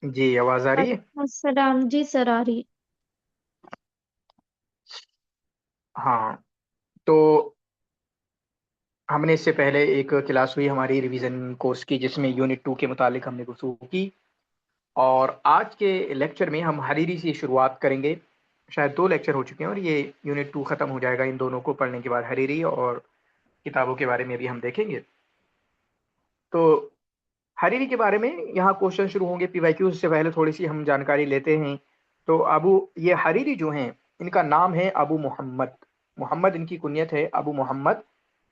जी, आवाज आ रही है। अस्सलाम जी सरारी। हाँ, तो हमने इससे पहले एक क्लास हुई हमारी रिवीजन कोर्स की, जिसमें यूनिट 2 के मुतालिक हमने गुफ्तगू की। और आज के लेक्चर में हम हरीरी से शुरुआत करेंगे। शायद 2 लेक्चर हो चुके हैं और ये यूनिट 2 ख़त्म हो जाएगा। इन दोनों को पढ़ने के बाद हरीरी और किताबों के बारे में भी हम देखेंगे। तो हरीरी के बारे में यहाँ क्वेश्चन शुरू होंगे पीवाईक्यू से पहले थोड़ी सी हम जानकारी लेते हैं। तो ये हरीरी जो हैं, इनका नाम है अबू मोहम्मद। मोहम्मद इनकी कुनियत है, अबू मोहम्मद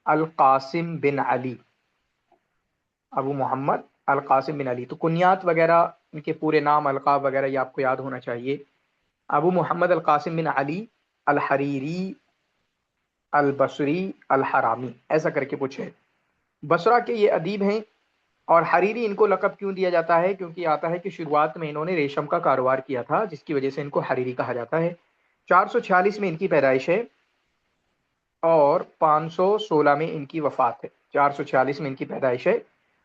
अल कासिम बिन अली। अबू मोहम्मद अल कासिम बिन अली। तो कुनियात वगैरह, इनके पूरे नाम अलकाब वगैरह ये आपको याद होना चाहिए। अबू मोहम्मद अल कासिम बिन अली अल हरीरी अल बसरी अल हरामी, ऐसा करके कुछ है। बसरा के ये अदीब हैं। और हरीरी इनको लक़ब क्यों दिया जाता है? क्योंकि आता है कि शुरुआत में इन्होंने रेशम का कारोबार किया था, जिसकी वजह से इनको हरीरी कहा जाता है। 446 में इनकी पैदाइश है और 516 में इनकी वफात है। 446 में इनकी पैदाइश है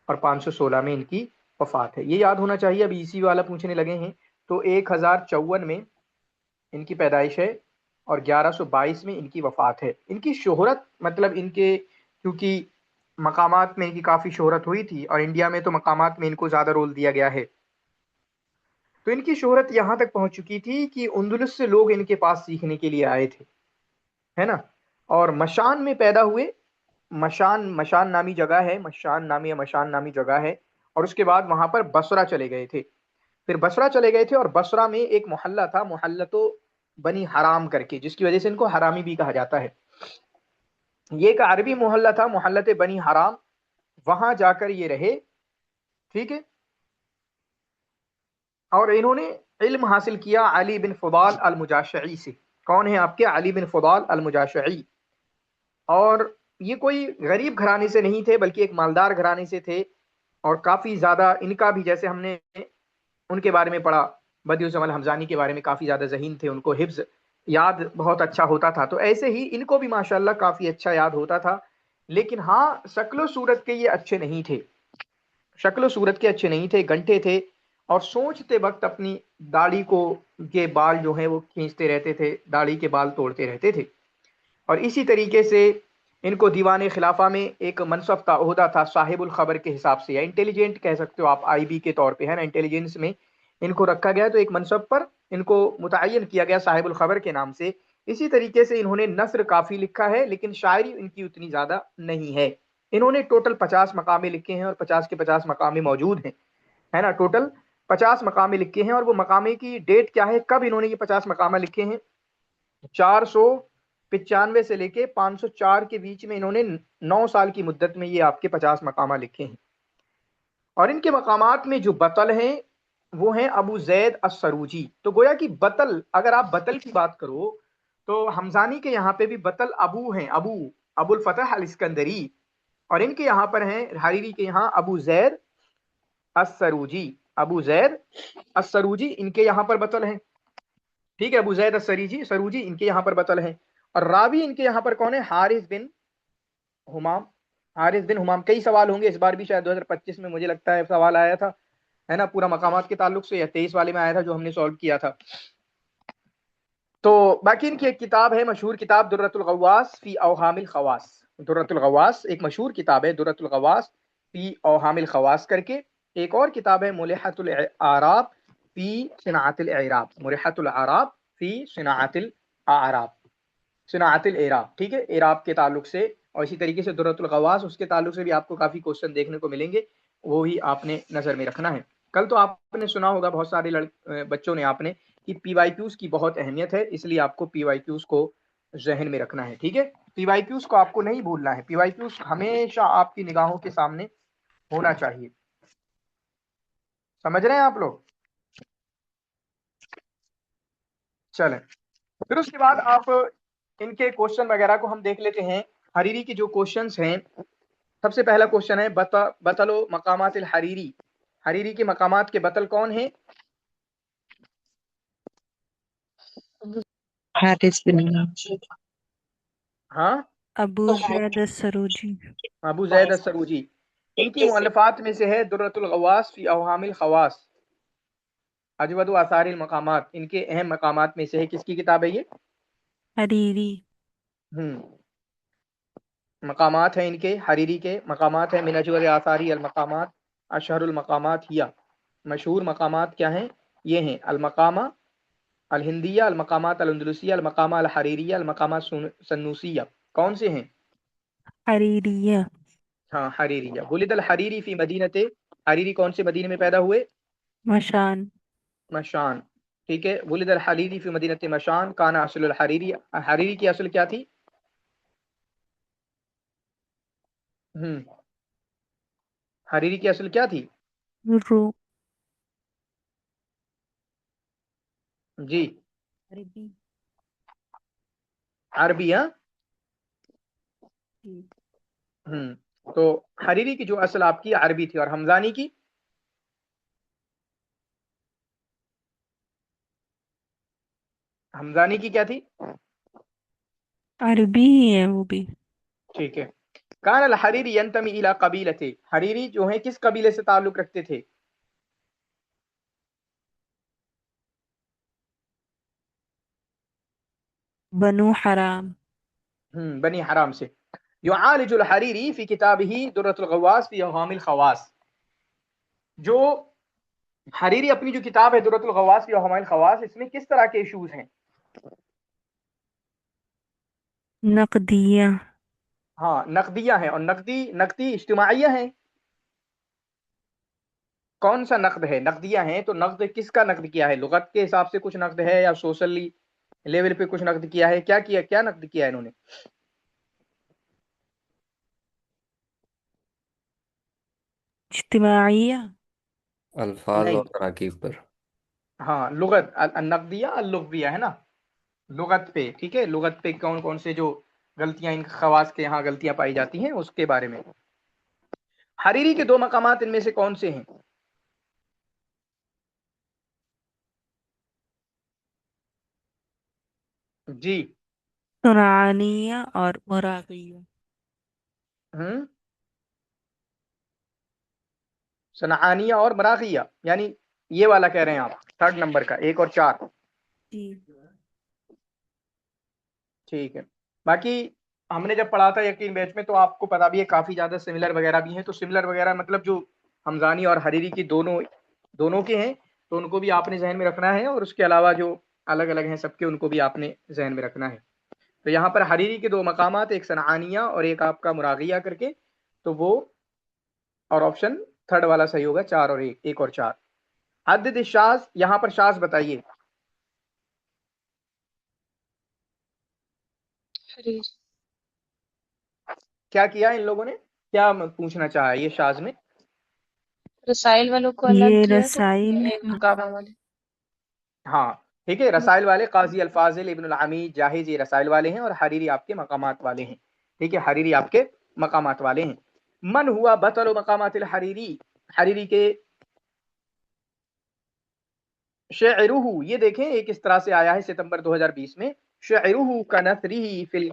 और 516 में इनकी वफात है। ये याद होना चाहिए। अभी इसी वाला पूछने लगे हैं। तो 1054 में इनकी पैदाइश है और 1122 में इनकी वफात है। इनकी शोहरत, मतलब इनके, क्योंकि मकामात में इनकी काफ़ी शोहरत हुई थी और इंडिया में तो मकामात में इनको ज़्यादा रोल दिया गया है। तो इनकी शोहरत यहाँ तक पहुँच चुकी थी कि उंदुलुस से लोग इनके पास सीखने के लिए आए थे, है ना। और मशान में पैदा हुए। मशान मशान नामी जगह है, मशान नामी या मशान नामी जगह है। और उसके बाद वहाँ पर बसरा चले गए थे। फिर बसरा चले गए थे और बसरा में एक मोहल्ला था, मोहल्लतो बनी हराम करके, जिसकी वजह से इनको हरामी भी कहा जाता है। ये एक अरबी मोहल्ला था, मोहल्लते बनी हराम। वहां जाकर ये रहे, ठीक है। और इन्होंने इल्म हासिल किया अली बिन फुदाल अल मुजाशई से। कौन है आपके? अली बिन फुदाल अल मुजाशई। और ये कोई गरीब घराने से नहीं थे, बल्कि एक मालदार घराने से थे। और काफ़ी ज़्यादा इनका भी, जैसे हमने उनके बारे में पढ़ा, बदियुज़्ज़मान हमज़ानी के बारे में, काफ़ी ज़्यादा ज़हीन थे, उनको हिफ्ज़ याद बहुत अच्छा होता था। तो ऐसे ही इनको भी माशाअल्लाह काफ़ी अच्छा याद होता था। लेकिन हाँ, शक्ल सूरत के ये अच्छे नहीं थे। शक्ल सूरत के अच्छे नहीं थे, गंठे थे। और सोचते वक्त अपनी दाढ़ी को, के बाल जो हैं वो खींचते रहते थे, दाढ़ी के बाल तोड़ते रहते थे। और इसी तरीके से इनको दीवान खिलाफा में एक मनसब था, ओहदा था, साहिबुल खबर के हिसाब से, या इंटेलिजेंट कह सकते हो आप, आईबी के तौर पे, है ना। इंटेलिजेंस में इनको रखा गया, तो एक मनसब पर इनको मुतय्यन किया गया साहिबुल खबर के नाम से। इसी तरीके से इन्होंने नस्र काफ़ी लिखा है, लेकिन शायरी इनकी उतनी ज़्यादा नहीं है। इन्होंने टोटल 50 मकामे लिखे हैं और 50 के 50 मकामे मौजूद हैं, है ना। टोटल 50 मकामे लिखे हैं। और वो मकामे की डेट क्या है, कब इन्होंने ये 50 मकामा लिखे हैं? 495 से लेके 504 के बीच में इन्होंने 9 साल की मुद्दत में ये आपके 50 मकामा लिखे हैं। और इनके मकामात में जो बतल हैं वो हैं अबू जैद अस्सरूजी। तो गोया कि बतल, अगर आप बतल की बात करो तो हमजानी के यहाँ पे भी बतल अबू हैं, अबू, अबुल फतह अल इस्कंदरी। और इनके यहाँ पर हैं हरीरी के यहाँ अबू जैद अस्सरूजी। अबू जैद अस्सरूजी इनके यहाँ पर बतल हैं, ठीक है। अबू जैद अस्सरीजी सरूजी इनके यहाँ पर बतल हैं। और रावी इनके यहाँ पर कौन है? हारिस बिन हुमाम। हारिस बिन हुमाम। कई सवाल होंगे इस बार भी, शायद 2025 में मुझे लगता है सवाल आया था, है ना, पूरा मकामात के ताल्लुक से, या 23 वाले में आया था जो हमने सॉल्व किया था। तो बाकी इनकी एक किताब है, मशहूर किताब, दुर्रतुल गवास फी औहामिल खवास। दुर्रतुल गवास एक मशहूर किताब है, दुर्रतुल गवास फी औहामिल खवास करके। एक और किताब है मुलहतुल आराब फी सिनाअतिल इराब। मुलहतुल आराब फी सिनाअतिल आराब, सिनाअतिल इराब, ठीक है, इराब के ताल्लुक से। और इसी तरीके से दुर्रतुल गवास, उसके ताल्लुक से भी आपको काफ़ी क्वेश्चन देखने को मिलेंगे, वो ही आपने नज़र में रखना है। कल तो आपने सुना होगा, बहुत सारे बच्चों ने आपने, कि पीवाईक्यूज की बहुत अहमियत है, इसलिए आपको पीवाईक्यूज को जहन में रखना है, ठीक है। पीवाईक्यूज को आपको नहीं भूलना है। पीवाईक्यूज हमेशा आपकी निगाहों के सामने होना चाहिए। समझ रहे हैं आप लोग? चलें, फिर उसके बाद आप इनके क्वेश्चन वगैरह को हम देख लेते हैं। हरीरी के जो क्वेश्चंस हैं, सबसे पहला क्वेश्चन है, बतलो मकामात हरीरी। हरीरी के मकामात के बतल कौन है? हारिस बिन हाँ, अबू जैद सरोजी। अबू जैद सरूजी। इनकी मुअल्लफात में से है दुर्रतुल गवास फी अवहामिल खवास। अजवदु आसारिल मकामात, इनके अहम मकामात में से है। किसकी किताब है ये? हरीरी। हम्म, मकामात हैं इनके, हरीरी के मकामात हैं। मिन अजवद आसारी अल मकामात अशहरुल मकामात हिया, मशहूर मकामात क्या हैं? ये हैं अल मकामा अल हिंदिया, अल मकामात अल अंदलुसिया, अल मकामा अल हरीरिया, अल मकामात सन्नूसिया। कौन से हैं? हरीरिया। हाँ, हरीरिया। वुलिद अल हरीरी फी मदीनते, हरीरी कौन से मदीने में पैदा हुए? मशान। मशान। ठीक है, वुलिद अल हरीरी फी मदीनते मशान, काना असल अल हरीरी, हरीरी की असल क्या थी? हम्म, हरीरी की असल क्या थी? रू। जी, अरबी। अरबी। हाँ। जी। तो हरीरी की जो असल आपकी अरबी थी, और हमजानी की? हमजानी की क्या थी? अरबी ही है वो भी। ठीक है। कान अल हरीरी यंतमी इला कबीलते, हरीरी जो है किस कबीले से ताल्लुक रखते थे? बनु हराम। बनी हराम से। युआलिजुल हरीरी फी किताबिही दुर्रतुल गवास फी अवामिल खवास, जो हरीरी अपनी जो किताब है दुर्रतुल गवास फी अवामिल खवास, इसमें किस तरह के इश्यूज हैं? नकदिया। हाँ, नकदिया है, और नकदी नकदी इज्तिमाइया है। कौन सा नकद है? नकदिया है, तो नकद किसका नकद किया है? लुगत के हिसाब से कुछ नकद है, या सोशली लेवल पे कुछ नकद किया है? क्या किया, क्या नकद किया है इन्होंने? इज्तिमाइया। अल्फाज और नहीं। तराकीब पर। हाँ, लुगत नकदिया लुगविया है ना, लुगत पे। ठीक है, लुगत पे कौन कौन से जो गलतियां, इन खवास के यहाँ गलतियां पाई जाती हैं, उसके बारे में। हरीरी के दो मकामात इनमें से कौन से हैं? जी। सुनानिया और मुरागिया। हम्म, सनआनिया और मरागिया, यानी ये वाला कह रहे हैं आप, थर्ड नंबर का, 1 और 4। जी। ठीक है। बाकी हमने जब पढ़ा था यकीन बैच में, तो आपको पता भी है काफी ज्यादा सिमिलर वगैरह भी हैं। तो सिमिलर वगैरह मतलब जो हमजानी और हरीरी की दोनों दोनों के हैं, तो उनको भी आपने जहन में रखना है, और उसके अलावा जो अलग अलग हैं सबके, उनको भी आपने जहन में रखना है। तो यहाँ पर हरीरी के दो मकामात, एक सनआनिया और एक आपका मुरागिया करके, तो वो, और ऑप्शन थर्ड वाला सही होगा, 4 और 1, 1 और 4। हद शाज, यहाँ पर शाज बताइए हरीर। क्या किया इन लोगों ने, क्या पूछना चाहा है ये शाज में? रसाइल वालों को अलग ये किया तो रसाइल है ये ना। मकामा वाले। हाँ, ठीक है, रसाइल वाले काजी अल्फाजिल इब्न अल हमीद जाहिज, ये रसाइल वाले हैं, और हरीरी आपके मकामात वाले हैं। ठीक है, हरीरी आपके मकामात वाले हैं। मन हुआ बतल मकामात हरीरी, हरीरी के शेरुहु, ये देखें एक इस तरह से आया है सितंबर 2020 में, शेरुहु का नथरी फिल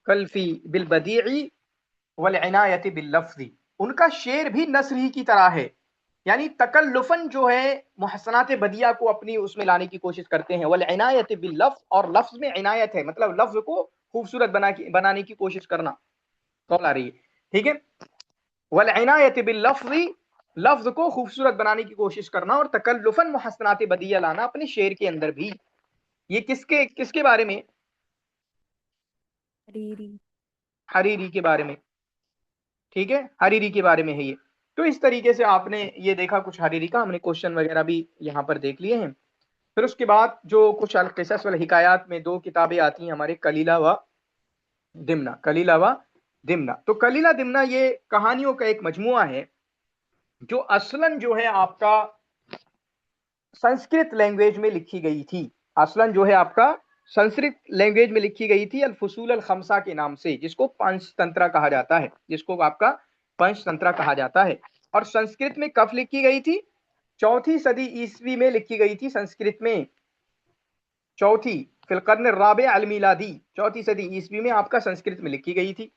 कल्फी बिल बदीई वल इनायती बिल लफ्जी, उनका शेर भी नस्र ही की तरह है। यानी तकल्लुफन जो है मुहसनात बदिया को अपनी उसमें लाने की कोशिश करते हैं। वल इनायत बिल लफ्ज, और लफ्ज में इनायत है, मतलब लफ्ज को खूबसूरत बनाने की कोशिश करना, कौन आ रही है? ठीक है, वल इनायत बिल लफ्जी, लफ्ज को खूबसूरत बनाने की कोशिश करना, और तकल्लुफन मुहसनात बदिया लाना अपने शेर के अंदर भी। ये किसके किसके बारे में? हरीरी। हरीरी के बारे में। ठीक है, हरीरी के बारे में है ये। तो इस तरीके से आपने ये देखा कुछ हरीरी का, हमने क्वेश्चन वगैरह भी यहाँ पर देख लिए हैं। फिर उसके बाद जो कुछ अल क़िसस वल हिकायात में दो किताबें आती हैं हमारे, कलीला व दिमना, कलीला व दिमना। तो कलीला दिमना ये कहानियों का एक मजमुआ है, जो असलन जो है आपका संस्कृत लैंग्वेज में लिखी गई थी। असलन जो है आपका संस्कृत लैंग्वेज में लिखी गई थी, अल फुसूल अल खमसा के नाम से, जिसको पंचतंत्रा कहा जाता है, जिसको आपका पंचतंत्रा कहा जाता है। और संस्कृत में कब लिखी गई थी? 4वीं सदी ईस्वी में लिखी गई थी संस्कृत में। चौथी फिलकर्न राबे अल मिलादी, 4वीं सदी ईस्वी में आपका संस्कृत में लिखी गई थी।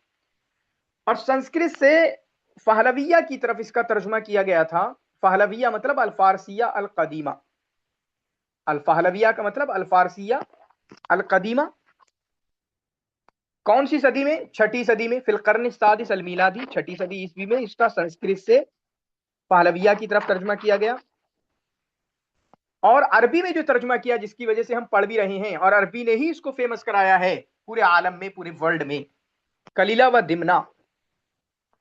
और संस्कृत से पहलविया की तरफ इसका तर्जुमा किया गया था। पहलविया मतलब अल फारसिया अल कदीमा, अल पहलविया का मतलब अल फारसिया अल कदीमा। कौन सी सदी में? छठी सदी में। फिल कर्न सादिस अल मीलादी, छठी सदी ईस्वी में इसका संस्कृत से पहलविया की तरफ तर्जमा किया गया। और अरबी में जो तर्जमा किया, जिसकी वजह से हम पढ़ भी रहे हैं, और अरबी ने ही इसको फेमस कराया है पूरे आलम में, पूरे वर्ल्ड में, कलीला व दिमना,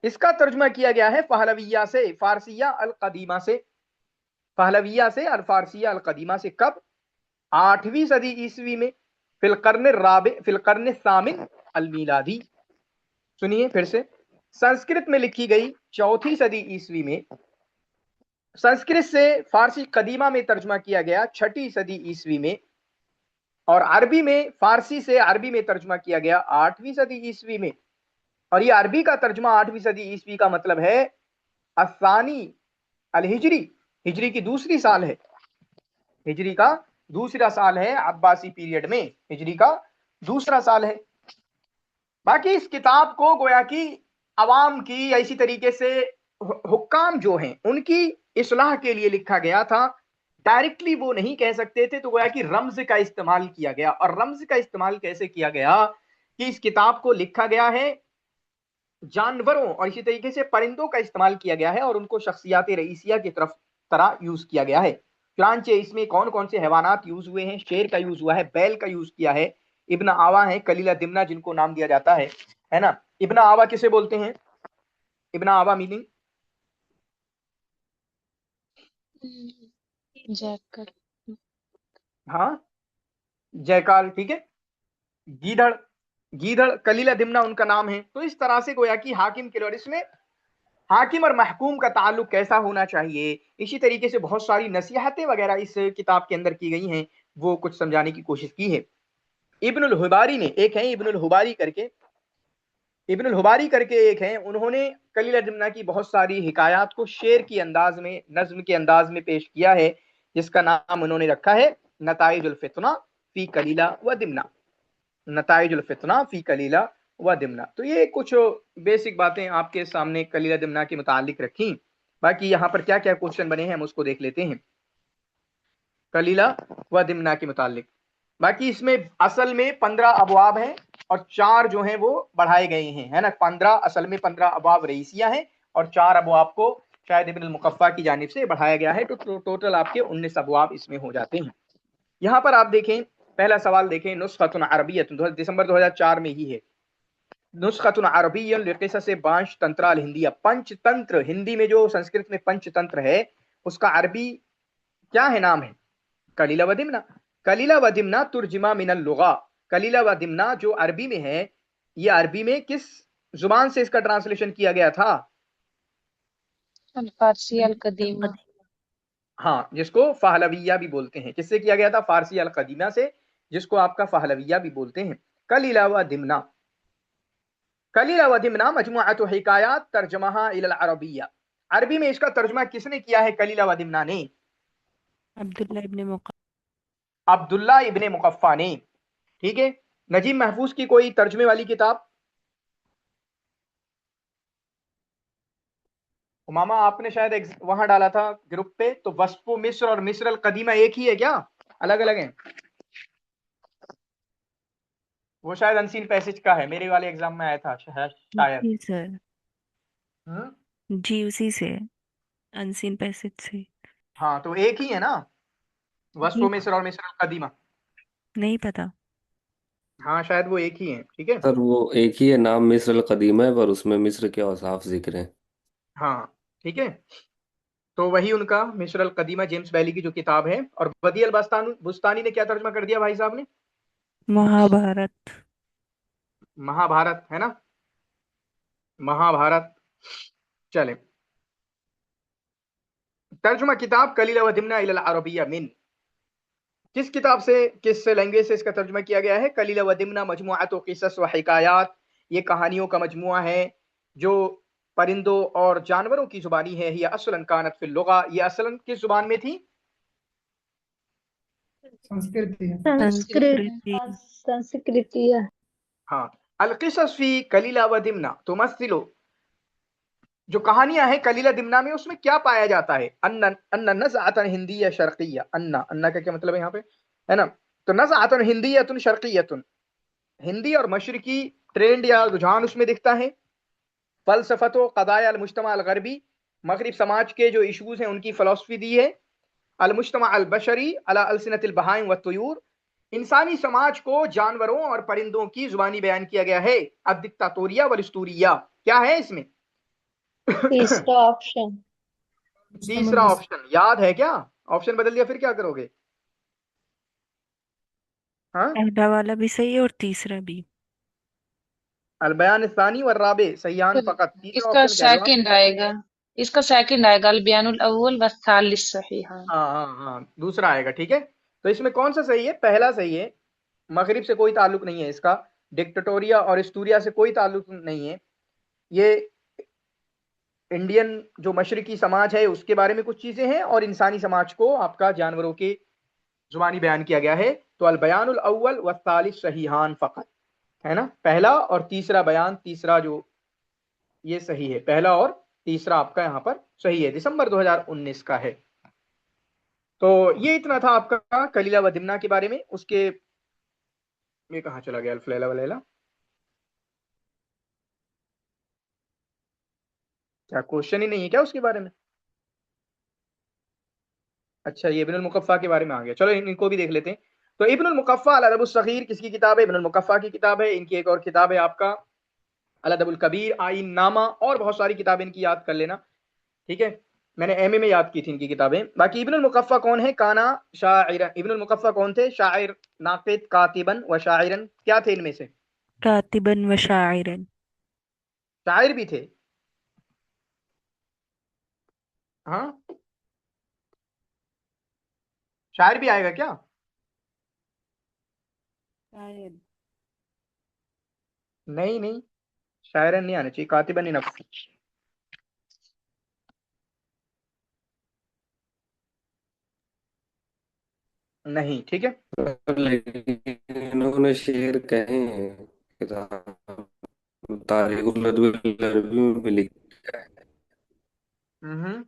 इसका तर्जमा किया गया है पहलविया से फारसिया अल कदीमा से। पहलविया से अल फारसिया अल कदीमा से कब? 8वीं सदी ईस्वी में। फिल कर्न सामिन अल मीलादी। सुनिए फिर से, संस्कृत में लिखी गई 4वीं सदी ईस्वी में, संस्कृत से फारसी कदीमा में तर्जमा किया गया 6ठी सदी ईस्वी में, और अरबी में फारसी से अरबी में तर्जमा किया गया 8वीं सदी ईस्वी में। और ये अरबी का तर्जमा 8वीं सदी ईस्वी का मतलब है असानी अल हिजरी, हिजरी की दूसरी साल है, हिजरी का दूसरा साल है, अब्बासी पीरियड में हिजरी का दूसरा साल है। बाकी इस किताब को गोया कि अवाम की ऐसी तरीके से हुक्काम जो हैं उनकी इस्लाह के लिए लिखा गया था, डायरेक्टली वो नहीं कह सकते थे, तो गोया कि रम्ज का इस्तेमाल किया गया। और रम्ज का इस्तेमाल कैसे किया गया कि इस किताब को लिखा गया है जानवरों और इसी तरीके से परिंदों का इस्तेमाल किया गया है, और उनको शख्सियात रईसिया की तरह यूज किया गया है। चुनांचे इसमें कौन कौन से हैवानात यूज हुए हैं? शेर का यूज हुआ है, बैल का यूज किया है, इब्न आवा है, कलीला दिमना जिनको नाम दिया जाता है ना। इब्न आवा किसे बोलते हैं? इब्न आवा मीनिंग जैकल। हाँ, जयकाल, ठीक है। गीदड़, गीदड़ कलीला दिमना उनका नाम है। तो इस तरह से गोया कि हाकिम के, और इसमें हाकिम और महकूम का ताल्लुक कैसा होना चाहिए, इसी तरीके से बहुत सारी नसीहतें वगैरह इस किताब के अंदर की गई हैं, वो कुछ समझाने की कोशिश की है। इब्नुल हुबारी ने, एक है इब्नुल हुबारी करके, इब्नुल हुबारी करके एक है, उन्होंने कलीला दिमना की बहुत सारी हिकायात को शेर की अंदाज में, नज्म के अंदाज में पेश किया है, जिसका नाम उन्होंने रखा है नताइजुल फितना फी कलीला व दिमना, नताइजुल फितना फी कलीला व दिमना। तो ये कुछ बेसिक बातें आपके सामने कलीला दिमना के मुतालिक रखी। बाकी यहाँ पर क्या क्या क्वेश्चन बने हैं हम उसको देख लेते हैं कलीला व दिमना के मुतालिक। बाकी इसमें असल में 15 अबवाब हैं, और 4 जो हैं वो बढ़ाए गए हैं, है ना। 15 असल में 15 अबवाब रईसिया हैं, और 4 अबवाब को शायद इब्न मुकफ्फा की जानिब से बढ़ाया गया है, तो टोटल आपके 19 अबवाब इसमें हो जाते हैं। यहाँ पर आप देखें, पहला सवाल देखें, नुस्खतुन अरबिय्यतुन, दिसंबर 2004 में ही है, नुस्खतुन अरबिय्यन लिक़िसस पंचतंत्र अल हिंदिया, पंचतंत्र, हिंदी में जो संस्कृत में पंचतंत्र है उसका अरबी क्या है, नाम है कलीला व दिमना। कलीला व दिमना तुर्जिमा मिनल लुगा, कलीला व दिमना जो अरबी में है, ये अरबी में किस जुबान से इसका ट्रांसलेशन किया गया था? अल फारसी अल कदीमा। हाँ, जिसको फहलविया भी बोलते हैं। किससे किया गया था? फारसी अल कदीमा से, जिसको आपका फहलविया भी बोलते हैं। कलीला व दिमना, कलीला व दिमना मजमुअतु हिकायात तर्जमहा इलल अरबिया, अरबी में इसका तर्जुमा किसने किया है कलीला व दिमना ने? अब्दुल्ला इब्ने मुकफ्फा ने, ठीक है। नजीब महफूज की कोई तर्जुमे वाली किताब? उमामा आपने शायद वहां डाला था ग्रुप पे, तो वस्फो मिस्र और मिस्र अल कदीमा एक ही है क्या, अलग अलग हैं? वो शायद अनसीन पैसेज का है, मेरे वाले एग्जाम में आया था शायद। जी सर, हम्म? जी उसी से, अनसीन पैसेज से। हाँ, तो एक ही है ना, वस्फो जी मिस्र और मिस्र अल कदीमा। नहीं पता। हाँ, शायद वो एक ही है, ठीक है। सर वो एक ही है, नाम मिस्र अल कदीम है, पर उसमें मिस्र के औसाफ जिक्र हैं। हाँ, ठीक है। तो वही उनका मिस्र अल कदीमा, जेम्स बैली की जो किताब है। और बदी अल बुस्तानी ने क्या तर्जमा कर दिया भाई साहब ने? महाभारत। महाभारत, है ना, महाभारत। चले, तर्जुमा किताब कलीला व दिमना इलल अरबिया मिन, किस किताब से, किस लैंग्वेज से इसका तर्जुमा किया गया है? कलीला व दिमना मजमुअतु क़िसस व हिकायात, ये कहानियों का मजमुआ है जो परिंदों और जानवरों की जुबानी है। ये असलन कानत फिल लुगा, ये असलन किस जुबान में थी? संस्कृति संस्कृति। संस्कृति है। हाँ, अल क़िसस फी कलीला व दिमना तुमस्सिलु जो कहानियां हैं कलीला दिमना में, उसमें क्या पाया जाता है? अन्ना अन्ना नज़अतन हिंदी या शर्किया। अन्ना अन्ना का क्या मतलब है यहाँ पे, है ना? तो नज़अतन हिंदियतुन शर्कियतुन, हिंदी और मशरकी ट्रेंड या रुझान उसमें दिखता है। फलसफत व क़दाया अल मुज्तमा अल गरबी, मगरिब समाज के जो इश्यूज हैं उनकी फ़िलॉसफी दी है। अल मुज्तमा अल बशरी अला अलसिनतिल बहाइम व तुयूर, इंसानी समाज को जानवरों और परिंदों की जुबानी बयान किया गया है। अब दिक्तातोरिया वल इस्तूरिया, क्या है इसमें? तीसरा ऑप्शन। तीसरा ऑप्शन याद है क्या? ऑप्शन बदल दिया फिर क्या करोगे? हाँ, पहला वाला भी सही है और तीसरा भी। अल बयान सानी व राबे सहीहान तो फकत। तीसरा इसका ऑप्शन क्या है जवाब? सेकंड आएगा। इसका सेकंड आएगा, अल बयानुल अव्वल व सालिस सही। हाँ। हाँ हाँ हाँ, दूसरा आएगा, ठीक है। तो इसमें कौन सा सही है? पहला सही है। मगरिब से कोई ताल्लुक नहीं है इसका, डिक्टेटोरिया और इस्तूरिया से कोई ताल्लुक नहीं है। ये इंडियन जो मशरकी समाज है उसके बारे में कुछ चीजें हैं, और इंसानी समाज को आपका जानवरों के जुबानी बयान किया गया है। तो अल बयानुल अव्वल व सालिस सहीहान फकत, है ना? पहला और तीसरा बयान, तीसरा जो ये सही है, पहला और तीसरा आपका यहाँ पर सही है, दिसंबर 2019 का है। तो ये इतना था आपका कलीला व दिमना के बारे में। उसके ये कहाँ चला गया अल्फ लैला व लैला? क्या क्वेश्चन ही नहीं है क्या उसके बारे में? अच्छा, ये इब्नुल मुकफ़ा के बारे में आ गया। चलो इनको भी देख लेते हैं। तो इब्नुल मुकफ़ा अल अदबुस सगीर किसकी किताब है? इब्नुल मुकफ़ा की किताब है। इनकी एक और किताब है आपका अल अदबुल कबीर, आइन नामा, और बहुत सारी किताबें इनकी याद कर लेना, ठीक है। मैंने एमए में याद की थी इनकी किताबें। बाकी इब्नुल मुकफ़ा कौन है? काना शाइरन। इब्नुल मुकफ़ा कौन थे? शायर, नाक़िद, कातिबन व शाइरन। क्या थे इनमें से? कातिबन व शाइरन। शायर भी थे? हाँ, शायर भी आएगा क्या? शायद। नहीं नहीं, शायरन नहीं आना चाहिए, कातिबन ही नफ्स। नहीं, ठीक है। लेकिन इन्होंने शेर कहे हैं किताब तारीखुल अरबी में भी लिखा है। हम्म।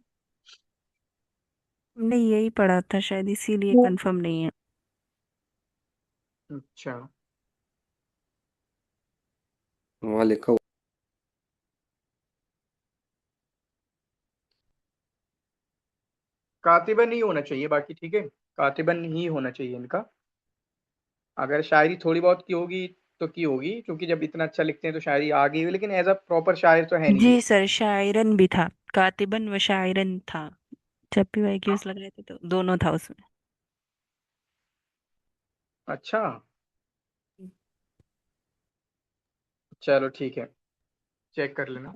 हमने यही पढ़ा था शायद, इसीलिए कंफर्म नहीं है। अच्छा, वहाँ लिखा हुआ। कातिबन ही होना चाहिए बाकी, ठीक है। कातिबन ही होना चाहिए इनका। अगर शायरी थोड़ी बहुत की होगी तो की होगी, क्योंकि जब इतना अच्छा लिखते हैं तो शायरी आ गई होगी, लेकिन एज अ प्रॉपर शायर तो है नहीं जी ये। सर, शायरन भी था। कातिबन व शायरन था। जब भी वाईक्यूज लगाए थे तो दोनों था उसमें। अच्छा, चलो ठीक है, चेक कर लेना।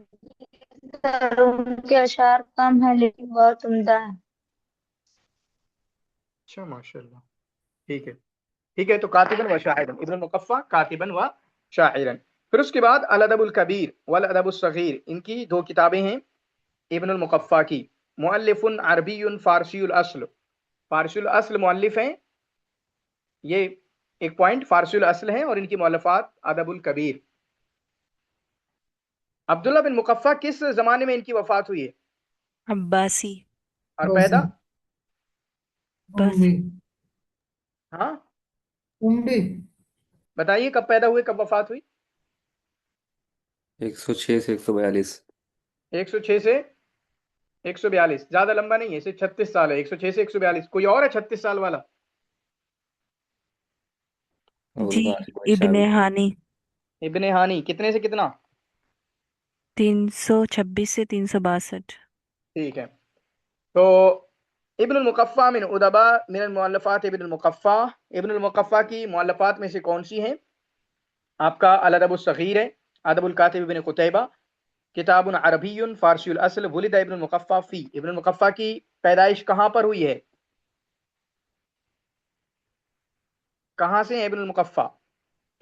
सर उनके अशार कम है लेकिन बहुत उम्दा है। अच्छा, माशाल्लाह, ठीक है। ठीक है, तो कातिबन व शाइरन, इब्नुल मुकफ़्फ़ा कातिबन व शाइरन। फिर उसके बाद अल अदबुल कबीर वल अदबुस सगीर, इनकी दो किताबें हैं इब्नुल मुकफ़्फ़ा की। मुअल्लिफुन अरबियुन फारसियुल अस्ल, फारसियुल अस्ल मुअल्लिफ हैं ये। एक पॉइंट, फारसियुल अस्ल हैं, और इनकी मुअल्लफ़ात अदबुल कबीर। अब्दुल्ला बिन मुकफ़्फ़ा किस जमाने में इनकी वफात हुई है? अब्बासी। और पैदा? बस। हाँ, उम्बी। बताइए कब पैदा हुए, कब वफात हुई? 106 से 142। 106 से 142, ज्यादा लंबा नहीं है, सिर्फ 36 साल है। 106 से 142। कोई और है 36 साल वाला? जी, अबुल कासिम इब्ने अशाबी। हानी। इब्ने हानी, कितने से कितना? 326 से 362। ठीक है। तो इब्नुल मुकफ़्फ़ा मिन उदबा मिन मुअल्लफ़ात इब्नुल मुकफ़्फ़ा, इब्नुल मुकफ़्फ़ा की मुअल्लफ़ात में से कौन सी हैं? आपका अल अदबुस सगीर है, अदबुल कातिब इब्न कुतैबा, किताबुन अरबियुन फारसियुल अस्ल, वुलिदा इब्नुल मुकफ़्फ़ा फ़ी। इब्नुल मुकफ़्फ़ा की पैदाइश कहाँ पर हुई है? कहाँ से है इब्नुल मुकफ़्फ़ा?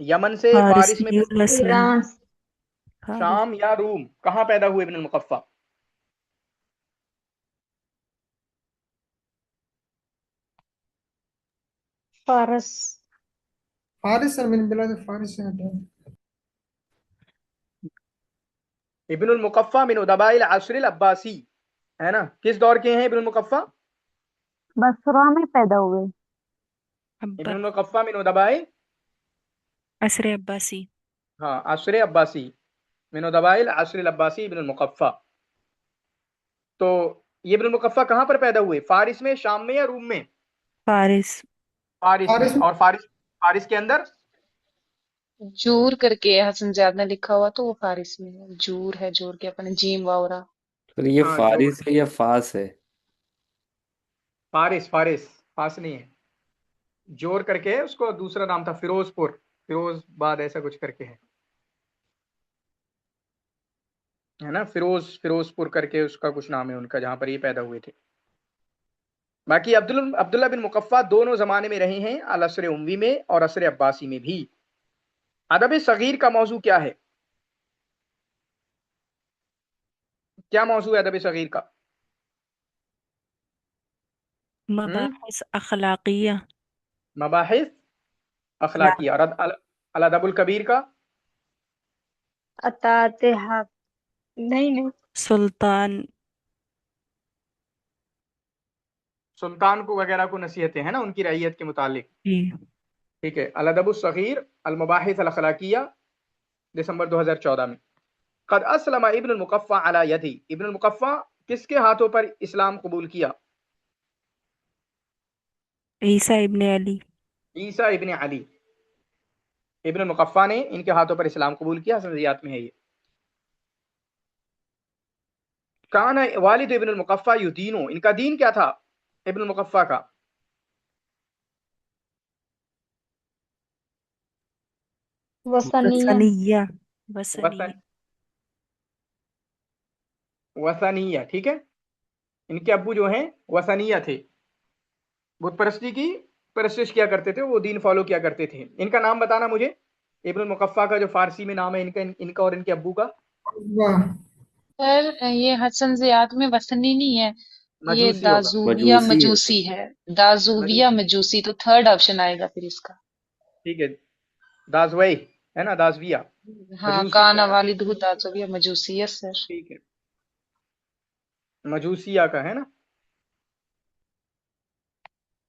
यमन से, फारिस में, फारसियुल असल है। ईरान। फारिस। शाम या रूम? कहाँ पैदा हुए इब्नुल मुकफ़्फ़ा? फारस। फारिस सर, मैंने बोला था फारिस से हटा है। इब्नुल मुकफ़्फ़ा मिन उदबाइल असरिल अब्बासी, है ना? किस दौर के हैं इब्नुल मुकफ़्फ़ा? बसरा में पैदा हुए। अब्बा इब्नुल मुकफ़्फ़ा मिन उदबाइल, असरे अब्बासी। हाँ, असर अब्बासी, मिन उदबाइल असरिल अब्बासी इब्नुल मुकफ़्फ़ा। तो ये इब्नुल मुकफ़्फ़ा कहाँ पर पैदा हुए? फारिस में, शाम में या रूम में? फारिस। फारिस में। और फारिस, फारिस के अंदर जूर करके है, हसन जाद ने लिखा हुआ तो वो फारिस में है। जूर है, जोर के अपने जीम वावरा। फिर ये हाँ, जो फारिस है या फास है? फारिस, फारिस, फास नहीं है, जोर करके है, उसको दूसरा नाम था फिरोजपुर, फिरोजबाद ऐसा कुछ करके है ना? फिरोजपुर करके उसका कुछ नाम है उनका, जहां पर ये पैदा हुए थे। बाकी अब्दुल्ला बिन मुकफ़्फ़ा दोनों जमाने में रहे हैं, अल असर उम्वी में और असर अब्बासी में भी। अदब सगीर का मौजू क्या है? क्या मौजू है अदब सगीर का? मबाहिस अखलाकिया। मबाहिस अखलाकिया। और अल अदबुल कबीर का? अताते हक। नहीं नहीं। सुल्तान। सुल्तान को वगैरह को नसीहतें हैं ना उनकी रैयत के मुतालिक। जी। ठीक है, अल अदबुस सगीर अल मबाहिस अल अखलाकिया, दिसंबर 2014 में। कद असलमा इब्नुल मुकफ़्फ़ा अला यदी, इब्नुल मुकफ़्फ़ा किसके हाथों पर इस्लाम कबूल किया? ईसा इब्ने अली। ईसा इब्ने अली, इब्नुल मुकफ़्फ़ा ने इनके हाथों पर इस्लाम कबूल किया, सनदियात में है ये। काना वालिद इब्नुल मुकफ़्फ़ा युदीनु, इनका दीन क्या था इब्नुल मुकफ़्फ़ा का? वसनिया। वसनिया। वसनिया। वसन वसनिया, ठीक है। इनके अब्बू जो हैं वसनिया थे, बुत परस्ती की परस्तिश किया करते थे, वो दीन फॉलो किया करते थे। इनका नाम बताना मुझे, इब्नुल मुकफ़्फ़ा का जो फारसी में नाम है इनका, इनका और इनके अब्बू का। पर ये हसन जियाद में वसनी नहीं है, ये मजूसी होगा, दाजूविया मजूसी है। मजूसी है। दाजूविया मजूसी, मजूसी, तो थर्ड ऑप्शन आएगा फिर इसका। ठीक है। दाजवई है ना, दाजविया। हाँ, मजूसी काना का, वालिदहु दाजूविया मजूसी, यस सर। ठीक है, मजूसिया का है ना।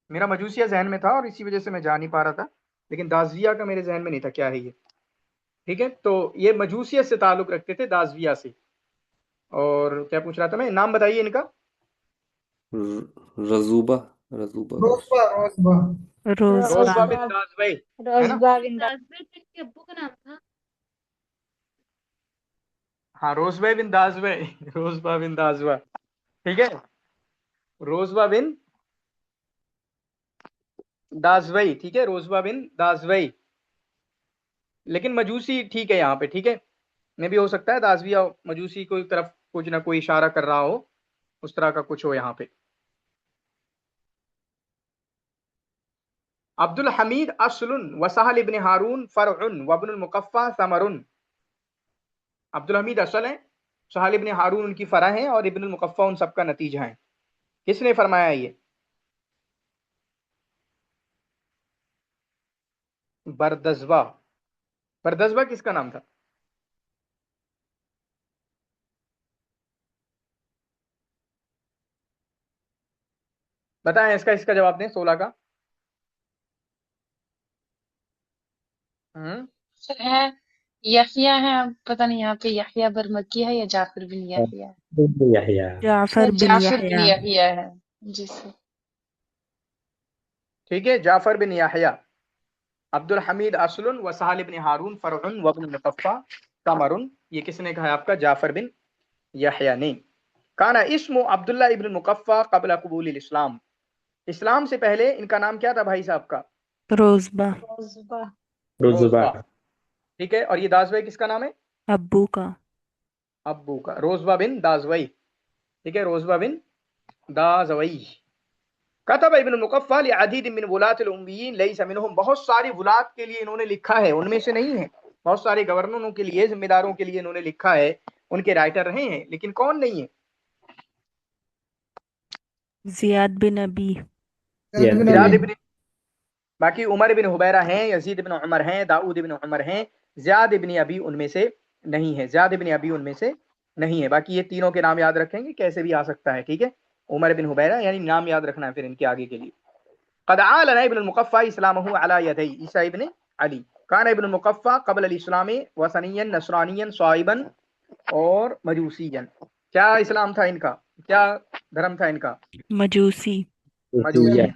मेरा मजूसिया जहन में था और इसी वजह से मैं जा नहीं पा रहा था, लेकिन दाजविया का मेरे जहन में नहीं था क्या है ये। ठीक है, तो ये मजूसियत से ताल्लुक रखते थे, दाजविया से। और क्या पूछ रहा था मैं, नाम बताइए इनका। रजूबा, रजूबा कुछ। रोजबा रोजबा। रोजबा। रोजबा बिन रोजबा। दाजवई, है ना? रोजबा बिन के अब्बू का नाम था। हाँ, रोजबा बिन दाजवई रोजबा बिन दाजवा, ठीक है, रोजबा बिन दाजवई, ठीक है, रोजबा बिन दाजवई। लेकिन मजूसी ठीक है यहाँ पे, ठीक है, में भी हो सकता है दाजविया मजूसी कोई तरफ कुछ ना कोई इशारा कर रहा हो, उस तरह का कुछ हो यहाँ पे। अब्दुल हमीद असलुन व सहल इब्न हारून फरउन व इब्नुल मुकफ़्फ़ा समरुन। अब्दुल हमीद असल है, सहल इब्न हारून उनकी फरा है और इब्नुल मुकफ़्फ़ा उन सबका नतीजा है। किसने फरमाया ये? बरदज़बा। बरदज़बा किसका नाम था? बताएं, इसका इसका जवाब दें, 16 का। हम्म, सर है, यहया है, अब पता नहीं यहाँ पे यहया बरमकी है या जाफर बिन यहया है। यहया। जाफर सर बिन जाफर बिन यहया। यहया है। जी सर। ठीक है, जाफर बिन याहया। अब्दुल हमीद असलुन व सहल इब्न हारून फरउन व इब्नुल मुकफ़्फ़ा समरुन, ये किसने कहा आपका? जाफर बिन याहया ने। काना इस्मु अब्दुल्ला इब्न मुकफ़्फ़ा क़ब्ल क़बूल इस्लाम, इस्लाम से पहले इनका नाम क्या था भाई साहब का? रोजबा। रोजबा। रोजबा। रोजबा, ठीक है। और ये दाजवई किसका नाम है? अब्बू का। अब्बू का, रोजबा बिन दाजवई, ठीक है, रोजबा बिन दाजवई। कतब इब्न मुकफ़्फ़ा लिअदीद मिन वुलातिल उम्मियीन लैसा मिनहुम, बहुत सारी वुलात के लिए इन्होंने लिखा है, उनमें से नहीं है। बहुत सारे गवर्नरों के लिए, जिम्मेदारों के लिए इन्होंने लिखा है, उनके राइटर रहे हैं, लेकिन कौन नहीं है? जियाद बिन अबी। याद बिन ज़ियाद अली। इब्न, बाकी उमर बिन हुबैरा हैं, यजीद बिन उमर हैं, दाऊद बिन उमर हैं, ज़ियाद इब्न अबी उनमें से नहीं है, ज़ियाद इब्न अबी उनमें से नहीं है। बाकी ये तीनों के नाम याद रखेंगे, कैसे भी आ सकता है, ठीक है। उमर बिन हुबैरा, यानी नाम याद रखना है फिर इनके आगे के लिए। क़द आलना इब्नुल मुक़फ़्फ़ा इस्लामहु अला यदै ईसा इब्न अली कान इब्नुल मुक़फ़्फ़ा क़ब्ल अल इस्लाम वसनियन नसरानियन स्वाइबन और मजूसियन। क्या इस्लाम था इनका, क्या धर्म था इनका? मजूसी। सूफिया। मजूसियन।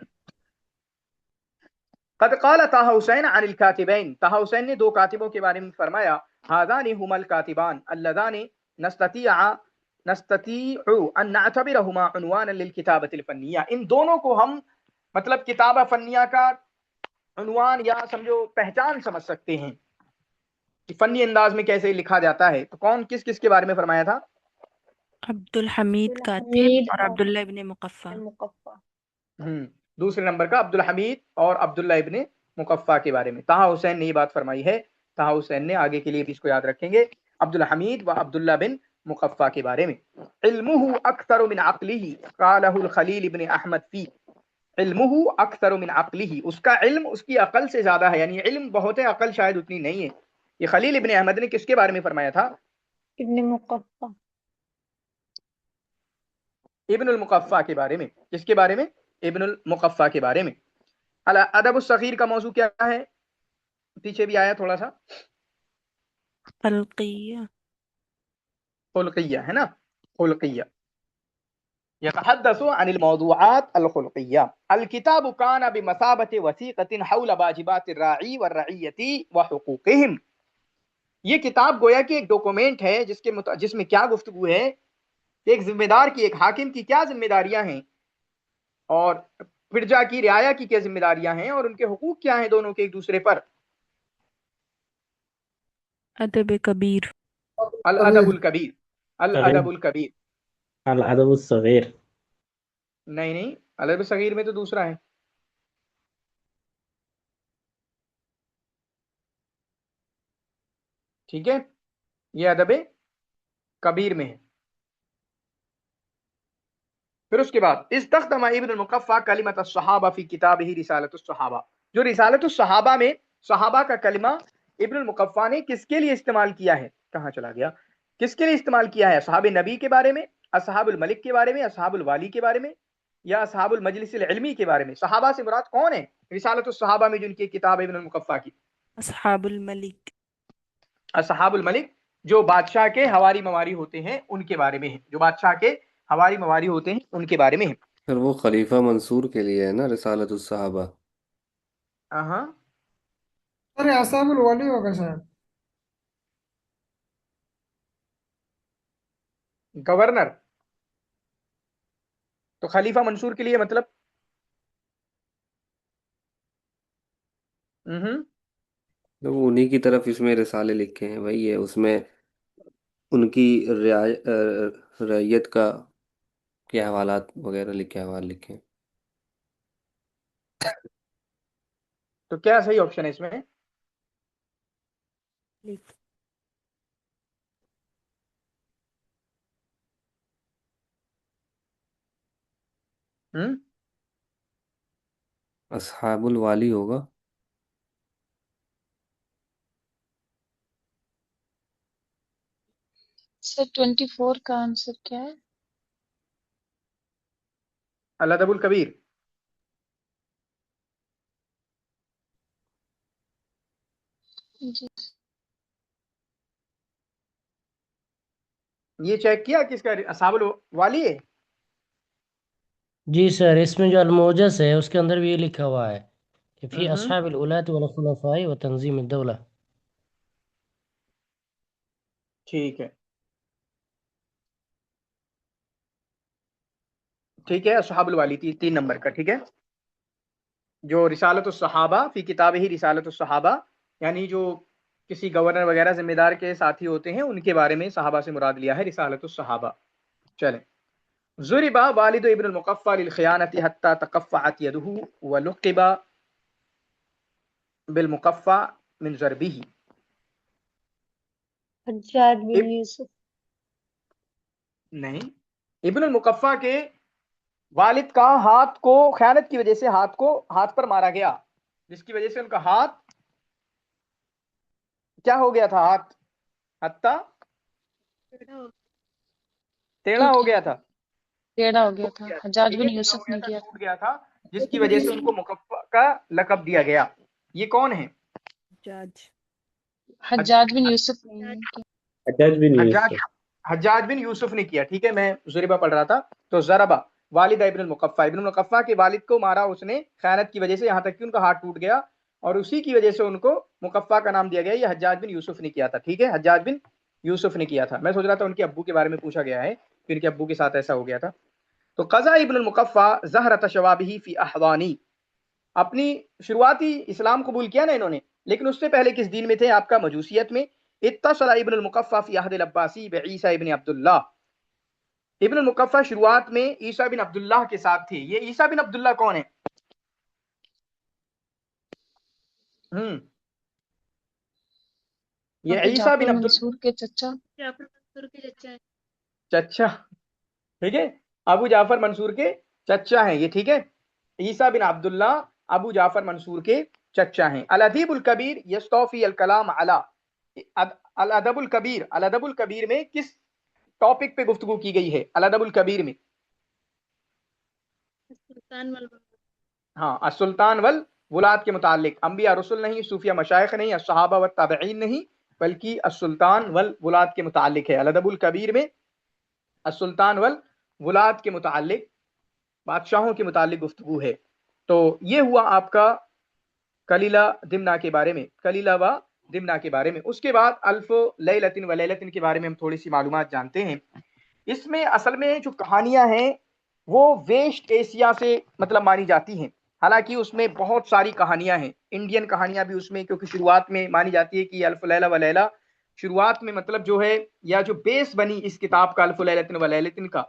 क़द क़ाल ताहा हुसैन अनिल कातिबैन, ताहा हुसैन ने दो कातिबों के बारे में फरमाया, हाज़ानी हुमल कातिबान अल्लज़ानी नस्ततीउ अन नअतबिरहुमा उन्वानन लिल किताबतिल फन्निया। इन दोनों को हम मतलब किताब फन्निया का उन्वान या समझो पहचान समझ सकते हैं कि फन्नी अंदाज में कैसे लिखा जाता है। तो कौन किस किस के बारे में फरमाया था? अब्दुल हमीद अब्दुल कातिब हमीद और और अब्दुल्ला इब्ने मुकफ्फा। मुकफ्फा। दूसरे नंबर का अब्दुल हमीद और अब्दुल्ला इब्ने मुकफ्फा के बारे में ताहा हुसैन ने ये बात फरमाई है। ताहा हुसैन ने आगे के लिए भी इसको याद रखेंगे, अब्दुल हमीद व अब्दुल्ला बिन मुकफ्फा के बारे में। इल्मुहु अक्सर मिन अक्लिही कालहुल खलील इब्ने अहमद फी। इल्मुहु अक्सर मिन अक्लिही, उसका इल्म उसकी अकल से ज्यादा है, यानी इल्म बहुत है, अकल शायद उतनी नहीं है। ये खलील इब्ने अहमद ने किसके बारे में फरमाया था? इब्न मुकफ्फा। इब्नुल मुकफ्फा के बारे में। किसके बारे में? इब्नुल मुकफ्फा के बारे में। अल अदब सगीर का मौजू क्या है? पीछे भी आया थोड़ा सा, खल्किया। खुल्किया है ना, खुल्किया। यतहद्दसु अनिल मौदूआत अल खुल्किया। अल किताब कान बिमसाबति वसीक़तिन हौल वाजिबातिर राई व रईयती व हुकूकिहिम। ये किताब गोया कि एक डॉक्यूमेंट है जिसमें क्या गुफ्तगू है, एक जिम्मेदार की, एक हाकिम की क्या जिम्मेदारियां हैं और फिरजा की रियाया की क्या जिम्मेदारियां हैं और उनके हुकूक क्या हैं दोनों के एक दूसरे पर। अदब कबीर। अल अदबुल कबीर, अल सगीर। अदबुल कबीर। अल अदब सगीर। नहीं नहीं, अल अदब सगीर में तो दूसरा है। ठीक है, ये अदब कबीर में है। फिर उसके बाद इस्तख्दम इब्नुल मुकफ्फा कलिमत अस्सहाबा फी किताबिही रिसालतुस सहाबा। जो रिसालतुस सहाबा में सहाबा का कलिमा इब्नुल मुकफ्फा ने किसके लिए इस्तेमाल किया है? कहाँ चला गया? किसके लिए इस्तेमाल किया है? असहाब नबी के बारे में, असहाबुल मलिक के बारे में, असहाबुल वाली के बारे में, या असहाबुल मजलिसिल इल्मी के बारे में? सहाबा से मुराद कौन है रिसालतुस सहाबा में, जिनकी किताब इब्नुल मुकफ्फा की? अस्हाबुल मलिक। असहाबुल मलिक, जो बादशाह के हवारी मवारी होते हैं उनके बारे में है, जो बादशाह के हवारी मवारी होते हैं उनके बारे में है। फिर वो खलीफा मंसूर के लिए है ना रिसालत उस सहाबा। हाँ, अरे असाबुल वाली होगा शायद। गवर्नर। तो खलीफा मंसूर के लिए मतलब हम्म तो वो उन्हीं की तरफ इसमें रिसाले लिखे हैं भाई, ये उसमें उनकी रैयत का के हवालात वगैरह लिखे, हवाले लिखे हैं। तो क्या सही ऑप्शन है इसमें? लिख। हम्म असहाबुल वाली होगा। सर 24 का आंसर क्या है? अल अदबुल कबीर। जी। ये चेक किया किसका असहाबुल वाली है? जी सर, इसमें जो अलमोजस है उसके अंदर भी ये लिखा हुआ है कि फी हम्म अस्हाबिल उलात वल खुलफाए व तंजीम दौला। ठीक है, ठीक है, असहाबुल वाली 3 नंबर का, ठीक है। जो रिसालत सहाबा फी किताब ही रिसालत सहाबा, यानी जो किसी गवर्नर वगैरह जिम्मेदार के साथी होते हैं उनके बारे में सहाबा से मुराद लिया है रिसालत सहाबा। चलें। ज़ुरिबा वालिद इब्नुल मुकफ्फा लिल खियानति हत्ता तकफ़अत यदुहु व लुक़िबा बिल मुकफ्फा मिन ज़रबिही। हज्जाज बिन यूसुफ। नहीं, इब्नुल मुकफ्फा के वालिद का हाथ को खयानत की वजह से हाथ पर मारा गया, जिसकी वजह से उनका हाथ क्या हो गया था? हाथ हत्ता टेढ़ा हो टेढ़ा हो टूट गया था, टेढ़ा हो गया टूट था। गया था, हज्जाज बिन टेढ़ा हो यूसुफ गया ने था, किया टूट गया था, जिसकी वजह से उनको मुकफ्फा का लक़ब दिया गया। ये कौन है? जज हज्जाज बिन यूसुफ ने हज्जाज किया। हज्जाज बिन हज्जाज यूसुफ। हज्जाज बिन यूसुफ ने किया। ठीक है, मैं ज़ुरिबा पढ़ रहा था। तो ज़रबा वालिद इब्न मुकफ्फा, इब्न मुकफ्फा के वालिद को मारा उसने खयानत की वजह से, यहाँ तक कि उनका हाथ टूट गया, और उसी की वजह से उनको मुकफ्फा का नाम दिया गया। ये हज्जाज बिन यूसुफ ने किया था। ठीक है, हज्जाज बिन यूसुफ ने किया था। मैं सोच रहा था उनके अब्बू के बारे में पूछा गया है कि उनके अब्बू के साथ ऐसा हो गया था। तो क़ज़ा इब्न मुकफ्फा ज़हरत शवाबिही फ़ी अहवानी, अपनी शुरुआती इस्लाम कबूल किया ना इन्होंने, लेकिन उससे पहले किस दीन में थे? आपका मजूसियत में। इत्तसला इब्न मुकफ्फा फ़ी अहद अब्बासी बईसा इब्न अब्दुल्लाह, इब्न मुकफ्फा शुरुआत में ईसा बिन अब्दुल्लाह के साथ थे। ये ईसा बिन अब्दुल्लाह कौन है? ये अबू ईसा बिन जाफर अब्दुल्लाह, मंसूर के चचा। जाफर मंसूर के चचा है। चचा। ठीक है, अबू जाफर मंसूर के चचा हैं ये। ठीक है, ईसा बिन अब्दुल्लाह अबू जाफर मंसूर के चचा हैं। अल अदीबुल कबीर यस्तौफी अल कलाम अला, अल अदबुल कबीर, अल अदबुल कबीर में किस टॉपिक पे गुफ्तगू की गई है? अल अदबुल कबीर में, सुल्तान वल हाँ, असुल्तान वल वुलाद के मुतालिक। अंबिया रसुल नहीं, सूफिया मशाइख नहीं, असहाबा व ताबईन नहीं, बल्कि असुल्तान वल वुलाद के मुतालिक है। अल अदबुल कबीर में असुल्तान वल वुलाद के मुतालिक, बादशाहों के मुतालिक गुफ्तगू है। तो ये हुआ आपका कलीला दिमना के बारे में, कलीला व दिमना के बारे में। उसके बाद अल्फ लैलतिन व लैलतिन के बारे में हम थोड़ी सी मालूमात जानते हैं। इसमें असल में जो कहानियां हैं वो वेस्ट एशिया से मतलब मानी जाती हैं। हालांकि उसमें बहुत सारी कहानियां हैं, इंडियन कहानियां भी उसमें, क्योंकि शुरुआत में मानी जाती है कि अल्फ लैला व लैला शुरुआत में मतलब जो है, या जो बेस बनी इस किताब का अल्फ लैलतिन व लैलतिन का,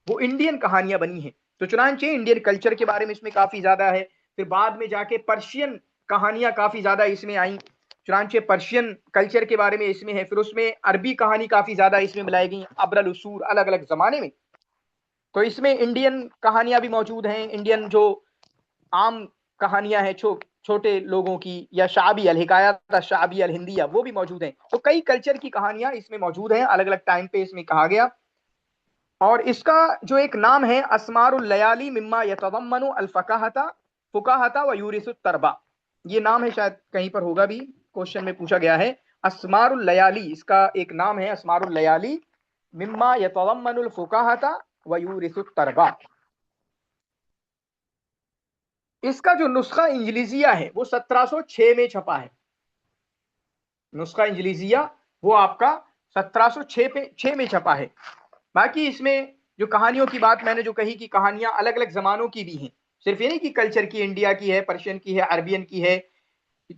वो इंडियन कहानियां बनी हैं। तो चुनांचे इंडियन कल्चर के बारे में इसमें काफी ज्यादा है। फिर बाद में जाके पर्शियन कहानियां काफी ज्यादा इसमें आई, चुनांचे पर्शियन कल्चर के बारे में इसमें है। फिर उसमें अरबी कहानी काफी ज्यादा इसमें मिलाई गई, अब्रल उसूर, अलग अलग जमाने में। तो इसमें इंडियन कहानियां भी मौजूद हैं, इंडियन जो आम कहानियां हैं छोटे लोगों की, या शाबी अल हिकायत शाबी अल हिंदिया, वो भी मौजूद हैं। तो कई कल्चर की कहानियां इसमें मौजूद हैं, अलग अलग टाइम पे इसमें कहा गया। और इसका जो एक नाम है अस्मारुल लयाली मिम्मा यतज़म्मनु अल फकाहता फुकाहता व यूरिसु तरबा, ये नाम है, शायद कहीं पर होगा भी, क्वेश्चन में पूछा गया है। अस्मारुल लयाली, इसका एक नाम है अस्मारुल लयाली मिम्मा यतज़म्मनु अल फुकाहता व यूरिसु तरबा। इसका जो नुस्खा इंजलिजिया है वो 1706 में छपा है। नुस्खा इंजलिजिया वो आपका 1706 में छपा है। बाकी इसमें जो कहानियों की बात मैंने जो कही कि कहानियां अलग अलग जमानों की भी हैं, सिर्फ ये नहीं कि कल्चर की, इंडिया की है, पर्शियन की है, अरबियन की है,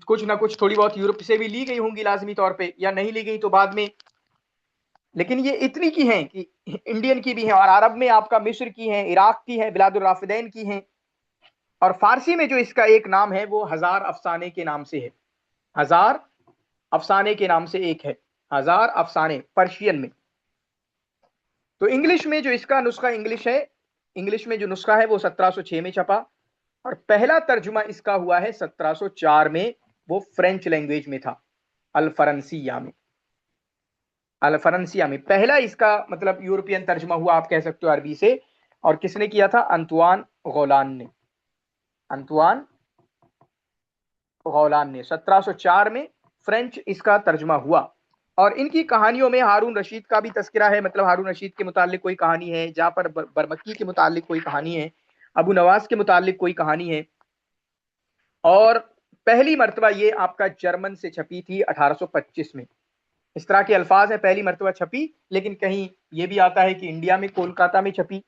कुछ ना कुछ थोड़ी बहुत यूरोप से भी ली गई होंगी लाजमी तौर पे, या नहीं ली गई तो बाद में, लेकिन ये इतनी की हैं कि इंडियन की भी है, और अरब में आपका मिस्र की है, इराक की है, बिलादुर राफिदैन की है। और फारसी में जो इसका एक नाम है वो हजार अफसाने के नाम से है, हजार अफसाने के नाम से एक है, हजार अफसाने पर्शियन में। तो इंग्लिश में जो इसका नुस्खा इंग्लिश है, इंग्लिश में जो नुस्खा है वो 1706 में छपा, और पहला तर्जुमा इसका हुआ है 1704 में, वो फ्रेंच लैंग्वेज में था, अल फरंसिया में। अल फरंसिया में पहला इसका मतलब यूरोपियन तर्जुमा हुआ, आप कह सकते हो अरबी से। और किसने किया था? अंतुआन गौलान ने, अंतुआन गौलान ने 1704 में फ्रेंच इसका तर्जुमा हुआ। और इनकी कहानियों में हारून रशीद का भी तस्करा है, मतलब हारून रशीद के मुतालिक कोई कहानी है, जाफर बरमक्की के मुतालिक कोई कहानी है, अबू नवाज के मुतालिक कोई कहानी है। और पहली मर्तबा ये आपका जर्मन से छपी थी 1825 में। इस तरह के अल्फाज है, पहली मर्तबा छपी, लेकिन कहीं ये भी आता है कि इंडिया में कोलकाता में छपी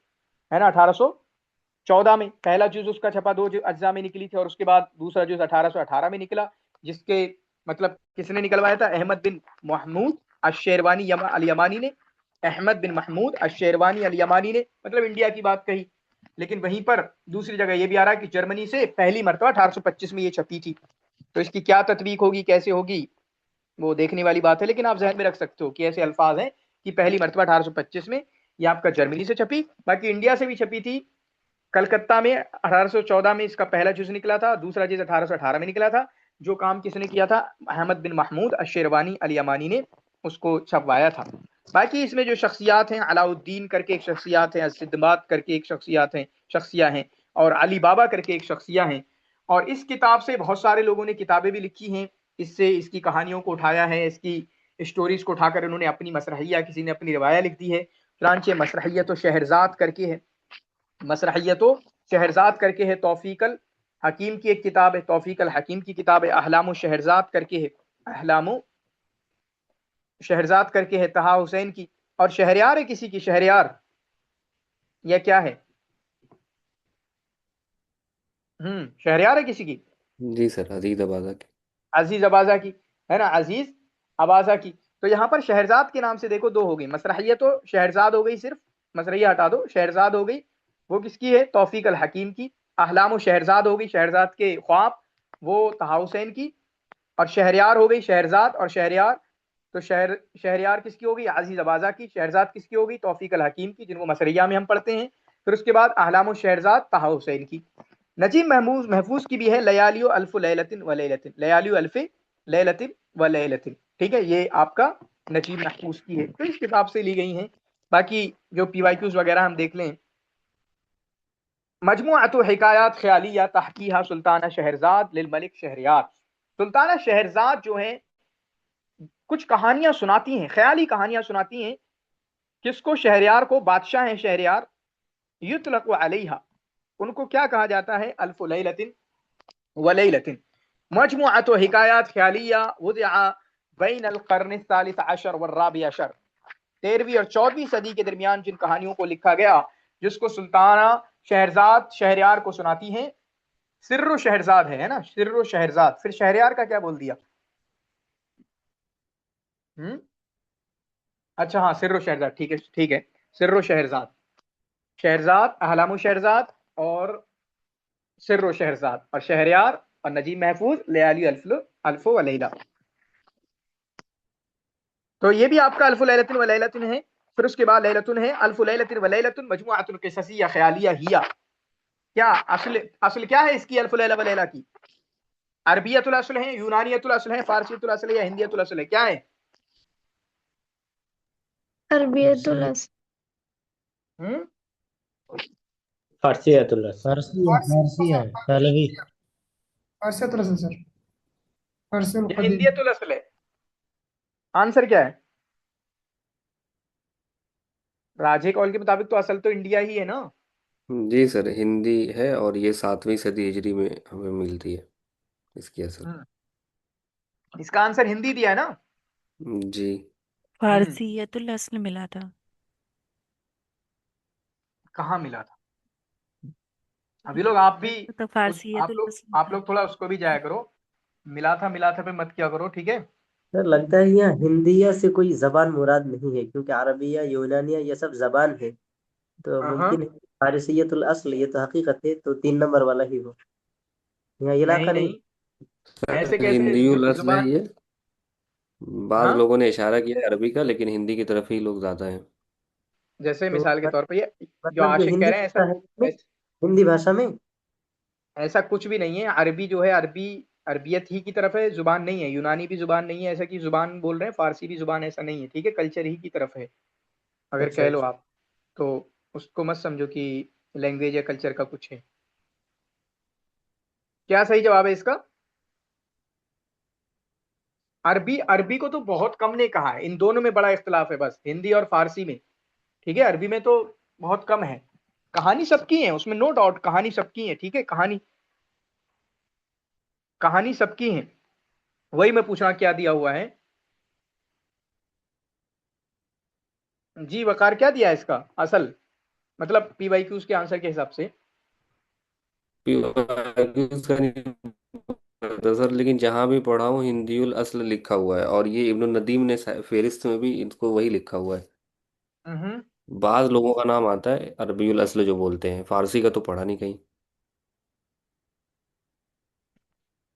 है ना, 1814 में। पहला जुज उसका छपा, 2 अज्जा में निकली थी, और उसके बाद दूसरा जुज 1818 में निकला, जिसके मतलब किसने निकलवाया था? अहमद बिन महमूद अश-शेरवानी अल यमानी ने, अहमद बिन महमूद अश-शेरवानी अल यमानी ने, मतलब इंडिया की बात कही। लेकिन वहीं पर दूसरी जगह ये भी आ रहा है कि जर्मनी से पहली मर्तबा 1825 में ये छपी थी। तो इसकी क्या तत्वीक होगी, कैसे होगी, वो देखने वाली बात है। लेकिन आप जहन में रख सकते हो कि ऐसे अल्फाज हैं कि पहली मर्तबा 1825 में ये आपका जर्मनी से छपी, बाकी इंडिया से भी छपी थी। कलकत्ता में 1814 में इसका पहला जुज निकला था, दूसरा जुज 1818 में निकला था। जो काम किसने किया था? अहमद बिन महमूद अश-शेरवानी अल यमानी ने उसको छपवाया था। बाकी इसमें जो शख्सियात हैं, अलाउद्दीन करके एक शख्सियात हैं, सिद्दबाद करके एक शख्सिया हैं, और अली बाबा करके एक शख्सिया हैं। और इस किताब से बहुत सारे लोगों ने किताबें भी लिखी हैं, इससे इसकी कहानियों को उठाया है, इसकी स्टोरीज को उठाकर उन्होंने अपनी मसरहिया, किसी ने अपनी रिवाया लिख दी है। चुनांचे मसरहियत शहरजाद करके है, मसरहियत शहरजाद करके है, तौफीकल हकीम की एक किताब है, तौफीकल हकीम की किताब है, अहलाम शहरजाद करके है, अहलाम शहरजाद करके है तहा हुसैन की। और शहरयार है किसी की, शहरयार यह क्या है? शहरयार है किसी की? जी सर, अजीज अबाजा की। अजीज अबाजा की, है ना, अजीज अबाजा की। तो यहाँ पर शहरजाद के नाम से देखो दो हो गई, मसरहिया तो शहरजाद हो गई, सिर्फ मसरहिया हटा दो, शहरजाद हो गई, वो किसकी है? तौफीक अल हकीम की। अहलाम शहरजाद हो गई, शहरजाद के ख्वाब, वो तहा हुसैन की। और शहरयार हो गई, शहरजाद और शहरयार, तो शहरयार किसकी होगी? अजीज अबाजा की। शहरजाद किसकी होगी? तौफीक अल हकीम की, जिनको मसरैया में हम पढ़ते हैं। फिर उसके बाद अहलाम शहरजाद तहा हुसैन की। नजीम महमूज महफूज की भी है, लयालियो अल्फ लैलतिन व लैलतिन, लयालियो अल्फ लैलतिन व लैलतिन। ठीक है, ये आपका नजीम महफूज की है, तो इस किताब से ली गई हैं। बाकी जो पीवाईक्यूज वगैरह हम देख लें, मजमुअतु हिकायात ख्यालिया तहकीहा सुल्ताना शहरजाद लिल मलिक शहरयार। सुल्ताना शहरजाद जो है कुछ कहानियां सुनाती हैं, ख्याली कहानियां सुनाती हैं, किसको? शहरयार को। बादशाह हैं शहरयार। युतलक़ु अलैहा, उनको क्या कहा जाता है? अल्फ लैलतिन व लैलतिन। मजमुअतु हिकायात ख्यालिया वुदिअ बैन अल क़र्न अल-सालिस अशर व अर्राबिअ अशर। 13वीं और 14वीं सदी के दरमियान जिन कहानियों को लिखा गया, जिसको सुल्ताना शहरजाद शहरयार को सुनाती हैं। सिर्रो शहरजाद है ना, सिर्रो शहरजाद। फिर शहरयार का क्या बोल दिया? अच्छा हाँ, सिर्रो शहरजाद, ठीक है ठीक है, सिर्रो शहरजाद, शहरजाद, अहलामु शहरजाद और सिर्रो शहरजाद और शहरयार और नजीम महफूज, लयाली अल्फो व लैला। तो ये भी आपका अल्फु लैलतिन व लैलतिन है। फिर उसके बाद लैलतुन है, अल्फु लैलतिन व लैलतुन मजमुअतुन क़िससिया ख़यालिया हिया। क्या असल क्या है इसकी? अल्फु लैला व लैला की अरबियतुल असल है, यूनानियतुल असल है, फारसीयतुल असल है, या हिंदियतुल असल है? क्या है? तरबियतुल अस हम्म फारसियतुल फारसी फारसी फारसी है फारसी पहलवी। फारसियतुल असल सर, फारसी या कदीम। हिंदियतुल असल है? आंसर क्या है? राजे कौल के मुताबिक तो असल तो इंडिया ही है ना। जी सर, हिंदी है और ये 7वीं सदी हिजरी में हमें मिलती है इसकी असल। इसका आंसर हिंदी दिया है ना। जी। फारसियतुल अस्ल मिला था। कहाँ मिला था? अभी लोग आप भी तो फारसियतुल अस्ल आप था। लोग थोड़ा उसको भी जाया करो, मिला था पे मत किया करो, ठीक है। सर लगता है यहाँ हिंदिया से कोई जबान मुराद नहीं है, क्योंकि अरबिया यूनानिया ये सब जबान है। तो हाँ, मुमकिन है फारसियतुल असल ये तो हकीकत है, तो 3 नंबर वाला ही हो। यहाँ नहीं इलाका नहीं। नहीं, ऐसे सर कैसे? हिंदीउल असल है जुबान। ये। बाद हाँ, लोगों ने इशारा किया है अरबी का, लेकिन हिंदी की तरफ ही लोग ज्यादा हैं। जैसे तो मिसाल के तौर पे ये जो मतलब जो आशिक कह हिंदी रहे हैं, भाषा है इसमें, ऐसा हिंदी भाषा में। ऐसा कुछ भी नहीं है। अरबी जो है, अरबी अरबियत ही की तरफ है, जुबान नहीं है। यूनानी भी जुबान नहीं है, ऐसा कि जुबान बोल रहे हैं, फारसी भी जुबान ऐसा नहीं है, ठीक है, कल्चर ही की तरफ है, अगर अच्छा कह लो अच्छा। आप। तो उसको मत समझो कि लैंग्वेज या कल्चर का कुछ है। क्या सही जवाब है इसका? अरबी, अरबी को तो बहुत कम ने कहा है, इन दोनों में बड़ा इख्तलाफ है, बस हिंदी और फारसी में। ठीक है, अरबी में तो बहुत कम है। कहानी सबकी है उसमें, नो डाउट, कहानी सबकी है, ठीक है, कहानी कहानी सबकी है। वही मैं पूछना क्या दिया हुआ है। जी वकार, क्या दिया है इसका असल, मतलब पीवाईक्यूज के आंसर के हिसाब से? PYQs का नहीं पता सर, लेकिन जहाँ भी पढ़ा हूँ हिंदीउल असल लिखा हुआ है, और ये इब्न नदीम ने फेरिस्त में भी इसको वही लिखा हुआ है। हम्म बाद लोगों का नाम आता है अरबीउल असल जो बोलते हैं, फारसी का तो पढ़ा नहीं कहीं।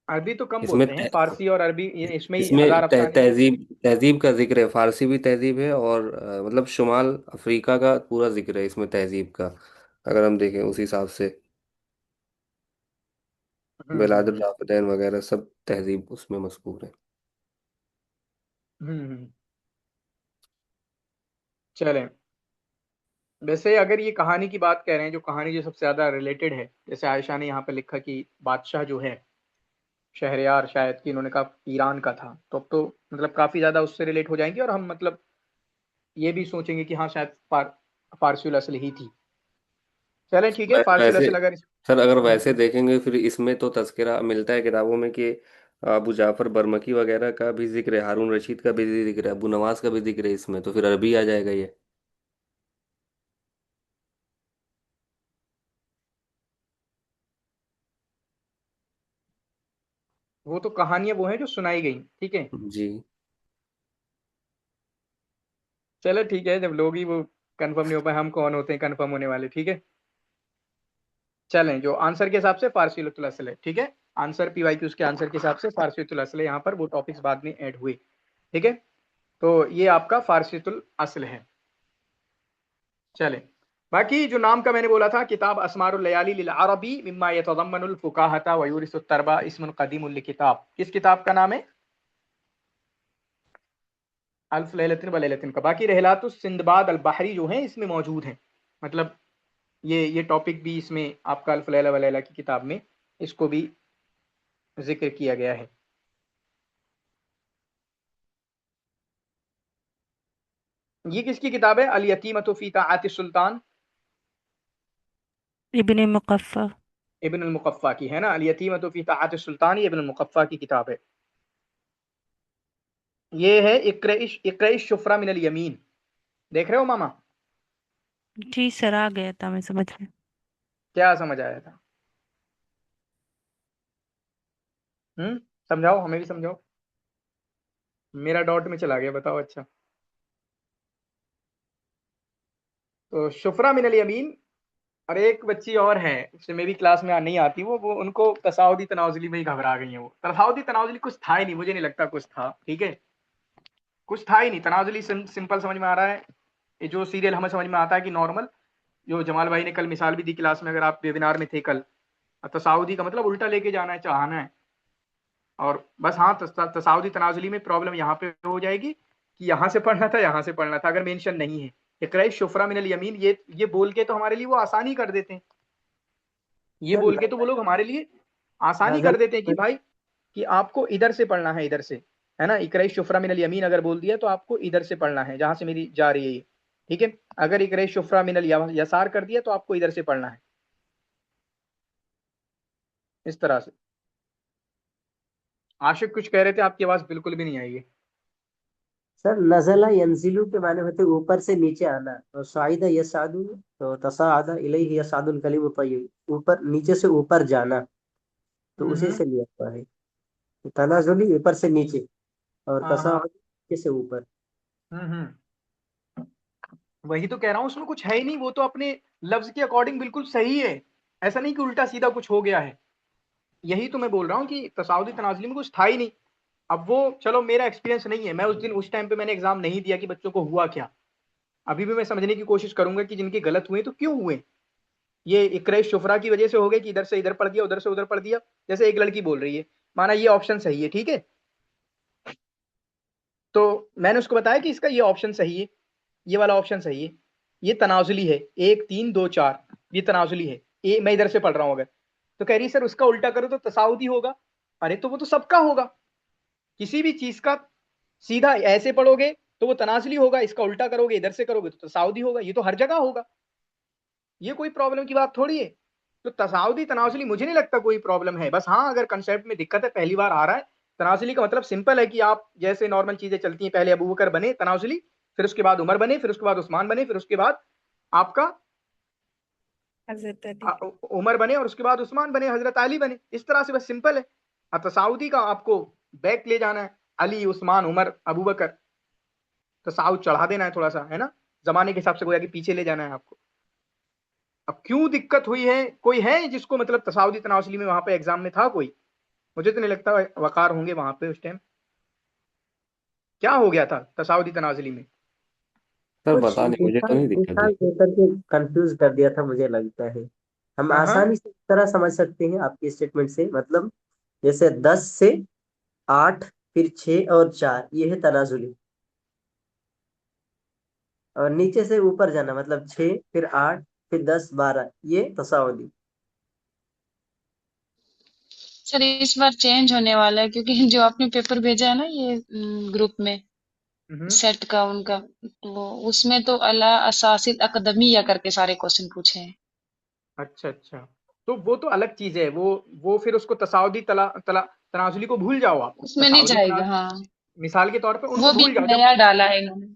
अरबी तो कम इसमें बोलते हैं, फारसी और अरबी इसमें ही इसमें हजार अफसाने हैं। तहजीब तहजीब का जिक्र है, फारसी भी तहजीब है, और मतलब शुमाल अफ्रीका का पूरा जिक्र है इसमें तहजीब का, अगर हम देखें उस हिसाब से। बिलादुल हम्म राफिदैन वगैरह सब तहजीब उसमें मज़कूर है। हम्म चलें, वैसे अगर ये कहानी की बात कह रहे हैं, जो कहानी जो सबसे ज़्यादा रिलेटेड है, जैसे आयशा ने यहाँ पे लिखा कि बादशाह जो है शहरयार, शायद कि इन्होंने कहा ईरान का था, तो अब तो मतलब काफ़ी ज़्यादा उससे रिलेट हो जाएंगे और हम मतलब ये भी सोचेंगे कि हाँ शायद फारसी असल ही थी। चलें ठीक है, फारसी वैसे असल अगर सर, अगर हम्म, वैसे देखेंगे फिर इसमें तो तज़किरा मिलता है किताबों में कि अबू जाफ़र बरमकी वगैरह का भी जिक्र है, हारून रशीद का भी जिक्र है, अबू नवाज का भी जिक्र है इसमें, तो फिर अरबी आ जाएगा ये। वो तो कहानियां वो हैं जो सुनाई गई, ठीक है। जी। चलो ठीक है, जब लोग ही वो कंफर्म नहीं हो पाए, हम कौन होते हैं कंफर्म होने वाले, ठीक है। चलें, जो आंसर के हिसाब से फारसी असल है, ठीक है। आंसर पीवाईक्यूज के आंसर के हिसाब से फारसी असल है, यहाँ पर वो टॉपिक्स बाद में ऐड हुए, ठीक है। तो ये आपका फारसी असल है। चलें, बाकी जो नाम का मैंने बोला था, किताब अस्मारुल लयाली लिल अरबी मिम्मा यतज़म्मनुल फुकाहता व यूरिसुत तरबा इस्मुन क़दीमुल लिकिताब, किस किताब का नाम है? अल्फ लैलतिन व लैलतिन का। बाकी रहलातुस सिंदबाद अल बहरी जो है इसमें मौजूद हैं, मतलब ये टॉपिक भी इसमें आपका अल्फ लैला व लैला की किताब में इसको भी जिक्र किया गया है। ये किसकी किताब है? अल यतीमतु फी ताअतिस सुल्तान, इब्ने मुकफ्फा। इब्न अल मुकफ्फा की है ना। अल यतीमतु फी ताअतिस सुल्तान, ये इब्न अल मुकफ्फा की किताब है। ये है इक़्रा शुफ़रा मिनल यमीन, देख रहे हो मामा? जी सर, आ गया था मैं समझ में। क्या समझ आया था? समझाओ, हमें भी समझाओ। मेरा डॉट में चला गया, बताओ। अच्छा, तो शुफ़रा मिनल यमीन। और एक बच्ची और है, उससे मेरी क्लास में नहीं आती, वो उनको तसाउदी तनाजुली में ही घबरा गई है। वो तसाउदी तनाजुली कुछ था ही नहीं, मुझे नहीं लगता कुछ था, ठीक है। कुछ था ही नहीं। तनाजुली सिंपल समझ में आ रहा है, ये जो सीरियल हमें समझ में आता है कि नॉर्मल, जो जमाल भाई ने कल मिसाल भी दी क्लास में, अगर आप वेबिनार में थे कल, तसाउदी का मतलब उल्टा लेके जाना है, चाहना है। और बस हाँ, तसाउदी तनाजुली में प्रॉब्लम यहाँ पे हो जाएगी कि यहाँ से पढ़ना था, यहाँ से पढ़ना था, अगर मेंशन नहीं है। इक़रा शुफ़रा मिनल यमीन, ये बोल के तो हमारे लिए वो आसानी कर देते हैं। ये सर बोल के तो वो लोग हमारे लिए आसानी नजल कर देते हैं कि भाई, कि आपको इधर से पढ़ना है, इधर से, है ना। इक़रा शुफ़रा मिनल यमीन अगर बोल दिया तो आपको इधर से पढ़ना है, जहां से मेरी जा रही है ये, ठीक है। अगर इक़रा शुफ़रा मिनल यसार कर दिया तो आपको इधर से पढ़ना है, इस तरह से। आशिक कुछ कह रहे थे, आपकी आवाज बिल्कुल भी नहीं आई है। सर नजला यंजिलु के माने होते ऊपर से नीचे आना, और साइदा यसादु, तो तसादा इलैहि यसादुल कलिमु तय्यिब, ऊपर नीचे से ऊपर जाना, तो उसी हम्म से लिया हुआ है। तो तनाजुली ऊपर से नीचे, और हाँ हाँ। तसाद नीचे से ऊपर। हम्म, वही तो कह रहा हूँ, उसमें कुछ है ही नहीं, वो तो अपने लफ्ज के अकॉर्डिंग बिल्कुल सही है। ऐसा नहीं कि उल्टा सीधा कुछ हो गया है। यही तो मैं बोल रहा हूँ कि तसाउदी तनाजुली में कुछ था ही नहीं। अब वो चलो, मेरा एक्सपीरियंस नहीं है, मैं उस दिन उस टाइम पे मैंने एग्जाम नहीं दिया कि बच्चों को हुआ क्या। अभी भी मैं समझने की कोशिश करूंगा कि जिनके गलत हुए तो क्यों हुए। ये इक़रा शुफ़रा की वजह से हो गए कि इधर से इधर पढ़ दिया, उधर से उधर पढ़ दिया। जैसे एक लड़की बोल रही है, माना ये ऑप्शन सही है, ठीक है, तो मैंने उसको बताया कि इसका ये ऑप्शन सही है, ये वाला ऑप्शन सही है, ये तनाजुली है, 1 3 2 4, ये तनाजुली है, ये मैं इधर से पढ़ रहा हूँ अगर। तो कह रही सर उसका उल्टा करो तो तसाउदी होगा। अरे तो वो तो सबका होगा, किसी भी चीज का सीधा ऐसे पढ़ोगे तो वो तनाजुली होगा, इसका उल्टा करोगे, इधर से करोगे तो तसाउदी होगा, ये तो हर जगह होगा। ये कोई प्रॉब्लम की बात थोड़ी है। तो तसाउदी तनाजुली मुझे नहीं लगता कोई प्रॉब्लम है। बस हाँ, अगर कंसेप्ट में दिक्कत है, पहली बार आ रहा है। तनाजुली का मतलब सिंपल है कि आप जैसे नॉर्मल चीजें चलती हैं, पहले अबू बकर बने तनाजुली, फिर उसके बाद उमर बने, फिर उसके बाद उस्मान बने, फिर उसके बाद आपका हजरत अली। उमर बने, और उसके बाद उस्मान बने, हजरत अली बने। इस तरह से बस सिंपल है। अब तसाउदी का आपको बैक ले जाना है, अली उस्मान उमर अबू बकर, तसाउद चढ़ा देना है थोड़ा सा, है ना, जमाने के हिसाब से गोया कि पीछे ले जाना है आपको। अब क्यों दिक्कत हुई है? कोई है जिसको मतलब तसाउदी तनावसली में वहां पे एग्जाम में था कोई? मुझे तो नहीं लगता वकार होंगे वहां पे उस टाइम। क्या हो गया था तसाउदी तनावसली में? सर कुछ पता नहीं, मुझे तो मिसाल नहीं दिक्कत मिसाल थी। देकर के कंफ्यूज कर दिया था, मुझे लगता है। हम हाँ हाँ। आसानी से इस तरह समझ सकते हैं आपके स्टेटमेंट से, मतलब जैसे 10 से 8, फिर 6 और 4, ये है तनाजुली। और नीचे से ऊपर जाना, मतलब 6, फिर 8, फिर 10, 12, ये तसाउदी। सर इस बार चेंज होने वाला है, क्योंकि जो आपने पेपर भेजा है ना ये ग्रुप में सेट का उनका, वो उसमें तो अला असासिल अकदमिया करके सारे क्वेश्चन पूछे हैं। अच्छा अच्छा, तो वो तो अलग चीज है। वो फिर उसको तसाउदी तनाजुली को भूल जाओ आप। उसमें नहीं तसाउदी जाएगा, हाँ। मिसाल के तौर पे उनको वो भी भूल एक जाओ। जब नया डाला है इन्होंने।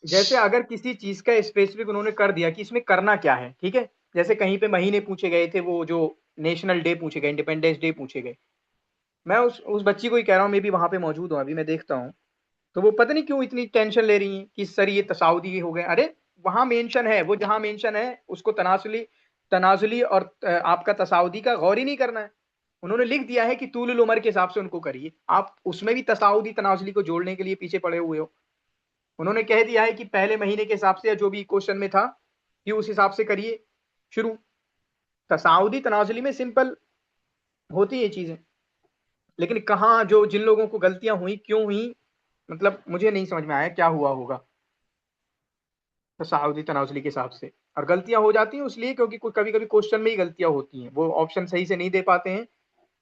जैसे अगर किसी चीज का स्पेसिफिक उन्होंने कर दिया कि इसमें करना क्या है, ठीक है, जैसे कहीं पे महीने पूछे गए थे, वो जो नेशनल डे पूछे गए, इंडिपेंडेंस डे पूछे गए, मैं उस बच्ची को ही कह रहा हूँ, मैं भी वहां पे मौजूद हूँ, अभी मैं देखता हूँ, तो वो पता नहीं क्यों इतनी टेंशन ले रही है कि सर ये तसाउदी हो गए। अरे वहां मेंशन है, वो जहां मेंशन है उसको तनासुली तनाजुली और आपका तसाउदी का गौर ही नहीं करना है। उन्होंने लिख दिया है कि तूल उम्र के हिसाब से उनको करिए, आप उसमें भी तसाउदी तनाजुली को जोड़ने के लिए पीछे पड़े हुए हो। उन्होंने कह दिया है कि पहले महीने के हिसाब से या जो भी क्वेश्चन में था कि उस हिसाब से करिए शुरू। तसाउदी तनाजुली में सिंपल होती है चीजें, लेकिन कहाँ जो जिन लोगों को गलतियां हुई क्यों हुई, मतलब मुझे नहीं समझ में आया क्या हुआ होगा तसाउदी तनाजुली के हिसाब से। और गलतियां हो जाती हैं इसलिए क्योंकि कभी कभी क्वेश्चन में ही गलतियां होती हैं, वो ऑप्शन सही से नहीं दे पाते हैं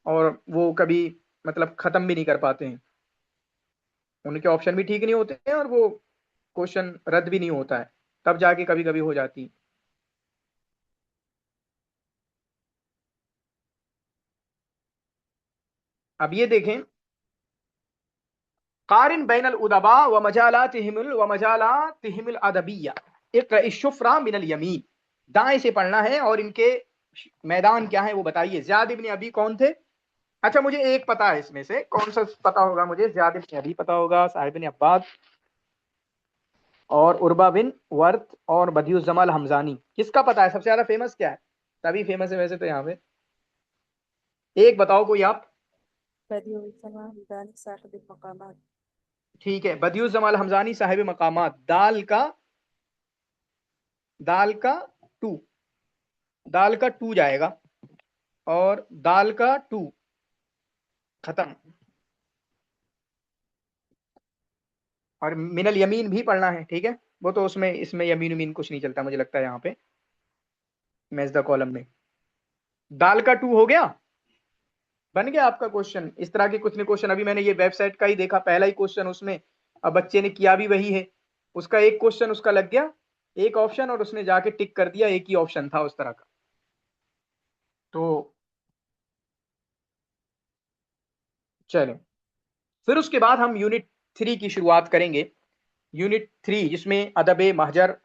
और वो कभी मतलब खत्म भी नहीं कर पाते हैं, उनके ऑप्शन भी ठीक नहीं होते हैं और वो क्वेश्चन रद्द भी नहीं होता है, तब जाके कभी कभी हो जाती है। अब ये देखें, कारिन बैनल उदबा व मजालातिहिमुल अदबिया, इक़रा शुफ्रा मिनल यमीन, दाएं से पढ़ना है और इनके मैदान क्या है वो बताइए। ज़ियाद इब्न अबी कौन थे? अच्छा मुझे एक पता है, इसमें से कौन सा पता होगा मुझे? ज़ियाद इब्न अबी पता होगा, साहिब इब्न अब्बास और उर्बा बिन वर्त और बदियुज़ जमाल हमजानी। किसका पता है सबसे ज्यादा फेमस क्या है? तभी फेमस है वैसे तो यहाँ पे। एक बताओ कोई आप। ठीक है, बदियुज़ जमाल हमजानी साहिब मकामात, दाल का टू, दाल का टू जाएगा और दाल का टू खत्म। और मिनल यमीन भी पढ़ना है, ठीक है, वो तो उसमें इसमें यमीन यमीन कुछ नहीं चलता मुझे लगता है यहाँ पे मेजदा कॉलम में। दाल का टू हो गया, बन गया आपका क्वेश्चन। इस तरह के कुछ न क्वेश्चन अभी मैंने ये वेबसाइट का ही देखा, पहला ही क्वेश्चन उसमें, अब बच्चे ने किया भी वही है, उसका एक क्वेश्चन उसका लग गया, एक ऑप्शन, और उसने जाके टिक कर दिया, एक ही ऑप्शन था उस तरह का। तो चलो, फिर उसके बाद हम यूनिट 3 की शुरुआत करेंगे। यूनिट 3 जिसमें अदब महजर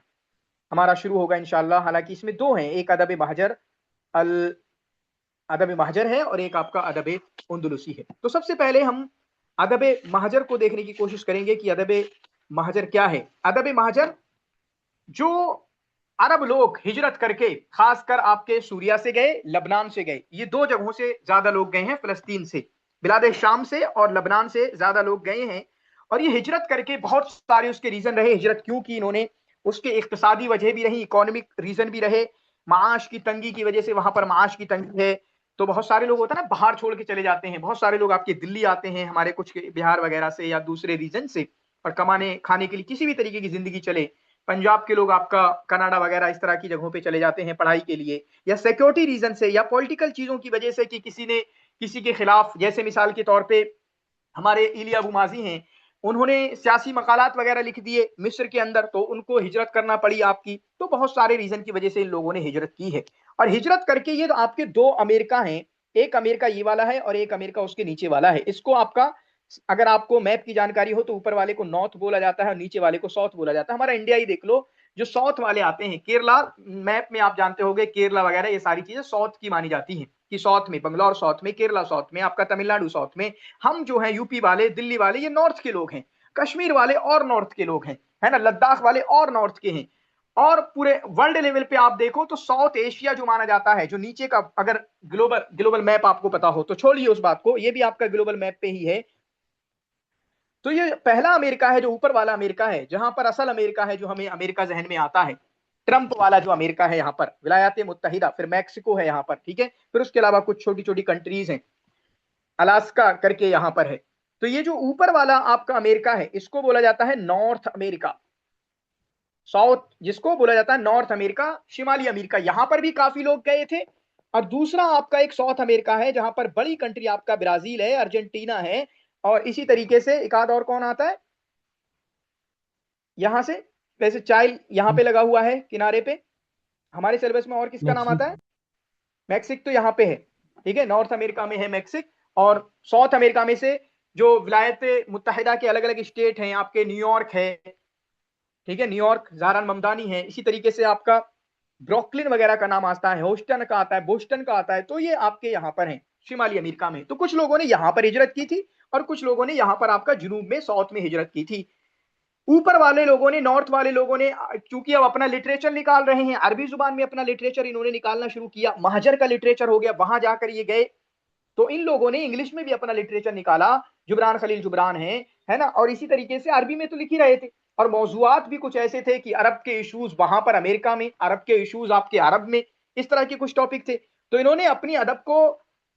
हमारा शुरू होगा इंशाल्लाह। हालांकि इसमें दो हैं, एक अदब महजर अल अदब महजर है और एक आपका अदब उंदुलुसी है। तो सबसे पहले हम अदब महजर को देखने की कोशिश करेंगे कि अदब महजर क्या है। अदब महजर, जो अरब लोग हिजरत करके खासकर आपके सूरिया से गए, लबनान से गए, ये दो जगहों से ज्यादा लोग गए हैं, फिलिस्तीन से, बिलाद शाम से और लबनान से ज्यादा लोग गए हैं। और ये हिजरत करके बहुत सारे उसके रीजन रहे, हिजरत क्यों की इन्होंने, उसके इक्तिसादी वजह भी रही, इकोनॉमिक रीजन भी रहे, माश की तंगी की वजह से, वहां पर माश की तंगी है तो बहुत सारे लोग होता है ना बाहर छोड़ के चले जाते हैं, बहुत सारे लोग आपके दिल्ली आते हैं, हमारे कुछ बिहार वगैरह से या दूसरे रीजन से, और कमाने खाने के लिए किसी भी तरीके की जिंदगी चले। पंजाब के लोग आपका कनाडा वगैरह इस तरह की जगहों पे चले जाते हैं पढ़ाई के लिए, या सिक्योरिटी रीजन से, या पॉलिटिकल चीजों की वजह से कि किसी ने किसी के खिलाफ, जैसे मिसाल के तौर पे हमारे इलिया अबू माजी हैं, उन्होंने सियासी मकालात वगैरह लिख दिए मिस्र के अंदर, तो उनको हिजरत करना पड़ी आपकी। तो बहुत सारे रीजन की वजह से इन लोगों ने हिजरत की है। और हिजरत करके ये तो आपके दो अमेरिका हैं, एक अमेरिका ये वाला है और एक अमेरिका उसके नीचे वाला है। इसको आपका, अगर आपको मैप की जानकारी हो तो ऊपर वाले को नॉर्थ बोला जाता है और नीचे वाले को साउथ बोला जाता है। हमारा इंडिया ही देख लो, जो साउथ वाले आते हैं, केरला मैप में आप जानते होंगे, केरला वगैरह ये सारी चीजें साउथ की मानी जाती हैं, कि साउथ में बंगलौर, साउथ में केरला, साउथ में आपका तमिलनाडु, साउथ में हम जो है यूपी वाले, दिल्ली वाले, ये नॉर्थ के लोग हैं, कश्मीर वाले और नॉर्थ के लोग हैं, है ना, लद्दाख वाले और नॉर्थ के हैं। और पूरे वर्ल्ड लेवल पे आप देखो तो साउथ एशिया जो माना जाता है, जो नीचे का, अगर ग्लोबल ग्लोबल मैप आपको पता हो तो छोड़िए उस बात को, ये भी आपका ग्लोबल मैप पे ही है। तो ये पहला अमेरिका है जो ऊपर वाला अमेरिका है, जहां पर असल अमेरिका है जो हमें अमेरिका जहन में आता है, ट्रंप वाला जो अमेरिका है, यहाँ पर विलायत मुत्तहिदा, फिर मैक्सिको है यहाँ पर, ठीक है, फिर उसके अलावा कुछ छोटी छोटी कंट्रीज हैं, अलास्का करके यहाँ पर है। तो ये जो ऊपर वाला आपका अमेरिका है, इसको बोला जाता है नॉर्थ अमेरिका। साउथ जिसको बोला जाता है नॉर्थ अमेरिका, शिमाली अमेरिका, यहां पर भी काफी लोग गए थे। और दूसरा आपका एक साउथ अमेरिका है जहां पर बड़ी कंट्री आपका ब्राजील है, अर्जेंटीना है, और इसी तरीके से एक आध और कौन आता है यहां से, वैसे चाइल्ड यहां पे लगा हुआ है किनारे पे हमारे सिलेबस में, और किसका नाम आता है? मैक्सिक तो यहाँ पे है, ठीक है, नॉर्थ अमेरिका में है मैक्सिक। और साउथ अमेरिका में से जो विलायत मुत्तहिदा के अलग अलग स्टेट हैं आपके, न्यूयॉर्क है, ठीक है, न्यूयॉर्क, ज़हरान ममदानी है, इसी तरीके से आपका ब्रुकलिन वगैरह का नाम आता है, ह्यूस्टन का आता है, बोस्टन का आता है, तो ये आपके यहाँ पर हैं शिमाली अमेरिका में। तो कुछ लोगों ने यहाँ पर हिजरत की थी और कुछ लोगों ने यहाँ पर आपका जुनूब में साउथ में हिजरत की थी। ऊपर वाले लोगों ने, नॉर्थ वाले लोगों ने, चूंकि अब अपना लिटरेचर निकाल रहे हैं, अरबी जुबान में अपना लिटरेचर इन्होंने निकालना शुरू किया, महाजर का लिटरेचर हो गया, वहां जाकर ये गए, तो इन लोगों ने इंग्लिश में भी अपना लिटरेचर निकाला, जुबरान खलील जुबरान है ना, और इसी तरीके से अरबी में तो लिख ही रहे थे। और मौजूआत भी कुछ ऐसे थे कि अरब के इशूज वहां पर अमेरिका में, अरब के इशूज आपके अरब में, इस तरह के कुछ टॉपिक थे। तो इन्होंने अपनी अदब को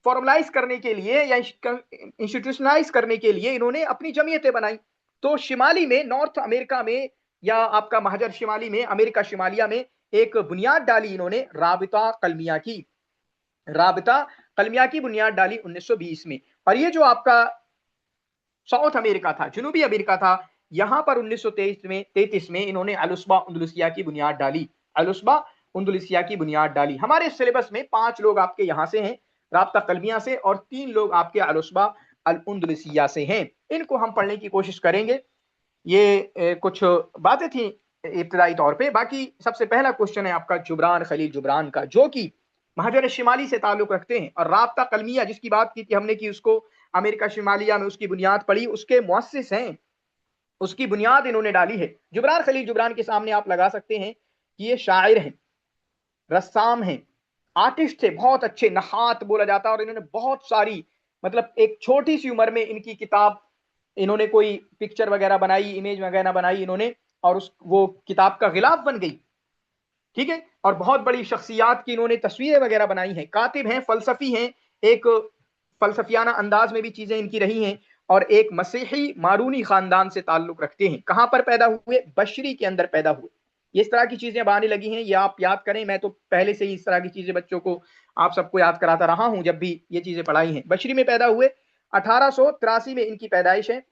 फॉर्मलाइज करने के लिए या इंस्टीट्यूशनलाइज करने के लिए इन्होंने अपनी जमीयतें बनाई। तो शिमाली में, नॉर्थ अमेरिका में, या आपका महाजर शिमाली में, अमेरिका शिमालिया में एक बुनियाद डाली इन्होंने, राबिता कलमिया की, राबिता कलमिया की बुनियाद डाली 1920 में। और ये जो आपका साउथ अमेरिका था, जनूबी अमेरिका था, यहां पर 1933 में इन्होंने अलुस्बा उंदुलुसिया की बुनियाद डाली, अलुस्बा उंदुलुसिया की बुनियाद डाली। हमारे सिलेबस में 5 लोग आपके यहां से हैं, राबिता कलमिया से, और 3 लोग आपके अलुस्बा अल उंदुलुसिया से हैं। इनको हम पढ़ने की कोशिश करेंगे। ये कुछ बातें थी इब्तदाई तौर पे। बाकी सबसे पहला क्वेश्चन है आपका जुबरान खलील जुबरान का, जो कि महाजर शिमाली से ताल्लुक रखते हैं। और राबिता कलमिया जिसकी बात की थी हमने कि उसको अमेरिका शिमालिया में उसकी बुनियाद पड़ी, उसके मुअस्सिस हैं, उसकी बुनियाद इन्होंने डाली है। जुबरान खलील जुबरान के सामने आप लगा सकते हैं कि ये शायर हैं, रस्साम हैं, आर्टिस्ट थे, बहुत अच्छे, नहात बोला जाता है। और इन्होंने बहुत सारी, मतलब एक छोटी सी उम्र में इनकी किताब, इन्होंने कोई पिक्चर वगैरह बनाई, इमेज वगैरह बनाई इन्होंने, और वो किताब का गिलाफ बन गई, ठीक है। और बहुत बड़ी शख्सियात की इन्होंने तस्वीरें वगैरह बनाई हैं, कातिब हैं, फलसफी हैं, एक फलसफियाना अंदाज में भी चीजें इनकी रही हैं, और एक मसीही मारूनी खानदान से ताल्लुक रखते हैं। कहां पर पैदा हुए? बशरी के अंदर पैदा हुए। इस तरह की चीजें अब आने लगी हैं, ये आप याद करें, मैं तो पहले से ही इस तरह की चीजें बच्चों को, आप सबको याद कराता रहा हूं जब भी ये चीजें पढ़ाई हैं। बशरी में पैदा हुए, 1883 में इनकी पैदाइश है,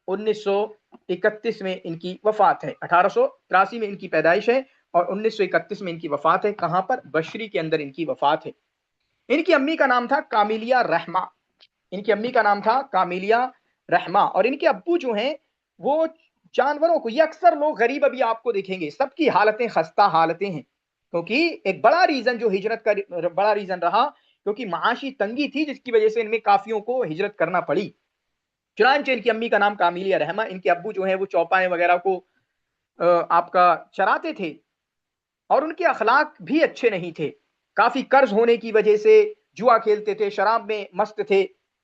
1931 में इनकी वफात है। 1883 में इनकी पैदाइश है और 1931 में इनकी वफात है। कहां पर? बशरी के अंदर इनकी वफात है। इनकी अम्मी का नाम था कामिलिया रहमा, इनकी अम्मी का नाम था कामिलिया रहमा। और इनके अब्बू जो हैं वो जानवरों को, ये अक्सर लोग गरीब अभी आपको देखेंगे, सबकी हालतें खस्ता हालतें हैं, क्योंकि एक बड़ा रीजन जो हिजरत का बड़ा रीजन रहा, क्योंकि माशी तंगी थी जिसकी वजह से इनमें काफियों को हिजरत करना पड़ी। चुनांचे इनकी अम्मी का नाम कामिलिया रहमा, इनके अब्बू जो है वो चौपाए वगैरह को आपका चराते थे, और उनके अखलाक भी अच्छे नहीं थे। काफी कर्ज होने की वजह से जुआ खेलते थे, शराब में मस्त थे,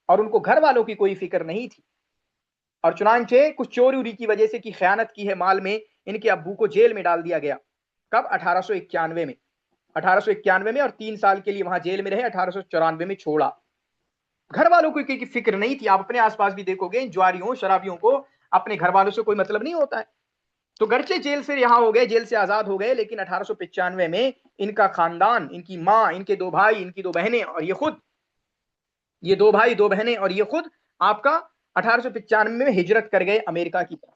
और उनको घर वालों की कोई फिक्र नहीं थी। और चुनांचे कुछ चोरी उरी की वजह से, की खयानत की है माल में, इनके अब्बू को जेल में डाल दिया गया। कब? 1891 में, 1891 में, और 3 साल के लिए वहां जेल में रहे, 1894 में छोड़ा। घर वालों को की फिक्र नहीं थी। आप अपने आसपास भी देखोगे, जुआरियों शराबियों को अपने घर वालों से कोई मतलब नहीं होता है। तो गर्चे जेल से रिहा हो गए, जेल से आजाद हो गए, लेकिन 1895 में इनका खानदान, इनकी माँ, इनके 2 भाई, इनकी 2 बहनें, और ये खुद, ये 2 भाई 2 बहनें और ये खुद आपका 1895 में हिजरत कर गए अमेरिका की तरफ।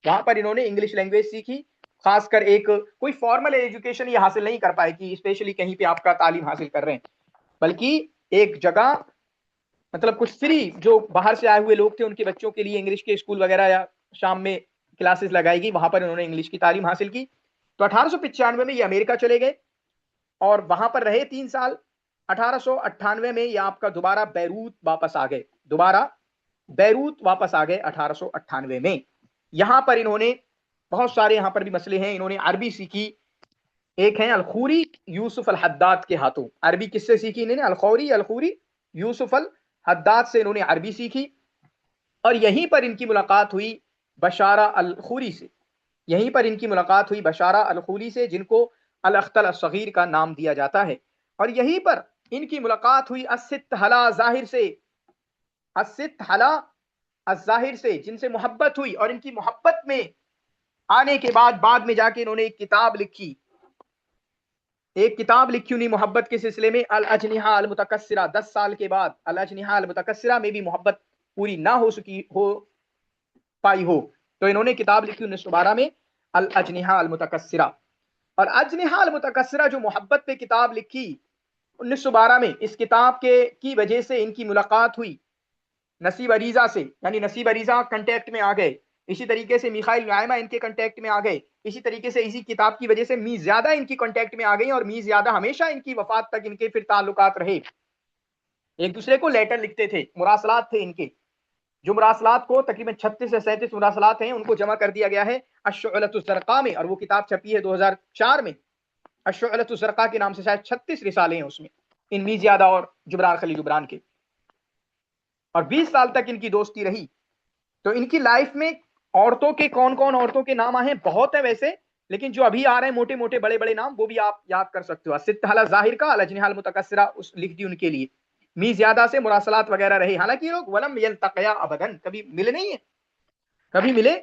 वहां पर इन्होंने इंग्लिश लैंग्वेज सीखी, खासकर एक कोई फॉर्मल एजुकेशन ये हासिल नहीं कर पाए कि स्पेशली कहीं पे आपका तालीम हासिल कर रहे हैं, बल्कि एक जगह, मतलब कुछ फ्री जो बाहर से आए हुए लोग थे उनके बच्चों के लिए इंग्लिश के स्कूल वगैरह या शाम में क्लासेस लगाई गई, वहां पर इन्होंने इंग्लिश की तालीम हासिल की। तो 1895 में ये अमेरिका चले गए और वहां पर रहे 3 साल। 1898 में ये आपका दोबारा बैरूत वापस आ गए, दोबारा बैरूत वापस आ गए 1898 में। यहां पर इन्होंने बहुत सारे, यहां पर भी मसले हैं, इन्होंने अरबी सीखी। एक है अलखूरी यूसुफ अल हद्दाद के हाथों, अरबी किससे सीखी इन्होंने? अलखूरी यूसुफ अल हद्दाद से इन्होंने अरबी सीखी। और यहीं पर इनकी मुलाकात हुई बशारा अल खूरी से, यहीं पर इनकी मुलाकात हुई बशारा अल खूरी से, जिनको अल अख्तल अस्सगीर का नाम दिया जाता है। और यहीं पर इनकी मुलाकात हुई अस्सित हला जाहिर से, अस्सित हला अज़ाहिर से, जिनसे मोहब्बत हुई। और इनकी मोहब्बत में आने के बाद में जाके इन्होंने एक किताब लिखी उन्हीं मोहब्बत के सिलसिले में, अल अजनिहा अल मुतकस्सिरा। 10 साल के बाद अल अजनिहा अल मुतकस्सिरा में भी मोहब्बत पूरी ना हो पाई हो, तो इन्होंने किताब लिखी 1912 में, अल अजनिहा अल मुतकस्सिरा। और अजनिहा अल मुतकस्सिरा जो मोहब्बत पे किताब लिखी 1912 में, इस किताब की वजह से इनकी मुलाकात हुई नसीब अरीजा से, यानी नसीब अरीजा कांटेक्ट में आ गए। इसी तरीके से मिखाइल नुआयमा इनके कांटेक्ट में आ गए। इसी तरीके से इसी किताब की वजह से मी ज्यादा इनकी कांटेक्ट में आ गई, और मी ज्यादा हमेशा इनकी वफात तक इनके फिर ताल्लुकात रहे। एक दूसरे को लेटर लिखते थे, मुरासलात थे इनके। जो मुरासलात को तकरीबन 36 से 37 मुरासलात हैं, उनको जमा कर दिया गया है अश्शुअलतुज़ ज़रक़ा में, और वो किताब छपी है 2004 में। अश्शुअलतुज़ ज़रक़ा के नाम से शायद 36 रिसाले हैं उसमें, इन मी ज्यादा और जुबरान खलील जुबरान के। और 20 साल तक इनकी दोस्ती रही। तो इनकी लाइफ में औरतों के कौन कौन औरतों के नाम आए हैं, बहुत है वैसे, लेकिन जो अभी आ रहे हैं मोटे मोटे बड़े बड़े नाम, वो भी आप याद कर सकते हो। सित्तहला जाहिर का अल अजनिहा अल मुतकस्सिरा उस लिख दी उनके लिए। मी ज्यादा से मुरासलात वगैरह रहे। हालांकि ये लोग वलम यल्तक़या अबदन, कभी मिले नहीं है, कभी मिले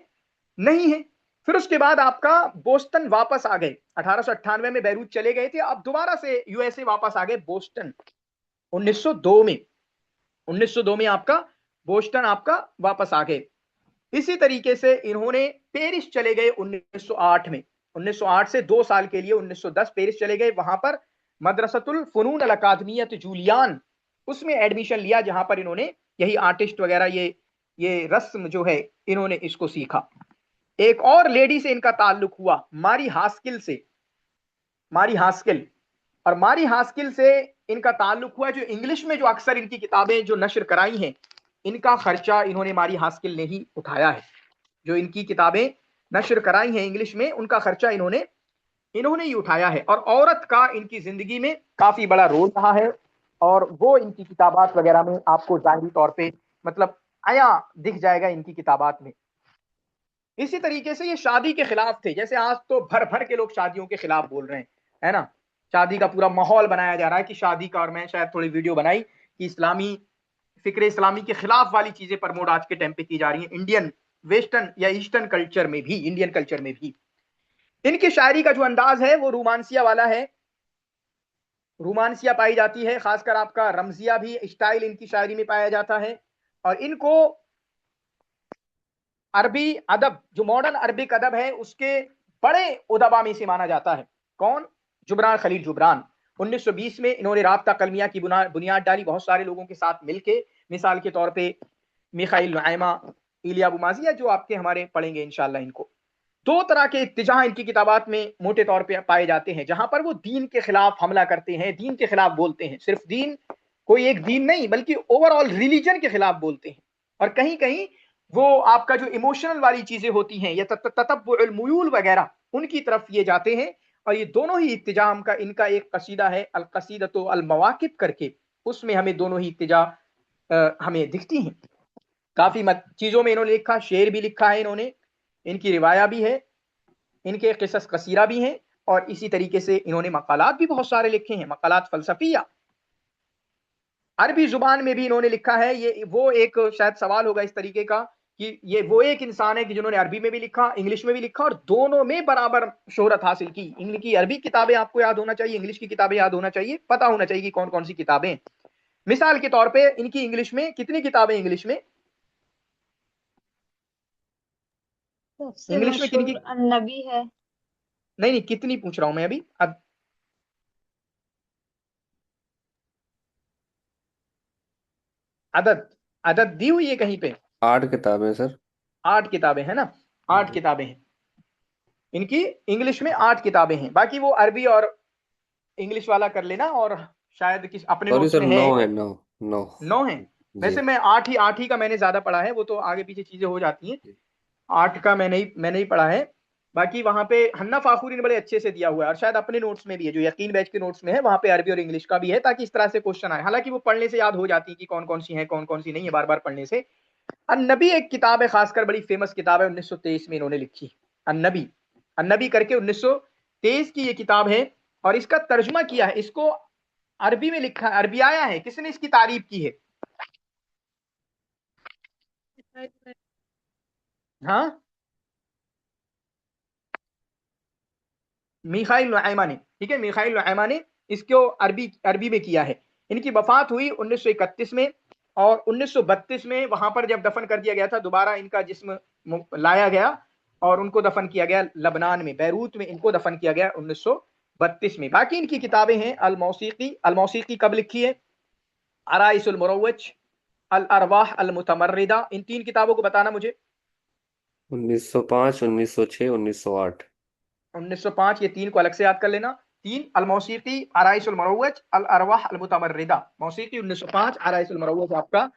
नहीं है। फिर उसके बाद आपका बोस्टन वापस आ गए। 1898 में बैरूत चले गए थे, अब दोबारा से यूएसए वापस आ गए बोस्टन 1902 में। 1902 में आपका बोस्टन आपका वापस आ गए। इसी तरीके से इन्होंने पेरिस चले गए 1908 में। 1908 से 2 साल के लिए 1910 पेरिस चले गए। वहां पर मदरसतुल फुनून अल अकादमियत जूलियान, उसमें एडमिशन लिया, जहां पर इन्होंने यही आर्टिस्ट वगैरह ये रस्म जो है इन्होंने इसको सीखा। एक और लेडी से इनका ताल्लुक हुआ, मारी हास्किल से। मारी हास्किल, और मारी हास्किल से इनका ताल्लुक हुआ, जो इंग्लिश में जो अक्सर इनकी किताबें जो नशर कराई हैं, इनका खर्चा इन्होंने मारी हास्किल ने ही उठाया है। जो इनकी किताबें नशर कराई हैं इंग्लिश में, उनका खर्चा इन्होंने ही उठाया है। और औरत का इनकी जिंदगी में काफी बड़ा रोल रहा है, और वो इनकी किताबात वगैरह में आपको जाहिरी तौर पे मतलब आया दिख जाएगा इनकी किताबात में। इसी तरीके से ये शादी के खिलाफ थे। जैसे आज तो भर भर के लोग शादियों के खिलाफ बोल रहे हैं, है ना। शादी का पूरा माहौल बनाया जा रहा है कि शादी का, और मैं शायद थोड़ी वीडियो बनाई कि इस्लामी फिक्र इस्लामी के खिलाफ वाली चीजें प्रमोट आज के टाइम पे की जा रही हैं, इंडियन वेस्टर्न या ईस्टर्न कल्चर में भी, इंडियन कल्चर में भी। इनकी शायरी का जो अंदाज है वो रोमांसिया वाला है, रोमांसिया पाई जाती है। खासकर आपका रमजिया भी स्टाइल इनकी शायरी में पाया जाता है। और इनको अरबी अदब, जो मॉडर्न अरबिक अदब है, उसके बड़े उदबा में से माना जाता है। कौन? जुबरान खलील जुबरान। 1920 में इन्होंने राब्ता कलमिया की बुनियाद डाली बहुत सारे लोगों के साथ मिलके। मिसाल के तौर पे मिखाइल नुआयमा, इलिया अबू माजिया, जो आपके हमारे पढ़ेंगे इंशाल्लाह। इनको 2 तरह के इत्तिजा इनकी किताबात में मोटे तौर पे पाए जाते हैं, जहां पर वो दीन के खिलाफ हमला करते हैं, दीन के खिलाफ बोलते हैं। सिर्फ दीन, कोई एक दीन नहीं, बल्कि ओवरऑल रिलीजन के खिलाफ बोलते हैं। और कहीं कहीं वो आपका जो इमोशनल वाली चीजें होती हैं, या ततब्बुउल मुयूल वगैरह, उनकी तरफ ये जाते हैं। और ये दोनों ही इत्तिजाम का इनका एक कसीदा है, अल कसीदतु अल मवाकिब करके, उसमें हमें दोनों ही इत्तिजा हमें दिखती हैं। काफी चीजों में इन्होंने लिखा, शेर भी लिखा है इन्होंने, इनकी रिवाया भी है, इनके किसस कसीरा भी हैं, और इसी तरीके से इन्होंने मकालात भी बहुत सारे लिखे हैं, मकालात फलसफिया। अरबी जुबान में भी इन्होंने लिखा है। ये वो एक शायद सवाल होगा इस तरीके का कि ये वो एक इंसान है कि जिन्होंने अरबी में भी लिखा, इंग्लिश में भी लिखा, और दोनों में बराबर शोहरत हासिल की। इनकी अरबी किताबें आपको याद होना चाहिए, इंग्लिश की किताबें याद होना चाहिए, पता होना चाहिए कि कौन कौन सी किताबें। मिसाल के तौर पे इनकी इंग्लिश में कितनी किताबें, इंग्लिश में सबसे इंग्लिश में कितनी मशहूर अन्नबी है। नहीं नहीं, कितनी पूछ रहा हूं मैं अभी। अब अदद अदद दी हुई है कहीं पे? 8 किताबें सर। 8 किताबें है ना, 8 किताबें हैं इनकी। इंग्लिश में 8 किताबें हैं। बाकी वो अरबी और इंग्लिश वाला कर लेना, और शायद किस अपने सॉरी नोट्स सर, में 9 है। है, 9 9। 9 है। जी। वैसे मैं 8 ही का मैंने ज्यादा पढ़ा है, वो तो आगे पीछे चीजें हो जाती हैं। 8 का मैंने ही पढ़ा है। बाकी वहां पे हन्ना फाखुरी ने बड़े अच्छे से दिया हुआ है, और शायद अपने नोट्स में भी है, जो यकीन बैच के नोट्स में है, वहां पे अरबी और इंग्लिश का भी है, ताकि इस तरह से क्वेश्चन आए। हालांकि वो पढ़ने से याद हो जाती है कि कौन कौन सी है, कौन कौन सी नहीं है, बार बार पढ़ने से। अन्नबी एक किताब है, खासकर बड़ी फेमस किताब है, 1923 में इन्होंने लिखी। अन्नबी अन्नबी करके 1923 की ये किताब है। और इसका तर्जुमा किया है, इसको अरबी में लिखा है, अरबी आया है। किसने इसकी तारीफ की है? हाँ, मीखाइल नुआइमा ने, ठीक है, मीखाइल नुआइमा ने इसको अरबी में किया है। इनकी वफात हुई 1931 में, और 1932 में वहां पर जब दफन कर दिया गया था, दोबारा इनका जिस्म लाया गया और उनको दफन किया गया लबनान में, बैरूत में इनको दफन किया गया 1932 में। बाकी इनकी किताबें हैं अल मौसीकी कब लिखी है, अराइसुल मुरव्वज, अल अरवाह अल मुतमर्रिदा। इन 3 किताबों को बताना मुझे। 1905, 1906, 1908। 1905, ये 3 को अलग से याद कर लेना। 3 अल मौसीकी, अराइसुल मुरव्वज, अल अरवाह अल मुतमर्रिदा। मौसीकी 1905, अराइसुल मुरव्वज आपका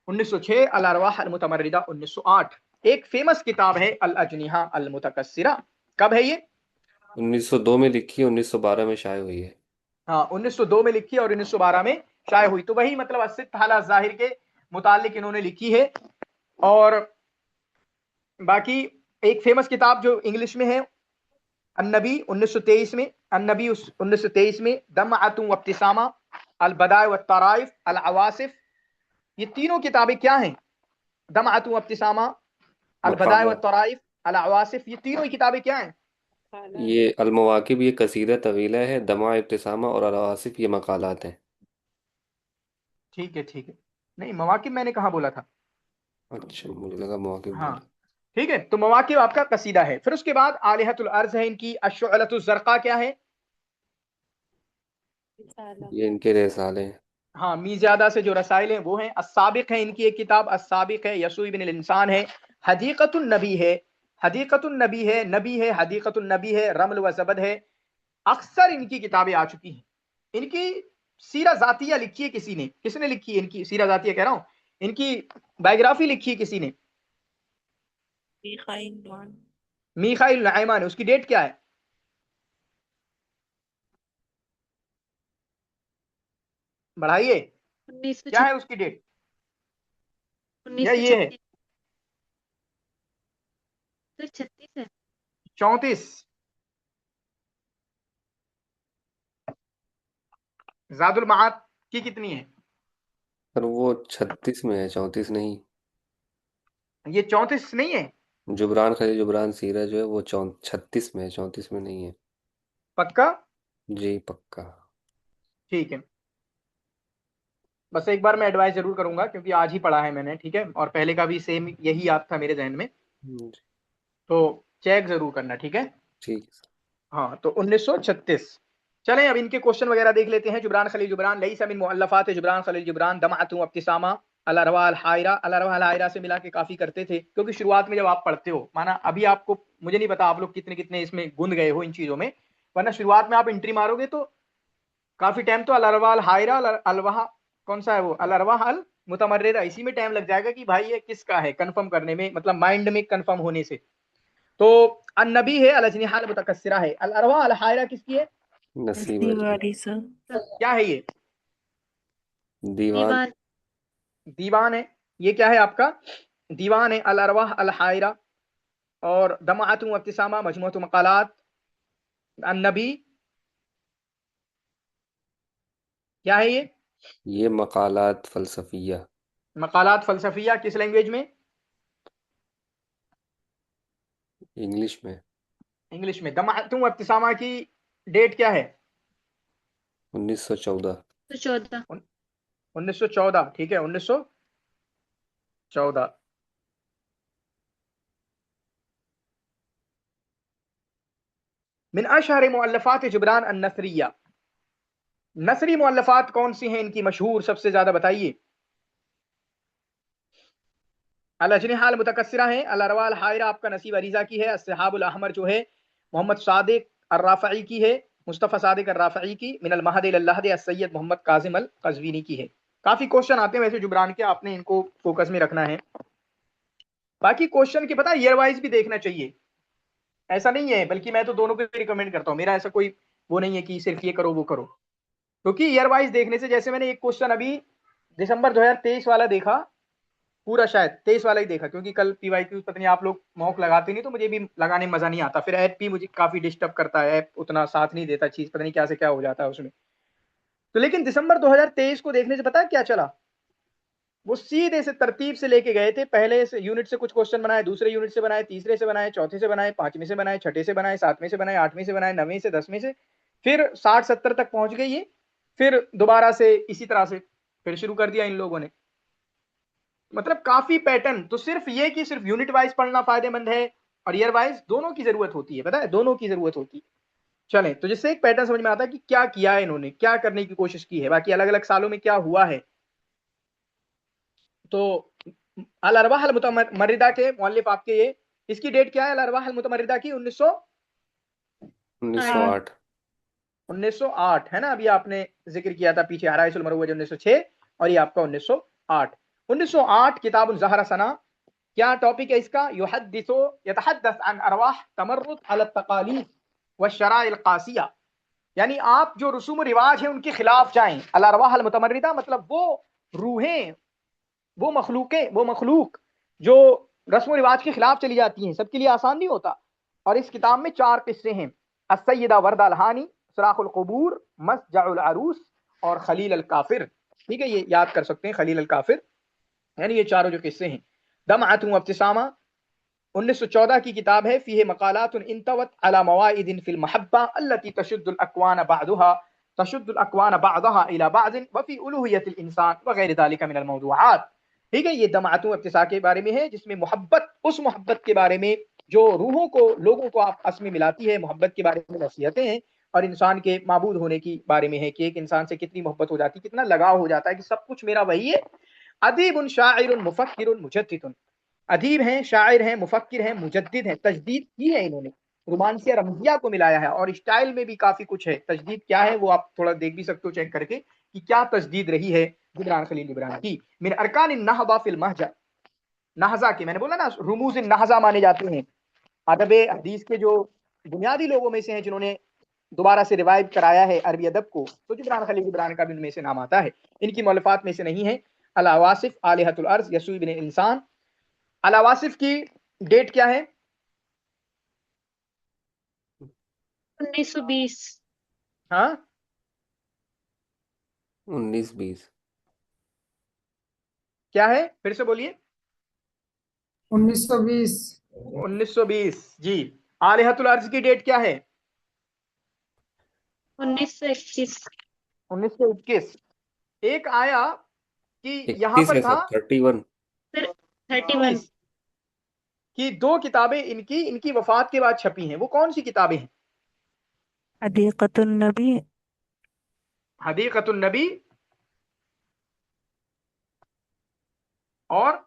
1906, अल अरवाह अल मुतमर्रिदा 1908। एक फेमस किताब है अल अजनिहा अल मुतकस्सिरा। कब है ये? 1902 में लिखी, 1912 में शाये हुई है। हाँ, 1902 में लिखी और 1912 में शाये हुई। तो वही मतलब अस्सित्त हाला ज़ाहिर के मुतालिक इन्होंने लिखी है। और बाकी एक फेमस किताब जो इंग्लिश में है, अन्नबी 1923 में, अन्नबी 1923 में, दमअतुन व इब्तिसामा, अल बदाए व तराइफ, अल अवासिफ। ये तीनों किताबें क्या हैं? दमअतुन व इब्तिसामा, अल बदाए व मकाला, तराइफ, अल अवासिफ, ये तीनों ही किताबें क्या हैं? ये अलमवाकिब ये कसीदा तवीला है, दमा इब्तिसामा और अल-आसिफ ये मकालात हैं। ठीक है, ठीक है। नहीं, मवाकिब मैंने कहाँ बोला था? अच्छा, मुझे लगा मवाकिब हाँ, बोला। ठीक है। तो मवाकिब आपका कसीदा है। फिर उसके बाद आलिहतुल अर्ज है इनकी। अश्शुअलतुल ज़रक़ा क्या है? ये इनके रिसाले हैं। हाँ, मीज़ादा से जो रसाइल हैं वो हैं। अस्साबिक है इनकी एक किताब, अस्साबिक है। यसू इब्न इंसान है। हदीक़तुन नबी है, हदीक़तुन नबी है, नबी है, हदीक़तुन नबी है। रमल व ज़बद है। अक्सर इनकी किताबें आ चुकी हैं। इनकी सीरा ज़ातिया लिखी है किसी ने? किसने लिखी है इनकी सीरा ज़ातिया? कह रहा हूँ, इनकी बायोग्राफी लिखी है किसी ने? मीखाइल नुआइमा ने। उसकी डेट क्या है? बढ़ाइए, क्या है उसकी डेट? या ये है 1936 है। 34? ज़ादुल मआद की कितनी है? पर वो 36 में है, 34 नहीं। ये 34 नहीं है? जुबरान खलील जुबरान सीरा जो है वो 36 में है, 34 में नहीं है। पक्का? जी पक्का। ठीक है। बस एक बार मैं एडवाइस जरूर करूंगा, क्योंकि आज ही पढ़ा है मैंने, ठीक है, और पहले का भी सेम यही याद था मेरे जहन में, जी, तो चेक जरूर करना, ठीक है। ठीक है। हाँ, तो 1936। चलें अब इनके क्वेश्चन वगैरह देख लेते हैं। जुबरान खलील जुबरान, लईसा मिन मुअल्लफात जुबरान खलील जुबरान, दमअतुन व इब्तिसामा, अल अरवा अल हायरा। अल अरवा अल हायरा से मिला के काफी करते थे, क्योंकि शुरुआत में जब आप पढ़ते हो, माना अभी आपको, मुझे नहीं पता आप लोग कितने कितने इसमें गुंद गए हो इन चीजों में, वरना शुरुआत में आप एंट्री मारोगे तो काफी टाइम तो अल अरवा अल हायरा, अलवाह, कौन सा है वो, अल अरवा अल मुतमर्रिदा, इसी में टाइम लग जाएगा कि भाई ये किसका है, कंफर्म करने में, मतलब माइंड में कंफर्म होने से। तो अन्नबी है, अल अजनिहा अल मुतकस्सिरा है। अल अरवा अल हायरा किसकी है? नसीब नसीब अली। वाली सर। क्या है ये? दीवान। दीवान। दीवान है। ये क्या है आपका? दीवान है। अल अरवाह अल हायरा। और दमाअतुन व इब्तिसामा, मजमुअतु मकालात। अन्नबी क्या है ये? ये मकालात फ़लसफ़िया। मकालात फलसफिया किस लैंग्वेज में? इंग्लिश में। इंग्लिश में। दमाअतुन व इब्तिसामा की डेट क्या है? 1914। 14। 1914, ठीक है, 1914। मिन अशहर मुअल्लफात जुबरान अन-नसरिया। नसरी मुअल्लफात कौन सी हैं इनकी मशहूर, सबसे ज्यादा बताइए। अल अजनिहा अल मुतकस्सिरा है। अल अरवा अल हायरा आपका नसीब अरीजा की है। अस्सहाबुल अहमर जो है मोहम्मद सादिक अर्राफ़ई की है, मुस्तफ़ा सादिक अर्राफ़ई की। मिनल महद इलल लहद सैयद मोहम्मद काजिम अल कज़वीनी की है। काफी क्वेश्चन आते हैं वैसे जुबरान के, आपने इनको फोकस में रखना है। बाकी क्वेश्चन की पता ईयर वाइज भी देखना चाहिए, ऐसा नहीं है, बल्कि मैं तो दोनों को रिकमेंड करता हूँ। मेरा ऐसा कोई वो नहीं है कि सिर्फ ये करो वो करो, क्योंकि ईयर वाइज देखने से, जैसे मैंने एक क्वेश्चन अभी दिसंबर 2023 वाला देखा पूरा, शायद 23 वाला ही देखा, क्योंकि कल पीवाईक्यू पता नहीं आप लोग मॉक लगाते नहीं, तो मुझे भी लगाने में मजा नहीं आता, फिर ऐप भी मुझे काफी डिस्टर्ब करता है, ऐप उतना साथ नहीं देता, चीज पता नहीं क्या से क्या हो जाता है उसमें। तो लेकिन दिसंबर 2023 को देखने से पता है क्या चला? वो सीधे से तरतीब से लेके गए थे, पहले से यूनिट से कुछ क्वेश्चन बनाए, दूसरे यूनिट से बनाए, तीसरे से बनाए, चौथे से बनाए, पांचवें से बनाए, छठे से बनाए, सातवें से बनाए, आठवें से बनाए, नवें से, 10वें से, फिर 60-70 तक पहुंच गए ये, फिर दोबारा से इसी तरह से फिर शुरू कर दिया इन लोगों ने। मतलब काफी पैटर्न। तो सिर्फ ये कि सिर्फ यूनिट वाइज पढ़ना फायदेमंद है और ईयर वाइज, दोनों की जरूरत होती है, पता है, दोनों की जरूरत होती है। चलें, तो जिससे एक पैटर्न समझ में आता है कि क्या किया है इन्होंने, क्या करने की कोशिश की है, बाकी अलग अलग सालों में क्या हुआ है। तो अल अरवाह अल मुतमर्रिदा के मुअल्लिफ आपके ये, इसकी डेट क्या है अल अरवाह अल मुतमर्रिदा की? 1908। 1908 है ना, अभी आपने जिक्र किया था पीछे, आराइसुल मरूज 1906 और ये आपका 1908। 1908 किताब ज़हरा सना। क्या टॉपिक है इसका? युहद्दिसु यतहद्दस अन अरवाह तमर्रुद अला तकालीफ व शराइल कासिया, यानी आप जो रसूम रिवाज है उनके खिलाफ जाएं। अल अरवाह अल मुतमर्रिदा मतलब वो रूहें, वो मखलूक जो रस्म रिवाज के खिलाफ चली जाती हैं, सबके लिए आसान नहीं होता। और इस किताब में 4 किस्से हैं, अस्सय्यदा वर्दा अलहानी, सुराखुल कुबूर, मस्जउल अरूस और खलील अल काफिर। ठीक है, ये याद कर सकते हैं, खलील अल काफिर, यानी ये चारों जो किस्से हैं। दमअतु अब्तिसामा 1914 की किताब है, फीहे मकालातुन इंतवत अला मवाइदिन फिल महब्बा अल्लती तशुद्दुल अक्वान बअदुहा तशुद्दुल अक्वान बअदहा इला बअदिन व फी उलूहियतिल इंसान व गैर ज़ालिका मिनल मौज़ूआत। ठीक है, ये दमअतु अब्तिसा के बारे में है, जिसमें मोहब्बत, उस मोहब्बत के बारे में जो रूहों को, लोगों को आपस में मिलाती है, मोहब्बत के बारे में नसीहतें हैं, और इंसान के माबूद होने की बारे में है कि एक इंसान से कितनी मोहब्बत हो जाती है, कितना लगाव हो जाता है कि सब कुछ मेरा वही है। अदीबुन शाइरुन मुफक्किरुन मुजद्दिदुन, अदीब हैं, शायर हैं, मुफक्किर हैं, मुजद्दिद हैं, तजदीद की है इन्होंने, रोमांसिया रमजिया को मिलाया है, और स्टाइल में भी काफी कुछ है। तजदीद क्या है वो आप थोड़ा देख भी सकते हो चेक करके कि क्या तजदीद रही है जिब्रान खलील जिब्रान की। मिन अरकान नहबा फिल महजा, नहजा के, मैंने बोला ना रुमूज नहजा माने जाते हैं, अदब हदीस के जो बुनियादी लोगों में से हैं जिन्होंने दोबारा से रिवाइव कराया है अरबी अदब को, तो जिब्रान खलील जिब्रान का भी उनमें से नाम आता है। इनकी मौलफात में से नहीं है अल अवासिफ आलिहतुल अर्ज यसू बिन इंसान। अल अवासिफ की डेट क्या है? 1920। हाँ, 1920। क्या है, फिर से बोलिए। 1920। 1920 जी। आलिहतुल अर्ज की डेट क्या है? 1921। 1921। एक आया कि यहां 31 पर है था सर, 31। सर 31। कि 2 किताबें इनकी इनकी वफात के बाद छपी हैं, वो कौन सी किताबें हैं? हदीक़तुन नबी, हदीक़तुन नबी और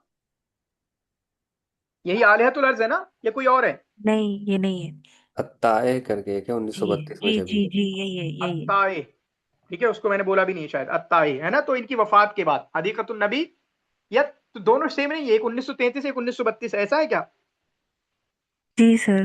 यही आलिहतुल अर्ज है ना, या कोई और है? नहीं ये नहीं है। अत्ताए करके क्या, जी 1932 में जी छपी। जी जी, यही है। अत्ताए, ठीक है, उसको मैंने बोला भी नहीं शायद, अत्ताए है ना। तो इनकी वफात के बाद हदीक़तुन नबी, या तो दोनों सेम नहीं है, एक 1933 एक 1932, ऐसा है क्या? जी सर,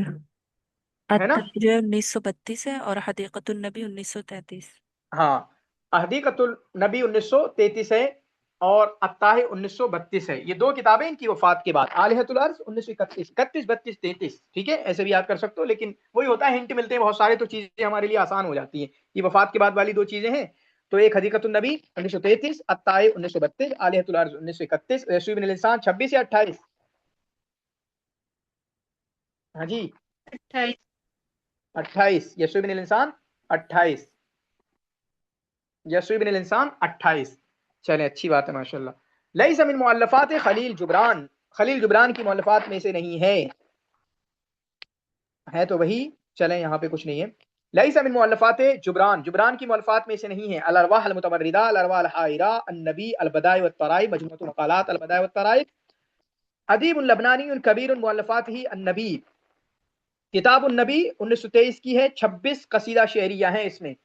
है ना? अत्ताई जो है 1932 है और हदीक़तुन नबी 1933। हाँ, अहदीकतुल नबी 1933 है और अत्ताहे 1932 है। ये 2 किताबें इनकी वफात के बाद। आलिहतुल अर्ज 1931, 31, 32, 33, ठीक है, ऐसे भी याद कर सकते हो, लेकिन वही होता है, हिंट मिलते हैं बहुत सारे, तो चीजें हमारे लिए आसान हो जाती हैं। ये वफात के बाद वाली 2 चीजें हैं, तो एक हदीकतुल नबी 1933, अत्ताहे 1932, आलिहतुल अर्ज 1931, रसूल बिन इंसान 26 या 28? हाँ जी, 28। 28, यसूब बिन इंसान 28, यसूब बिन इंसान 28। चलें, अच्छी बात है माशाल्लाह। लैसा मिन मुअल्लफात खलील जुबरान, खलील जुबरान की मुअल्लफात में से नहीं है तो वही, चलें यहाँ पे कुछ नहीं है। लैसा मिन मुअल्लफात जुबरान, जुबरान की मुअल्लफात में से नहीं है। अल अरवाह अल मुतमर्रिदा, अल अरवाह अल हाइरा, अन-नबी, अल बदाइ व तराइब, मजमुअतु मकालात अल बदाइ व तराइब, अदीब लबनानी कबीर मुअल्लफात ही अन-नबी, किताब उन-नबी 1923 की है, 26 कसीदा शेरिया हैं इसमें।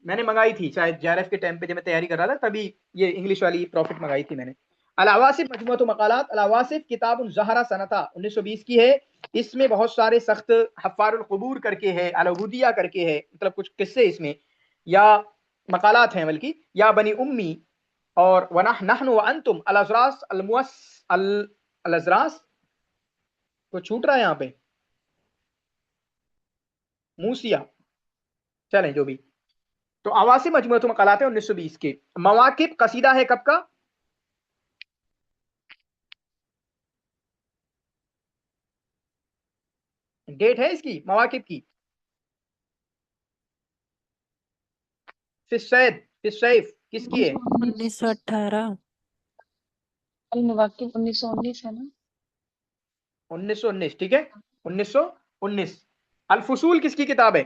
मैंने मंगाई थी शायद जेआरएफ के टाइम पे, जब मैं तैयारी कर रहा था तभी ये इंग्लिश वाली प्रॉफिट मंगाई थी मैंने। अल अवासिफ मजमुअत मकालात, अल अवासिफ किताब ज़हरा सनता 1920 की है। इसमें बहुत सारे सख्त हफ़ारुल क़ुबूर करके है, अल उबूदिया करके है, मतलब कुछ किस्से इसमें, या मकालात हैं बल्कि, या बनी उम्मी और नहनु व अंतुम, अल अज़रास अल मुअस अल अज़रास, तो छूट रहा है यहाँ पे मूसिया, चलें जो भी। तो आवासी मजमुअत मकालात है 1920 के। मवाकिब कसीदा है कब का? डेट है इसकी मवाकिब की? फिस्सैद फिस्सैफ किसकी है? 1918। अल-मवाकिब 1919 है ना? 1919, ठीक है, 1919। अल-फुसूल किसकी किताब है?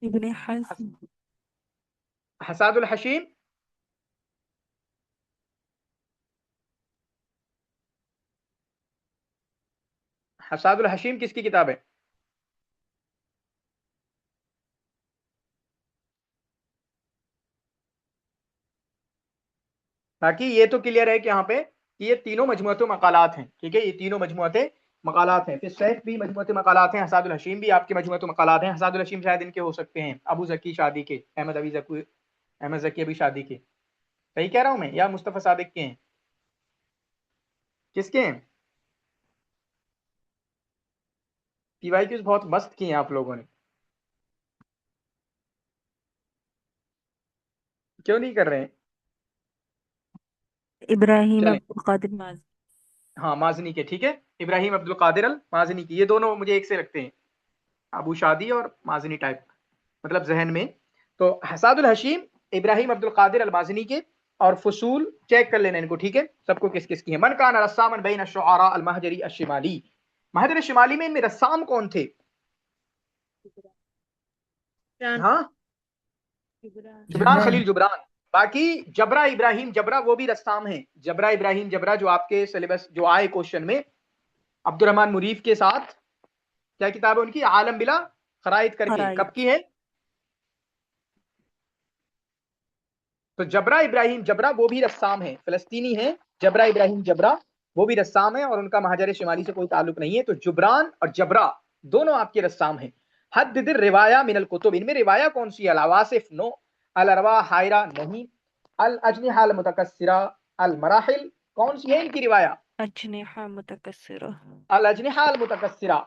इब्न हज़्म। हसादुल हशीम, हसादुल हशीम किसकी किताब है? बाकी ये तो क्लियर है कि यहाँ पे कि ये तीनों मजमुअत मकालात हैं, ठीक है, ये तीनों मजमुअत मकालात हैं। फिर सैफ भी मजमुअत मकालात हैं, हसादुल हशीम भी आपके मजमुअत मकालात हैं। हसादुल हशीम शायद इनके हो सकते हैं अबू जकी शादी के, अहमद जकी अभी शादी के, सही कह रहा हूँ मैं, या मुस्तफ़ा सादिक के हैं? किसके हैं? पीवाईक्यूज बहुत मस्त किए हैं आप लोगों ने, क्यों नहीं कर रहे हैं? इब्राहिम चलें, अब्दुल कादिर माज़। हाँ माजनी के, ठीक है, इब्राहिम अब्दुल कादिर अल माजनी की, ये दोनों मुझे एक से लगते हैं, अबू शादी और माजनी टाइप, मतलब जहन में। तो हसादुल हशीम, इब्राहिम अब्दुल कादिर अल माजनी के, और फसूल चेक कर लेना इनको, ठीक है, सबको किस किस की है। मन कान रस्सामन बैन अश-शुआरा अल महजरी अश-शिमाली, महजर शिमाली में इनमें रस्साम कौन थे? हाँ, जुबरान जबरान। खलील जुबरान। बाकी जबरा इब्राहिम जबरा वो भी रस्साम है, जबरा इब्राहिम जबरा जो आपके सिलेबस जो आए क्वेश्चन में अब्दुर्रहमान मुरीफ के साथ, क्या किताब है उनकी, आलम बिला खराइत करके, खराइत। कब की है? तो जबरा इब्राहिम जबरा वो भी रस्साम है, फिलिस्तीनी है, जबरा इब्राहिम जबरा वो भी रस्साम है, और उनका महाजर शिमाली से कोई ताल्लुक नहीं है। तो जुबरान और जबरा दोनों आपके रस्साम हैं। हद दिर रिवाया मिनल कुतुब, इनमें रिवाया कौन सी है? अल अवासिफ नो, अल अरवा हायरा नहीं, अल अजनिहा अल मुतकस्सिरा, अल मराहिल कौन सी है इनकी रिवाया? अजनिहा मुतकस्सिरा। अल अजनिहा अल मुतकस्सिरा।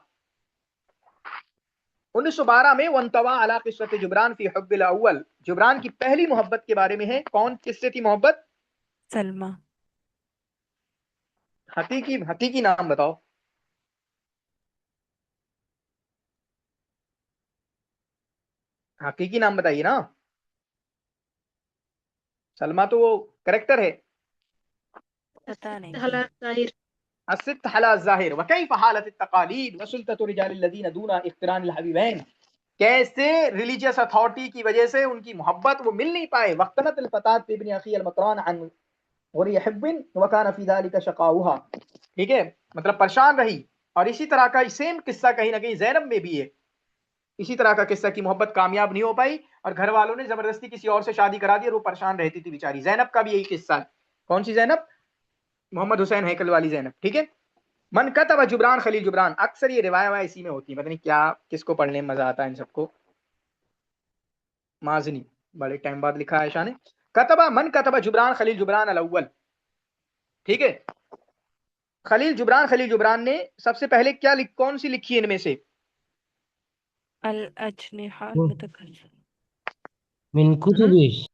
1912 में वंतवा अला किस्सत जुबरान फी हुब्बिल अव्वल, जुबरान की पहली मोहब्बत के बारे में है। कौन किससे थी मोहब्बत? सलमा। हकीकी हकीकी नाम बताओ। हकीकी नाम बताइए ना। सलमा तो वो करेक्टर है। पता नहीं। हालात जाहिर। अस्सित हला ज़ाहिर व कैफ हालत तकालीद व सुल्ततु रिजाल लदीन दूना इख्तिरान अल हबीबैन, कैसे रिलीजियस अथॉरिटी की वजह से उनकी मोहब्बत वो मिल नहीं पाए। वक्तनत अल फतात इब्न अखी अल मकरान अन और यहब्बिन व कान फी ज़ालिका शकाउहा, ठीक है, मतलब परेशान रही। और इसी तरह का सेम किस्सा कहीं ना कहीं ज़ैनब में भी है, इसी तरह का किस्सा की मोहब्बत कामयाब नहीं हो पाई और घर वालों ने जबरदस्ती किसी और से शादी करा दी और वो परेशान रहती थी बेचारी। ज़ैनब का भी यही किस्सा है। कौन सी ज़ैनब? मोहम्मद हुसैन हैकल वाली ज़ैनब, ठीक है। मन कतब जुबरान खलील जुबरान, अक्सर ये रिवाया इसी में होती है, पता नहीं क्या किसको पढ़ने में मजा आता है इन सबको। माजनी बड़े टाइम बाद लिखा है शाह ने। कतबा मन कतबा जुबरान खलील जुबरान अल अव्वल, ठीक है। खलील जुबरान ने सबसे पहले क्या कौन सी लिखी है इनमें से? अल अजनिहा वो मुतकस्सिरा। मिन कुतुबिश।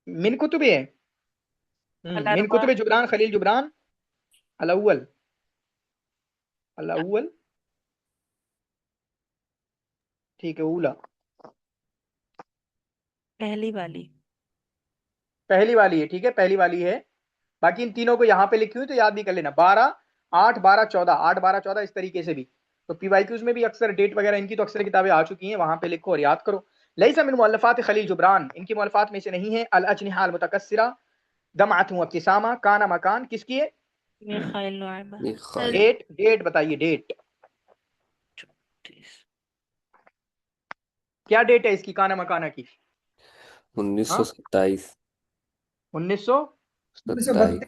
मिन कुतुबे है, अल मिन अरवाह। कुतुबे जुबरान खलील जुबरान अल अव्वल, अल अव्वल, ठीक है, उला पहली वाली। पहली वाली है, ठीक है, पहली वाली है। बाकी इन तीनों को यहाँ पे लिखी हुई तो याद भी कर लेना, 12 8 12 14, 8 12 14 इस तरीके से भी। तो पीवाईक्यूज में भी अक्सर डेट वगैरह इनकी तो अक्सर किताबें आ चुकी हैं, वहां पे लिखो और याद करो। लईसा मिन मुअल्लफात खलील जुबरान, इनकी मुअल्लफात में से नहीं है। अल अजनिहा अल मुतकस्सिरा, दमअत व इब्तिसामा, काना मकान किसकी है? मिखाइल नुअमा। मिखाइल। डेट डेट बताइए, डेट 34। क्या डेट है इसकी, काना मकाना की? हाँ, 1927। 1900 27।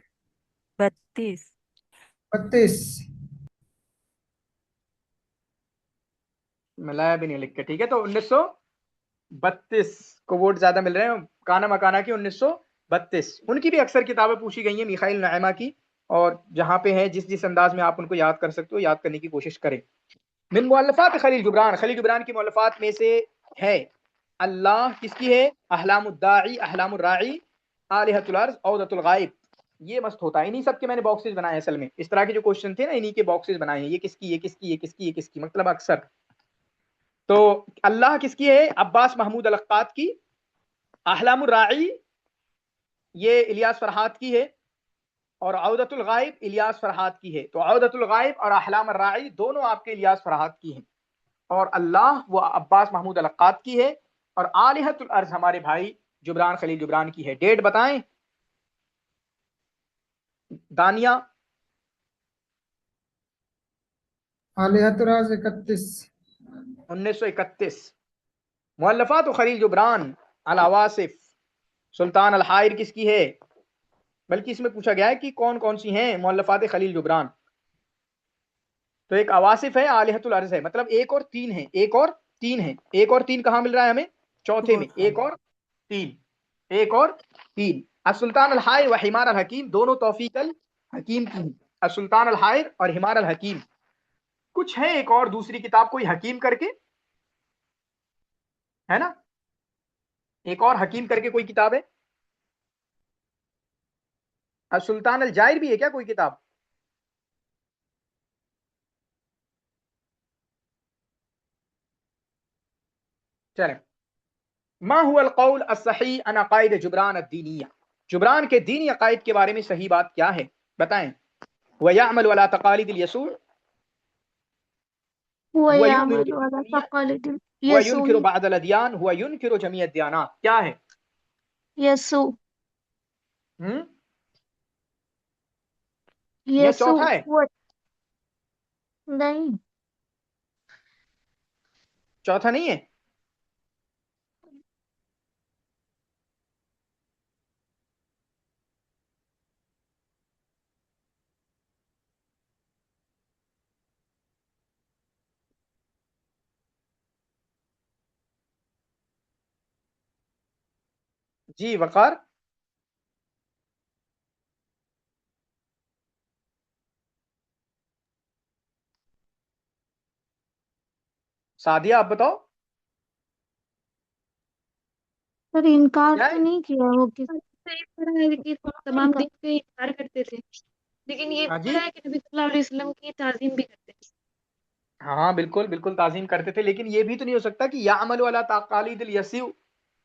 32। 32। मिलाया भी नहीं लिख के, ठीक है। तो 1932 को वोट ज्यादा मिल रहे हैं काना मकाना की, 1932। उनकी भी अक्सर किताबें पूछी गई हैं मिखाइल नईमा की, और जहां पे है जिस जिस अंदाज में आप उनको याद कर सकते हो याद करने की कोशिश करें। मिन मुअल्लफात खलील जुबरान की मुअल्लफात में से है अल्लाह किसकी है? अहलामुद्दाई अहलामुर्राई, आलिहतुल अर्ज औदतुल गायब। ये मस्त होता है, इन्हीं सब के मैंने बॉक्सेस बनाए असल में। इस तरह के जो क्वेश्चन थे ना, इन्हीं के बॉक्सेस बनाए हैं। ये किसकी, ये किसकी, ये किसकी, ये किसकी, मतलब अक्सर। तो अल्लाह किसकी है? अब्बास महमूद अलक्कात की। अहलामुर राई ये इलियास फरहाद की है। और औदतुल गायब इलियास फरहाद की है। तो औदतुल गायब और अहलाम राई दोनों आपके इलियास फरहाद की हैं। और अल्लाह वो अब्बास महमूद अलक्कात की है। और आलिहतुल अर्ज हमारे भाई जुबरान खलील जुबरान की है। डेट बताएं दानिया। आलिहतुराज 31। 1931। मुअल्लफात खलील जुबरान अल अवासिफ सुल्तान अल हायर किसकी है? बल्कि इसमें पूछा गया है कि कौन कौन सी हैं मुअल्लफात खलील जुबरान। तो एक अवासिफ है, आलिहतुल अर्ज है, मतलब एक और तीन है, एक और तीन है। एक और तीन कहाँ मिल रहा है हमें? चौथे में। एक और तीन, एक और तीन। असुल्तान अल हायर व हिमार अल हकीम दोनों तौफीक अल हकीम की हैं। असुल्तान अल हायर और हिमार अल हकीम। कुछ है एक और दूसरी किताब कोई हकीम करके, है ना? एक और हकीम करके कोई किताब है। असुल्तान अल जाहिर भी है क्या कोई किताब? चले। मा हुआ अल कौल अस्सही अन अकायद जुबरान अद्दीनिया। जुबरान के दीनी अकायद के बारे में सही बात क्या है बताएं। व यअमल वला तकालिद यसूर हुआ हुआ युमिनु यामल वाला बिल-जमीय्या तकालिद हुआ यसू युनकिरु बअद अल अदयान हुआ युनकिरु जमीय अद-दयानात। क्या है? यसू हम्म, यह यसू चौथा है। वो नहीं। चौथा नहीं है। जी वकार। सादिया आप बताओ सर इनकार क्या तो है? नहीं किया वो किस सही पढ़ा है कि तमाम दिन के इनकार करते थे, लेकिन ये भी हाँ जी। पढ़ा है कि नबी सल्लल्लाहु अलैहि वसल्लम की ताजीम भी करते थे। हाँ बिल्कुल बिल्कुल ताजीम करते थे, लेकिन ये भी तो नहीं हो सकता कि यामल वाला तकालिद यसीउ।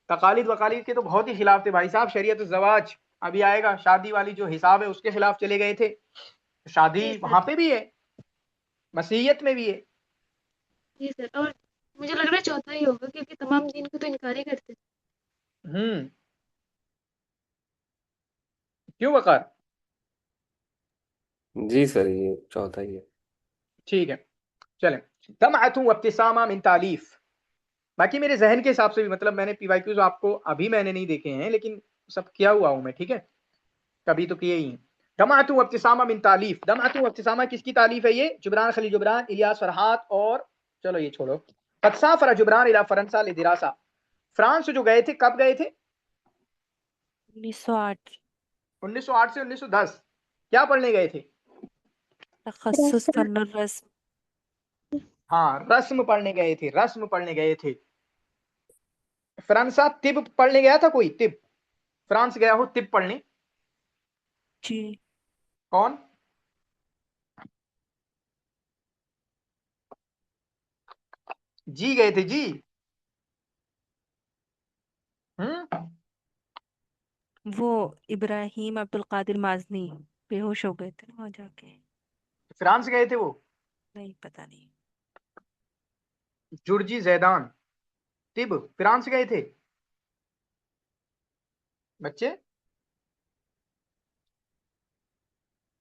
तकालिद वकालिद के तो बहुत ही खिलाफ थे भाई साहब। शरीयत जवाज अभी आएगा, शादी वाली जो हिसाब है उसके खिलाफ चले गए थे। जी शादी सर। वहां पे भी है, मसीहियत में भी है। जी सर, और मुझे लग रहा है चौथा ही होगा क्योंकि तमाम दिन को तो इनकार ही करते थे। हम्म। क्यों वकार? जी सर, ये चौथा ही है। ठीक है चलें। दमअतु वब्तिसामा मिन तालीफ। बाकी मेरे जहन के हिसाब से भी, मतलब मैंने पीवाईक्यूज आपको अभी मैंने नहीं देखे हैं, लेकिन सब किया हुआ हूं मैं, ठीक है? कभी तो किए ही हैं। दमअतु वब्तिसामा मिन तालीफ। दमअतु वब्तिसामा किसकी तालीफ है? ये जुबरान खलील जुबरान, इलियास फरहाद और, चलो ये छोड़ो। कद साफर जुबरान इला फरंसा लिदिरासा। फ्रांस जो गए थे, कब गए थे? 1908। 1908 से 1910। क्या पढ़ने गए थे? तखस्सुस रसल फन्नुर रस्म। हाँ रस्म पढ़ने गए थे, रस्म पढ़ने गए थे। फ्रांसा तिब पढ़ने गया था कोई? तिब फ्रांस गया हो तिब पढ़ने? जी। कौन? जी गए थे जी। हम्म। वो इब्राहिम अब्दुल कादिर माजनी बेहोश हो गए थे ना वहां जाके। फ्रांस गए थे वो। नहीं पता नहीं। जुर्जी जैदान तिब फ्रांस गए थे बच्चे।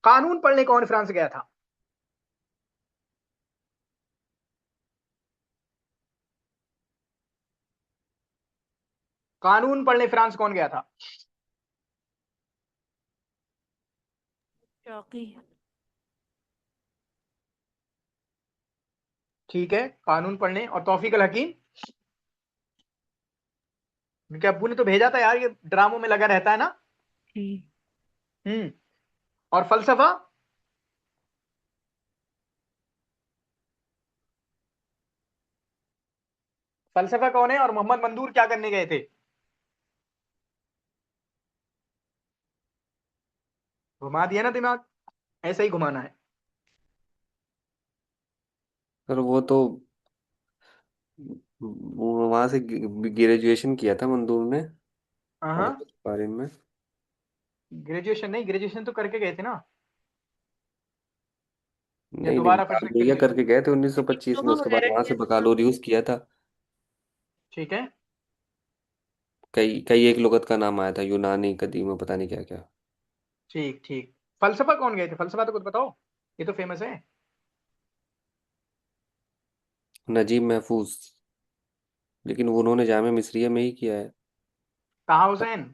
कानून पढ़ने कौन फ्रांस गया था? कानून पढ़ने फ्रांस कौन गया था? शौकी। ठीक है, कानून पढ़ने। और तौफीक अल हकीम? उनके अब्बू ने तो भेजा था यार, ये ड्रामों में लगा रहता है ना। जी। हम्म। और फलसफा? फलसफा कौन है? और मोहम्मद मंदूर क्या करने गए थे? घुमा दिया ना दिमाग, ऐसा ही घुमाना है। सर वो तो वहां से ग्रेजुएशन किया था मंदूर ने हाँ, अरबी के बारे में। ग्रेजुएशन नहीं, ग्रेजुएशन तो करके गए थे ना, या नहीं नहीं, दोबारा फिर से बकालोरिया करके गए थे 1925 में, डिप्लोमा उसके बाद वगैरह वहां से किया था। बकालोरियस किया था। ठीक है। कई कई एक लुगत का नाम आया था, यूनानी, कदीम, पता नहीं क्या क्या। ठीक ठीक। फलसफा कौन गए थे, फलसफा तो कुछ बताओ, ये तो फेमस है। नजीब महफूज, लेकिन वो उन्होंने जामे मिस्रिया में ही किया है। ताहा हुसैन।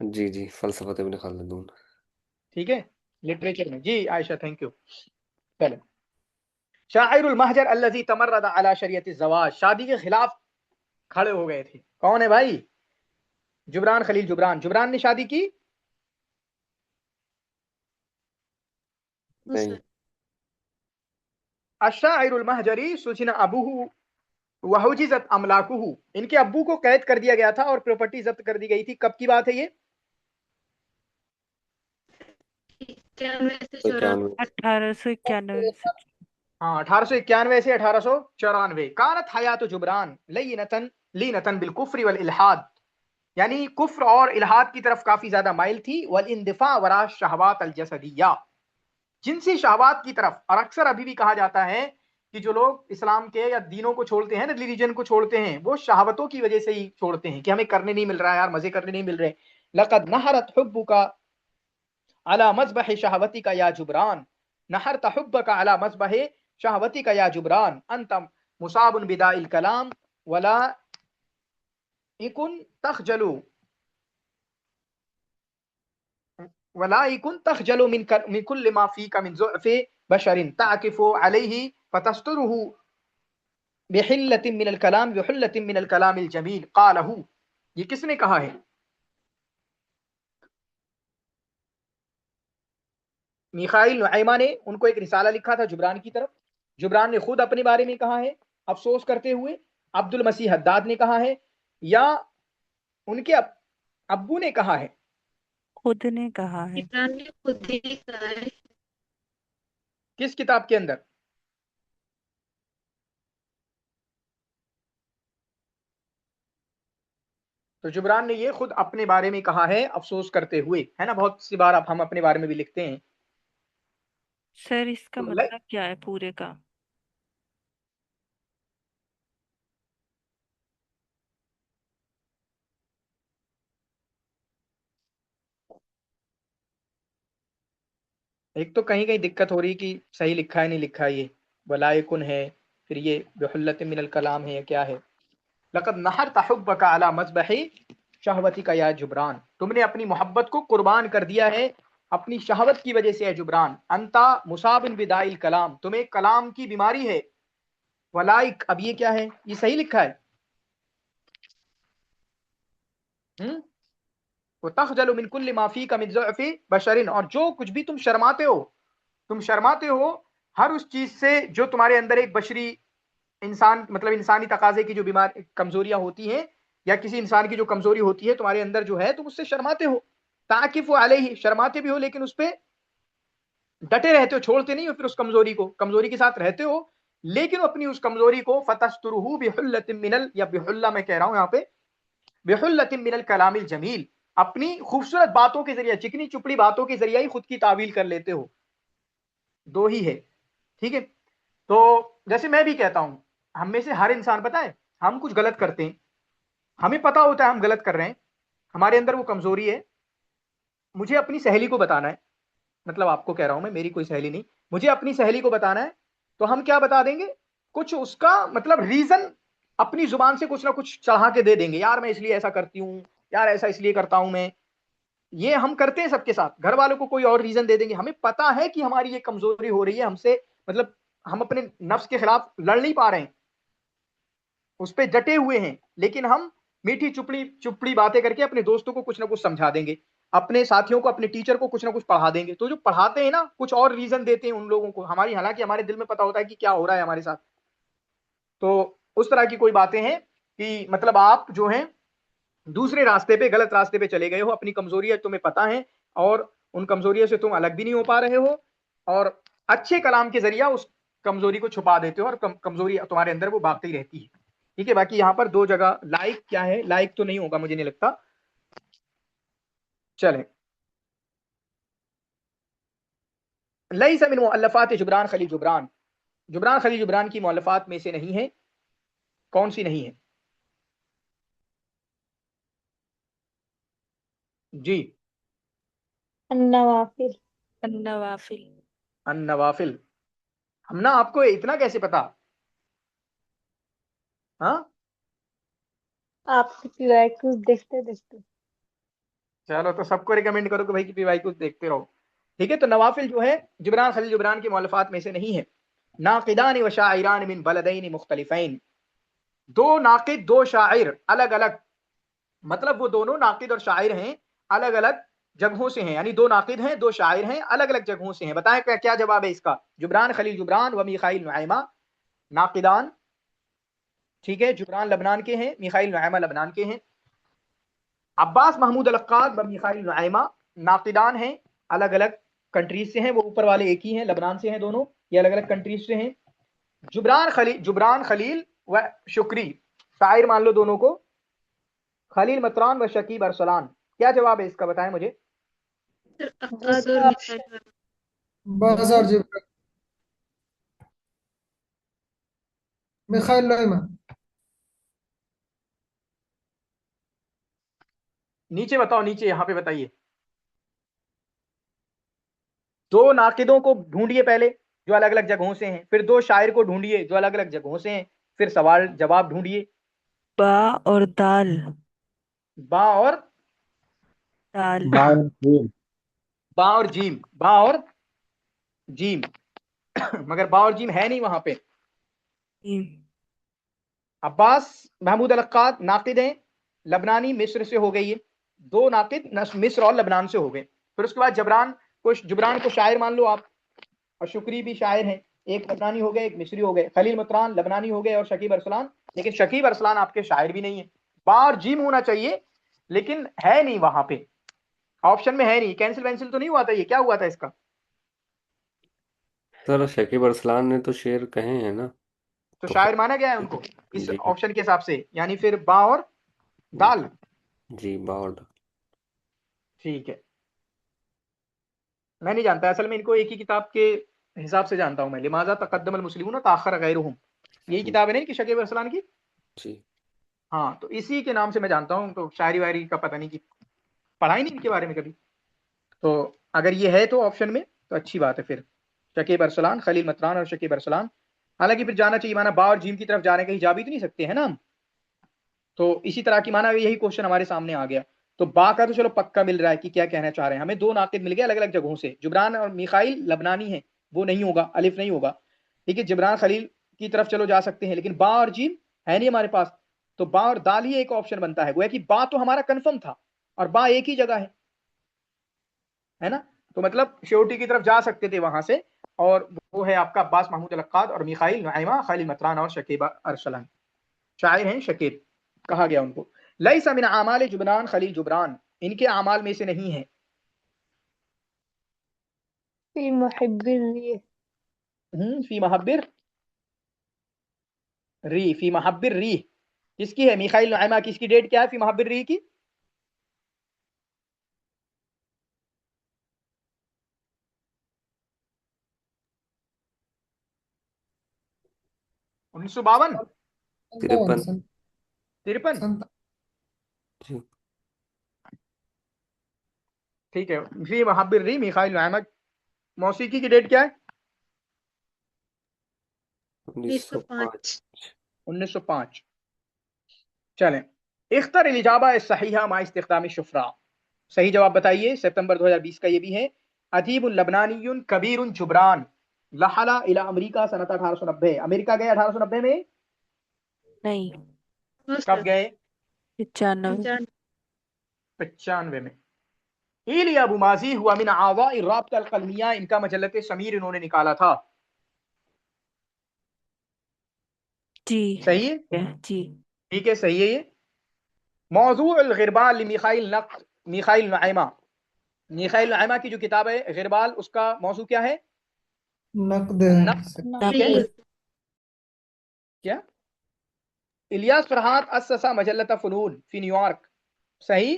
जी जी, फलसफा इब्न खल्दून। ठीक है, लिटरेचर में जी आयशा, थैंक यू। चलो, शाइरुल महजर अल्लज़ी तमर्रद अला शरीयत ज़वाज, शादी के खिलाफ खड़े हो गए थे। कौन है भाई? जुबरान खलील जुबरान। जुबरान ने शादी की? नो नहीं। सर। अशाइरुल महजरी सुजना अबूहु वहुजिज़त अमलाकुहु, इनके अब्बू को कैद कर दिया गया था और प्रॉपर्टी जब्त कर दी गई थी। कब की बात है ये? 91 से तो क्या 94। 1891 से। हाँ, 1891 से 1894। कानत हयात जुबरान लय्यिनतन लीनतन बिल कुफ्र वल इल्हाद, यानी कुफ्र और इल्हाद की तरफ काफी ज्यादा माइल थी। वल इंदिफा वरा शहवात अल जसदिया, जिनसी शहवात की तरफ। और अक्सर अभी भी कहा जाता है कि जो लोग इस्लाम के या दीनों को छोड़ते हैं ना, रिलीजन को छोड़ते हैं, वो शहावतों की वजह से ही छोड़ते हैं कि हमें करने नहीं मिल रहा है यार, मजे करने नहीं मिल रहे। लक़द नहरत हुब्बुका अला मज़बह शहवतिका या जुबरान, नहरत हुब्बका अला मज़बह शहवतिका या जुबरान, अंतम मुसाबुन बिदाइल कलाम वला इकुन तखजलु वला इकुन तखजलु मिन कुल्लि मा फीका मिन ज़ुअफ़ि बशरिन ताकिफु अलैहि फतस्तुरुहु बिहिल्लतिन मिनल कलाम बिहुल्लतिन मिनल कलामिल जमील क़ालहु। ये किसने कहा है? मिखाइल नुऐमा ने उनको एक रिसाला लिखा था जुबरान की तरफ। जुबरान ने खुद अपने बारे में कहा है अफसोस करते हुए। अब्दुल मसीह हद्दाद ने कहा है, या उनके अब्बू ने कहा है? खुद ने कहा है। इमरान ने खुद ही कहा है। किस किताब के अंदर? तो जुबरान ने ये खुद अपने बारे में कहा है अफसोस करते हुए, है ना। बहुत सी बार आप हम अपने बारे में भी लिखते हैं। सर इसका तो मतलब क्या है पूरे का? एक तो कहीं कहीं दिक्कत हो रही कि सही लिखा है नहीं लिखा है, ये वलायकुन है, फिर ये बिहुल्लत मिनल कलाम है, क्या है? लक़द नहरत हुब्बका अला मज़बही शहवतिका या जुबरान, तुमने अपनी मोहब्बत को कुर्बान कर दिया है अपनी शहवत की वजह से है जुबरान। अंता मुसाबिन बिदाइल कलाम, तुम्हें कलाम की बीमारी है। वलाइक, अब ये क्या है? ये सही लिखा है? वो तखजलु मिन कुल्लि मा फीका मिन ज़ुअफ़ि बशरिन, और जो कुछ भी तुम शर्माते हो, तुम शर्माते हो हर उस चीज से जो तुम्हारे अंदर एक बशरी इंसान, मतलब इंसानी तकाजे की जो बीमार कमजोरियां होती हैं, या किसी इंसान की जो कमजोरी होती है तुम्हारे अंदर जो है, तुम उससे शर्माते हो। ताकिफ अलैहि, शर्माते भी हो लेकिन उस पर डटे रहते हो, छोड़ते नहीं हो। फिर उस कमजोरी को, कमजोरी के साथ रहते हो, लेकिन अपनी उस कमजोरी को फतस्तुरुहु बिहुल्लतिन मिनल, या बिहुल्ला मैं कह रहा हूं यहाँ पे, बिहुल्लतिन मिनल कलामिल जमील, अपनी खूबसूरत बातों के जरिए, चिकनी चुपड़ी बातों के जरिए ही खुद की तावील कर लेते हो। दो ही है, ठीक है। तो जैसे मैं भी कहता हूं, हम में से हर इंसान, पता है, हम कुछ गलत करते हैं, हमें पता होता है हम गलत कर रहे हैं, हमारे अंदर वो कमजोरी है, मुझे अपनी सहेली को बताना है, मतलब आपको कह रहा हूं मैं, मेरी कोई सहेली नहीं, मुझे अपनी सहेली को बताना है, तो हम क्या बता देंगे? कुछ उसका मतलब रीजन अपनी जुबान से कुछ ना कुछ चढ़ा के दे देंगे, यार मैं इसलिए ऐसा करती हूँ, यार ऐसा इसलिए करता हूं मैं। ये हम करते हैं सबके साथ। घर वालों को कोई और रीजन दे देंगे, हमें पता है कि हमारी ये कमजोरी हो रही है हमसे, मतलब हम अपने नफ्स के खिलाफ लड़ नहीं पा रहे हैं, उस पर डटे हुए हैं, लेकिन हम मीठी चुपड़ी चुपड़ी बातें करके अपने दोस्तों को कुछ ना कुछ समझा देंगे, अपने साथियों को, अपने टीचर को कुछ ना कुछ पढ़ा देंगे। तो जो पढ़ाते हैं ना, कुछ और रीजन देते हैं उन लोगों को, हमारी, हालांकि हमारे दिल में पता होता है कि क्या हो रहा है हमारे साथ। तो उस तरह की कोई बातें हैं कि मतलब आप जो हैं दूसरे रास्ते पे, गलत रास्ते पे चले गए हो, अपनी कमजोरी है तुम्हें पता है, और उन कमजोरियों से तुम अलग भी नहीं हो पा रहे हो, और अच्छे कलाम के जरिया उस कमजोरी को छुपा देते हो, और कमजोरी तुम्हारे अंदर वो बाकी रहती है। ठीक है, बाकी यहाँ पर दो जगह लाइक क्या है, लाइक तो नहीं होगा मुझे नहीं लगता। चलें, लईस मिन मुअल्लफात जुबरान खलील जुबरान, जुबरान खलील जुबरान की मुअल्लफात में से नहीं है। कौन सी नहीं है जी? अन्नवाफिल। अन्नवाफिल। अन्नवाफिल। हम ना आपको इतना कैसे पता? हाँ, आपके पीवाईक्यूज देखते देखते। चलो तो सबको रिकमेंड करो कि भाई की पीवाई को देखते रहो। ठीक है, तो नवाफिल जो है जुबरान खलील जुबरान की मुअल्लफात में से नहीं है। नाकिदान व शाइरान मिन बलदैन मुख्तलिफैन, दो नाकिद दो शायर अलग अलग, मतलब वो दोनों नाकिद और शायर हैं, अलग अलग जगहों से हैं, यानी दो नाकिद हैं दो शायर हैं, अलग अलग जगहों से हैं। बताएं क्या क्या जवाब है इसका? जुबरान खलील जुबरान व मीखाइल नुआइमा नाकिदान। ठीक है, जुबरान लबनान के हैं, मीखाइल नुआइमा लबनान के हैं। अब्बास महमूद अलक्काद व मीखाइल नुआइमा नाकिदान हैं, अलग अलग कंट्रीज से हैं, वो ऊपर वाले एक ही हैं, लबनान से हैं दोनों, ये अलग अलग कंट्रीज से हैं। जुबरान खलील व शुक्री शायर मान लो दोनों को, खलील मतरान व शकीब अरसलान। क्या जवाब है इसका, बताएं मुझे। सर अक्काद दूसरा और ऑप्शन। मिसाइल वाला। बाजार जिब्रान, मिखाइल नईमा। नीचे बताओ, नीचे यहां पे बताइए। दो नाकिदों को ढूंढिए पहले जो अलग अलग जगहों से हैं, फिर दो शायर को ढूंढिए जो अलग अलग जगहों से हैं, फिर सवाल जवाब ढूंढिए। बा और दाल। बा और दाल। बा और जीम, बा और जीम मगर बा और जीम है नहीं वहां पे। जीम। अब्बास महमूद अलक्काद नाकिद हैं, लबनानी मिस्र से हो गई है, दो नाकिद मिस्र और लबनान से हो गए। फिर उसके बाद जुबरान को शायर मान लो आप, और शुक्री भी शायर हैं, एक लबनानी हो गए एक मिस्री हो गए। खलील मतरान लबनानी हो गए और शकीब अरसलान, लेकिन शकीब अरसलान आपके शायर भी नहीं है। बा और जीम होना चाहिए लेकिन है नहीं वहां पे, ऑप्शन में है नहीं। कैंसिल वैंसिल तो नहीं हुआ था, ये क्या हुआ था इसका? सर शकीब अरसलान ने तो शेर कहे हैं ना, तो तो शायर माना गया है उनको इस जी ऑप्शन के हिसाब से, यानी फिर बा और दाल। जी बाउड। ठीक है, मैं नहीं जानता असल में इनको, एक ही किताब के हिसाब से जानता हूं मैं। लिमाजा तकद्दम अल मुस्लिमून ताखर गैरुहुम, यही किताब है ना कि शकीब अरसलान की। जी हाँ, तो इसी के नाम से मैं जानता हूँ, तो शायरी वायरी का पता नहीं, कि पढ़ाई नहीं इनके बारे में कभी। तो अगर ये है तो ऑप्शन में तो अच्छी बात है फिर, शकीब अरसलान, खलील मतरान और शकीब अरसलान। हालांकि फिर जाना चाहिए, माना बा और जीम की तरफ जाने कहीं जा भी तो नहीं सकते है ना हम। तो इसी तरह की माना यही क्वेश्चन हमारे सामने आ गया। तो बा का तो चलो पक्का मिल रहा है कि क्या कहना चाह रहे हैं, हमें दो नाकिद मिल गए अलग अलग जगहों से। जुबरान और मिखाइल लबनानी है, वो नहीं होगा, अलिफ नहीं होगा। ठीक है, जिब्रान खलील की तरफ चलो जा सकते हैं, लेकिन बा और जीम है नहीं हमारे पास। तो बा और दाल ही एक ऑप्शन बनता है, गोया कि बा तो हमारा कंफर्म था और बा एक ही जगह है ना। तो मतलब श्योरिटी की तरफ जा सकते थे वहां से, और वो है आपका अब्बास महमूद अलक्काद और मिखाइल नुआइमा खलील मतरान और शकीब अरसलान, शायर हैं शकीब कहा गया उनको। लईसा मिन आमाल जुबरान खलील जुबरान, इनके आमाल में से नहीं है। फी मुहिब्बिर रिह। फी महब्बिर री, फी महब्बिर री किसकी है? मिखाइल नुआइमा की। इसकी डेट क्या है फी महब्बिर री की? 1952, 53। 53। जी ठीक है, फी महब्बिर री मिखाइल नुआइमा। मौसीकी की डेट क्या है? 1905। 1905। चलें, इख्तर इजाबा सहीहा मा इस्तिख्दाम शुफ्रा, सही जवाब बताइए। सितंबर 2020 का ये भी है। अदीबुन लबनानियुन कबीरुन जुबरान लहला इला अमेरिका सनत 1890, अमेरिका गए 1890 में। नहीं। हाँ कब सर। गए? 95। 95 में। इलिया अबू माजी हुआ मिन आवा राब्ता अल कलमिया, इनका मजल्लत समीर इन्होंने निकाला था। जी। सही है, जी। ठीक है, सही है ये। मौजू अल गिरबान लिमिखाइल नक्श मिखाइल नुआइमा, मिखाइल नाइमा की जो किताब है गिरबाल, उसका मौजू क्या है? नकद ठीक है। क्या? इलियास फरहाद अस्ससा मजल्लत फ़ुनून फी न्यूयॉर्क, सही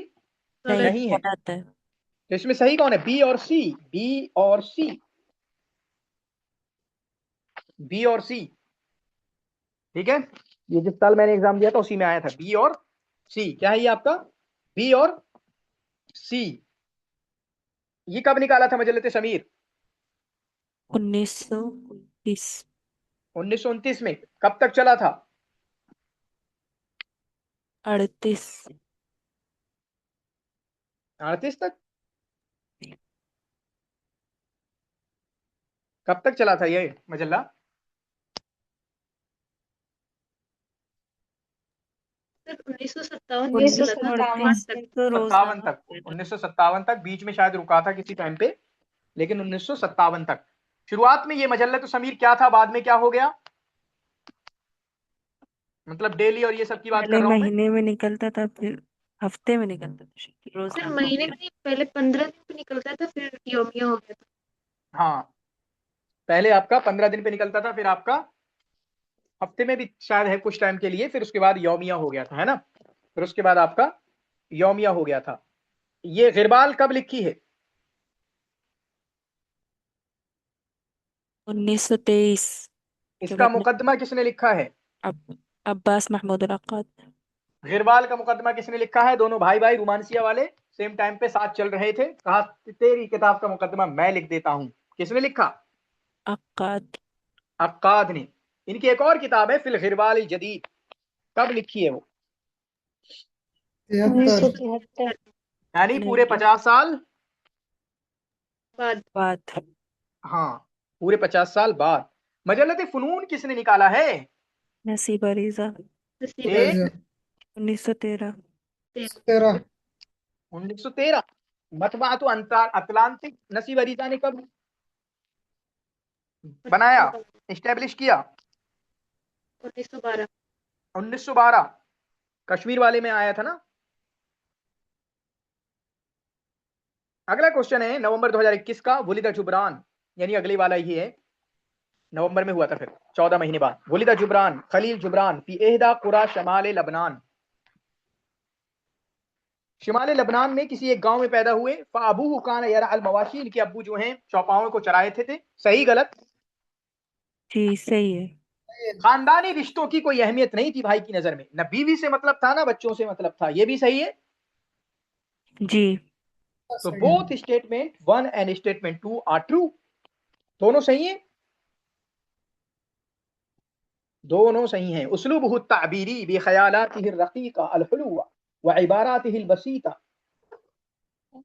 नहीं है। गलत है। तो इसमें सही कौन है? बी और सी, बी और सी, बी और सी। ठीक है, ये जिस साल मैंने एग्जाम दिया था उसी में आया था, बी और सी। क्या है ये आपका? बी और सी। ये कब निकाला था मजल्लत शमीर? 1929। 1929 में। कब तक चला था? 38। 38 तक? कब तक चला था ये मजल्ला? सर 1957 में चला था 1938 तक। में तो 57 रोजनामा तक, आता था। 1957 तक। बीच में शायद रुका था किसी टाइम पे, लेकिन 1957 तक। शुरुआत में ये मजल्लत शमीर क्या था, बाद में क्या हो गया? मतलब डेली और ये सब की बात पहले कर रहा हूं मैं। महीने में निकलता था, फिर हफ्ते में निकलता था, सर रोजनामा हो महीने गया। में नहीं, पहले 15 दिन पे निकलता था, फिर योमिया हो गया था। हाँ, पहले आपका 15 दिन पे निकलता था, फिर आपका हफ्ते में भी शायद है कुछ टाइम के लिए, फिर उसके बाद यौमिया हो गया था, है ना? फिर उसके बाद आपका यौमिया हो गया था। ये गिरबाल कब लिखी है? 1923। इसका मुकदमा किसने लिखा है? अब्बास महमूद अल-अक्काद। गिरबाल का मुकदमा किसने लिखा है? दोनों भाई भाई रोमांसिया वाले सेम टाइम पे साथ चल रहे थे, कहा तेरी किताब का मुकदमा मैं लिख देता हूं। किसने लिखा? अक्काद। अक्काद ने। इनकी एक और किताब है फिल गिरबाल जदीद, कब लिखी है वो? 1973। यानी पूरे 50 साल बाद। हाँ, पूरे 50 साल बाद। मजल्लत फुनून किसने निकाला है? नसीब अरीजा। एक 1913। 1913। मतबाअतु अटलांटिक नसीब अरीजा ने कब बनाया, इस्टेब्लिश किया? 1912। 1912। कश्मीर वाले में आया था ना। अगला क्वेश्चन है नवंबर 2021 का, वुलिदा जुबरान, यानी अगली वाला ही है, नवंबर में हुआ था, फिर 14 महीने बाद। वुलिदा जुबरान खलील जुबरान फी एहदा कुरा शमाल लबनान, शिमाल लबनान में किसी एक गांव में पैदा हुए। फाबू कान यरा अल मवाशी, इनके अब्बू जो हैं चौपाओं को चराए थे। सही गलत? जी सही है। खानदानी रिश्तों की कोई अहमियत नहीं थी भाई की नजर में, न बीवी से मतलब था ना बच्चों से मतलब था। ये भी सही है जी। तो both statement 1 and statement 2 are true. दोनों सही है, दोनों सही हैं। उसलूबहु ताबीरी बिखयालातिहि रक़ीक़ा अलहुलुवा व इबारातिहि अलबसीता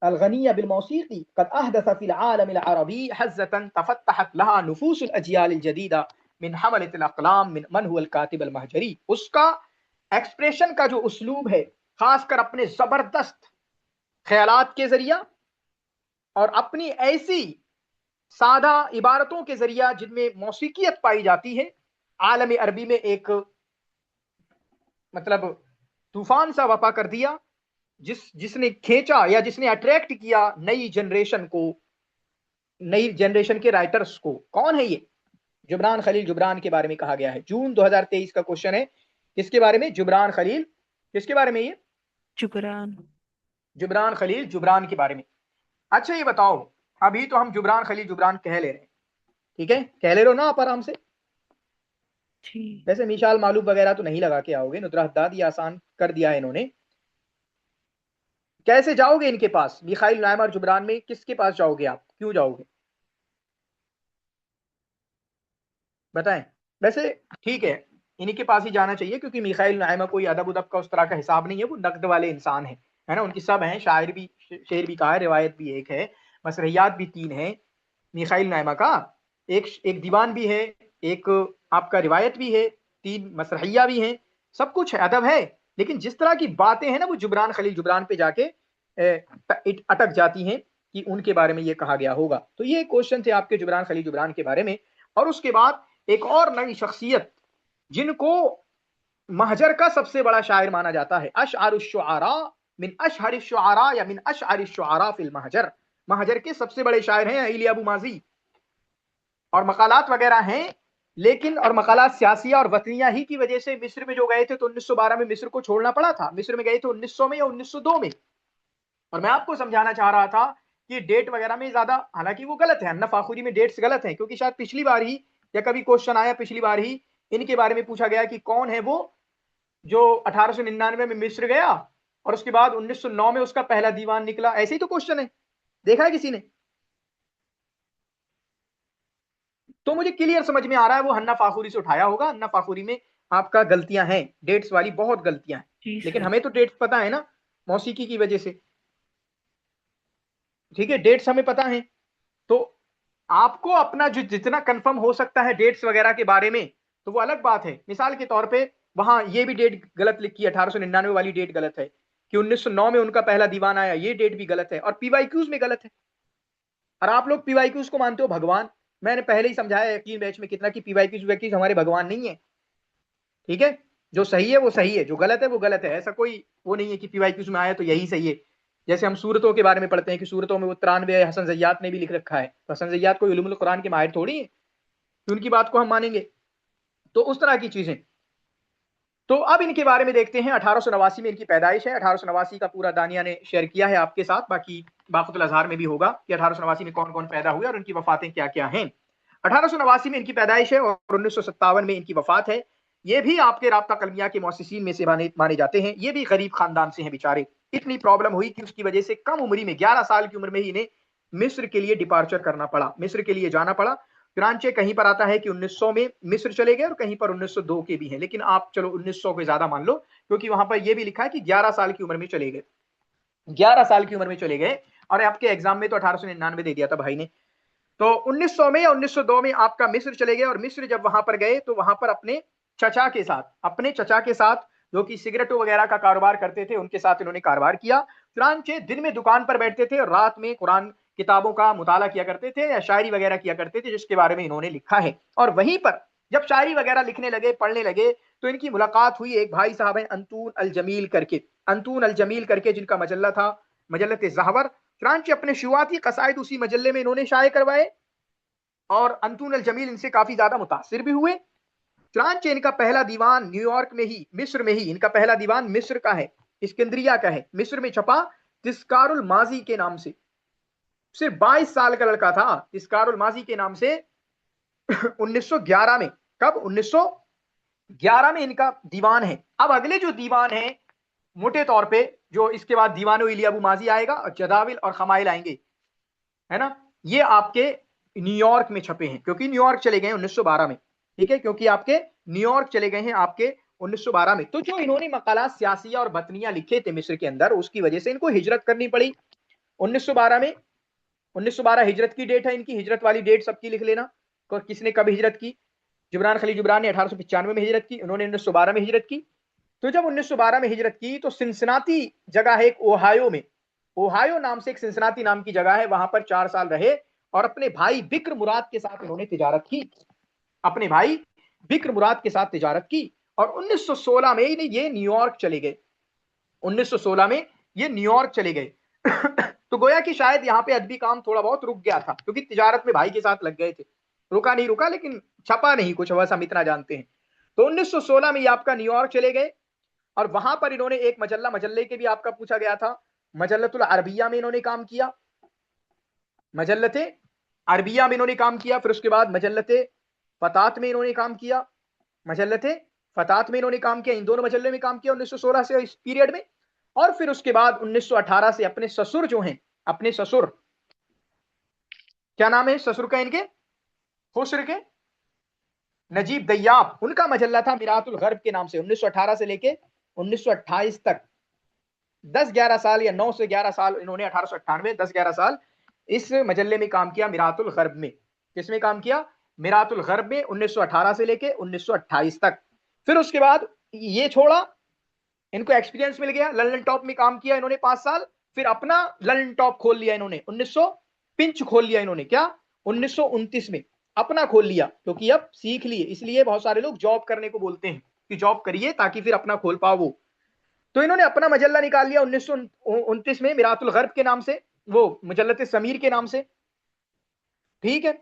अलगनिया बिलमौसीक़ी क़द अहदथ फ़िल आलम अलअरबी हज़्ज़तन तफ़त्तहत लहा नुफूस अलअजियाल अलजदीदा मिन हमलत अलअक़लाम मिन मन हुवा अलकातिब अलमहजरी। उसका एक्सप्रेशन का जो उसलूब है, खासकर अपने जबरदस्त ख्यालात के जरिया और अपनी ऐसी सादा इबारतों के जरिया जिनमें मौसीकियत पाई जाती है, आलम अरबी में एक मतलब तूफान सा वफा कर दिया, जिसने खींचा या जिसने अट्रैक्ट किया नई जनरेशन को, नई जनरेशन के राइटर्स को। कौन है ये? जुबरान खलील जुबरान के बारे में कहा गया है। जून 2023 का क्वेश्चन है, किसके बारे में? जुबरान खलील, किसके बारे में? ये जुबरान खलील जुबरान के बारे में। अच्छा ये बताओ, अभी तो हम जुबरान खलील जुबरान कह ले रहे हैं, ठीक है, कह ले रहे हो ना आप आराम से? वैसे मिशाल मालूम वगैरह तो नहीं लगा के आओगे, नुदरा हद्दाद ये आसान कर दिया है इन्होंने। कैसे जाओगे इनके पास? मिखाइल नाइमा और जुबरान में किसके पास जाओगे आप? क्यों जाओगे बताएं? वैसे ठीक है, इन्हीं के पास ही जाना चाहिए, क्योंकि मिखाइल नाइमा कोई अदब उदब का उस तरह का हिसाब नहीं है, वो नकद वाले इंसान है ना। उनकी सब हैं, शायर भी, शेर भी कहा है, रिवायत भी एक है, मसरहियात भी 3 हैं मिखाइल नाइमा का। एक दीवान भी है, एक आपका रिवायत भी है, 3 मसरहिया भी हैं, सब कुछ है, अदब है। लेकिन जिस तरह की बातें हैं ना, वो जुबरान खलील जुबरान पे जाके अटक जाती हैं कि उनके बारे में ये कहा गया होगा। तो ये क्वेश्चन थे आपके जुबरान खलील जुबरान के बारे में। और उसके बाद एक और नई शख्सियत जिनको महजर का सबसे बड़ा शायर माना जाता है, अशअरुश शुआरा मिन अशहरिश शुआरा या मिन अशअरिश शुआरा फिल महजर, महाजर के सबसे बड़े शायर हैं अली अबू माजी, और मकालात वगैरह हैं, लेकिन और मकालात सियासिया और वतनिया ही की वजह से मिस्र में जो गए थे तो 1912 में मिस्र को छोड़ना पड़ा था। मिस्र में गए थे 1900 में या 1902 में। और मैं आपको समझाना चाह रहा था कि डेट वगैरह में ज्यादा, हालांकि वो गलत है, अन्ना फाखुरी में डेट्स गलत हैं, क्योंकि शायद पिछली बार ही या कभी क्वेश्चन आया, पिछली बार ही इनके बारे में पूछा गया कि कौन है वो जो 1899 में मिस्र गया और उसके बाद 1909 में उसका पहला दीवान निकला। ऐसे ही तो क्वेश्चन है, देखा है किसी ने? तो मुझे क्लियर समझ में आ रहा है वो हन्ना फाखुरी से उठाया होगा। हन्ना फाखुरी में आपका गलतियां हैं, डेट्स वाली बहुत गलतियां हैं, जी लेकिन सर। हमें तो डेट्स पता है ना मौसीकी की वजह से, ठीक है, डेट्स हमें पता है। तो आपको अपना जो जितना कंफर्म हो सकता है डेट्स वगैरह के बारे में तो वो अलग बात है। मिसाल के तौर पे वहां ये भी डेट गलत लिखी है, 1899 वाली डेट गलत है कि 1909 में उनका पहला दीवान आया, ये डेट भी गलत है, और पीवाईक्यूज में गलत है। और आप लोग पीवाईक्यूज को मानते हो भगवान। मैंने पहले ही समझाया यकीन बैच में कितना कि पीवाईक्यूज हमारे भगवान नहीं है, ठीक है। जो सही है वो सही है, जो गलत है वो गलत है। ऐसा कोई वो नहीं है कि पीवाईक्यूज में आया तो यही सही है। जैसे हम सूरतों के बारे में पढ़ते हैं कि सूरतों में वो 93 हसन जय्यात ने भी लिख रखा है, तो हसन जय्यात कोई उलूमुल कुरान के माहिर थोड़ी है कि उनकी बात को हम मानेंगे। तो उस तरह की चीजें। तो अब इनके बारे में देखते हैं। 1889 में इनकी पैदाइश है। 1889 का पूरा दानिया ने शेयर किया है आपके साथ, बाकी बाकुतुल अज़हार में भी होगा कि 1889 में कौन कौन पैदा हुए और उनकी वफातें क्या क्या हैं। 1889 में इनकी पैदाइश है और 1957 में इनकी वफात है। ये भी आपके राब्ता कलमिया के मौसिसीन में से माने जाते हैं। ये भी गरीब खानदान से हैं बेचारे। इतनी प्रॉब्लम हुई कि उसकी वजह से कम उम्र में 11 साल की उम्र में ही इन्हें मिस्र के लिए डिपार्चर करना पड़ा, मिस्र के लिए जाना पड़ा। चुनांचे कहीं पर आता है कि 1900 में मिस्र चले गए और कहीं पर 1902 के भी हैं, लेकिन आप चलो 1900 के ज्यादा मान लो, क्योंकि वहां पर यह भी लिखा है कि 11 साल की उम्र में चले गए, 11 साल की उम्र में चले गए। और आपके एग्जाम में तो 1899 दे दिया था भाई ने। तो 1900 में या 1902 में आपका मिस्र चले गए, और मिस्र जब वहां पर गए तो वहां पर अपने चचा के साथ जो कि सिगरेटों वगैरह का कारोबार करते थे, उनके साथ इन्होंने कारोबार किया। चुनांचे दिन में दुकान पर बैठते थे और रात में कुरान किताबों का मुताला किया करते थे या शायरी वगैरह किया करते थे, जिसके बारे में इन्होंने लिखा है। और वहीं पर जब शायरी वगैरह लिखने लगे, पढ़ने लगे, तो इनकी मुलाकात हुई एक भाई साहब हैं अंतून अल जमील करके, जिनका मजल्ला था मजल्लत ज़हवर। चुनांचे अपने शुरुआती कसायद उसी मजल्ले में इन्होंने शाये करवाए और अंतून अल जमील इनसे काफी ज्यादा मुतासिर भी हुए। चुनांचे इनका पहला दीवान न्यूयॉर्क में ही, मिस्र में ही, इनका पहला दीवान मिस्र का है, इस्कंदरिया का है, मिस्र में छपा तिस्कारुल माजी के नाम से। सिर्फ 22 साल का लड़का था, तिस्कारुल माजी के नाम से। 1911 में, कब? 1911 में इनका दीवान है। अब अगले जो दीवान है मोटे तौर पे, जो इसके बाद दीवान इली अबू माजी आएगा और जदाविल और खमाइल आएंगे, है ना, ये आपके न्यूयॉर्क में छपे हैं, क्योंकि न्यूयॉर्क चले गए 1912 में, ठीक है, क्योंकि आपके न्यूयॉर्क चले गए हैं आपके 1912 में। तो जो इन्होंने मकाला सियासिया और बतनिया लिखे थे मिस्र के अंदर, उसकी वजह से इनको हिजरत करनी पड़ी 1912 में। 1912 हिजरत की डेट है इनकी, हिजरत वाली डेट सबकी लिख लेना, किसने कब हिजरत की। जिब्रान खलील जिब्रान ने 1895 में हिजरत की, उन्होंने 1912 में हिजरत की। तो जब 1912 में हिजरत की तो सिंसिनाती जगह है एक ओहायो में, ओहायो नाम से एक सिंसिनाती नाम की जगह है, वहां पर 4 साल रहे और अपने भाई बिक्र मुराद के साथ इन्होंने तिजारत की, अपने भाई बिक्र मुराद के साथ तिजारत की। और 1916 में ये न्यूयॉर्क चले गए, 1916 में ये न्यूयॉर्क चले गए। तो गोया कि शायद यहाँ पे अदबी काम थोड़ा बहुत रुक गया था, क्योंकि तिजारत में भाई के साथ लग गए थे। रुका नहीं रुका, लेकिन छपा नहीं कुछ, वैसा हम इतना जानते हैं। तो 1916 में ये आपका न्यूयॉर्क चले गए और वहां पर इन्होंने एक मजल्ले के भी आपका पूछा गया था, मजल्लतुल अरबिया में इन्होंने काम किया, मजल्लते अरबिया में इन्होंने काम किया। फिर उसके बाद मजल्लते फतात में इन्होंने काम किया, मजल्लते फतात में इन्होंने काम किया, इन दोनों मजल्ले में काम किया 1916 से इस पीरियड में। और फिर उसके बाद 1918 से अपने ससुर जो हैं, अपने ससुर, क्या नाम है ससुर का इनके, खुसर के नजीब दयाब, उनका मजल्ला था मिरातुल गर्ब के नाम से। 1918 से लेके 1928 तक 10-11 साल या 9 से 11 साल इन्होंने 1898 10-11 साल इस मजल्ले में काम किया, मिरातुल गर्ब में। किसमें काम किया? मिरातुल गर्ब में, 1918 से लेके 1928 तक। फिर उसके बाद ये छोड़ा, इनको एक्सपीरियंस मिल गया, लंदन टॉप में काम किया इन्होंने 5 साल। फिर अपना लंदन टॉप खोल लिया इन्होंने, 1900 पिंच खोल लिया इन्होंने, क्या 1929 में अपना खोल लिया, क्योंकि अब सीख लिए। इसलिए बहुत सारे लोग जॉब करने को बोलते हैं कि जॉब करिए ताकि फिर अपना खोल पाओ वो। तो इन्होंने अपना मजल्ला निकाल लिया 1929 में मिरातुल गर्ब के नाम से। वो मुजल्लत समीर के नाम से, ठीक है।